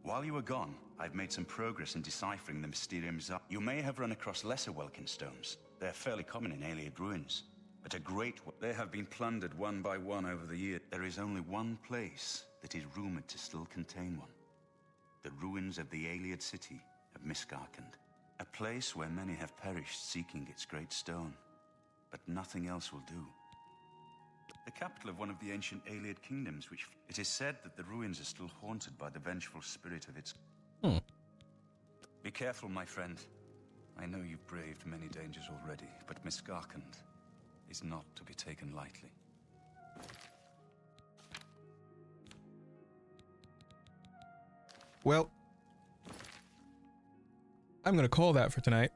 While you were gone, I've made some progress in deciphering the Mysterium Zar. You may have run across lesser Welkin stones. They're fairly common in Ayleid ruins. But a great they have been plundered one by one over the years. There is only one place that is rumored to still contain one. The ruins of the Ayleid city of Miskarkand. A place where many have perished seeking its great stone. But nothing else will do. The capital of one of the ancient Ayleid kingdoms, which it is said that the ruins are still haunted by the vengeful spirit of its... Be careful, my friend. I know you've braved many dangers already, but Miskarkand is not to be taken lightly. Well, I'm gonna call that for tonight.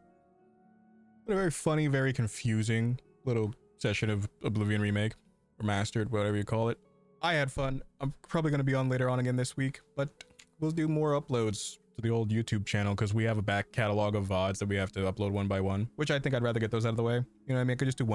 What a very funny, very confusing little session of Oblivion Remake. Remastered, whatever you call it. I had fun. I'm probably going to be on later on again this week, but we'll do more uploads to the old YouTube channel because we have a back catalog of VODs that we have to upload one by one, which I think I'd rather get those out of the way. You know what I mean? I could just do one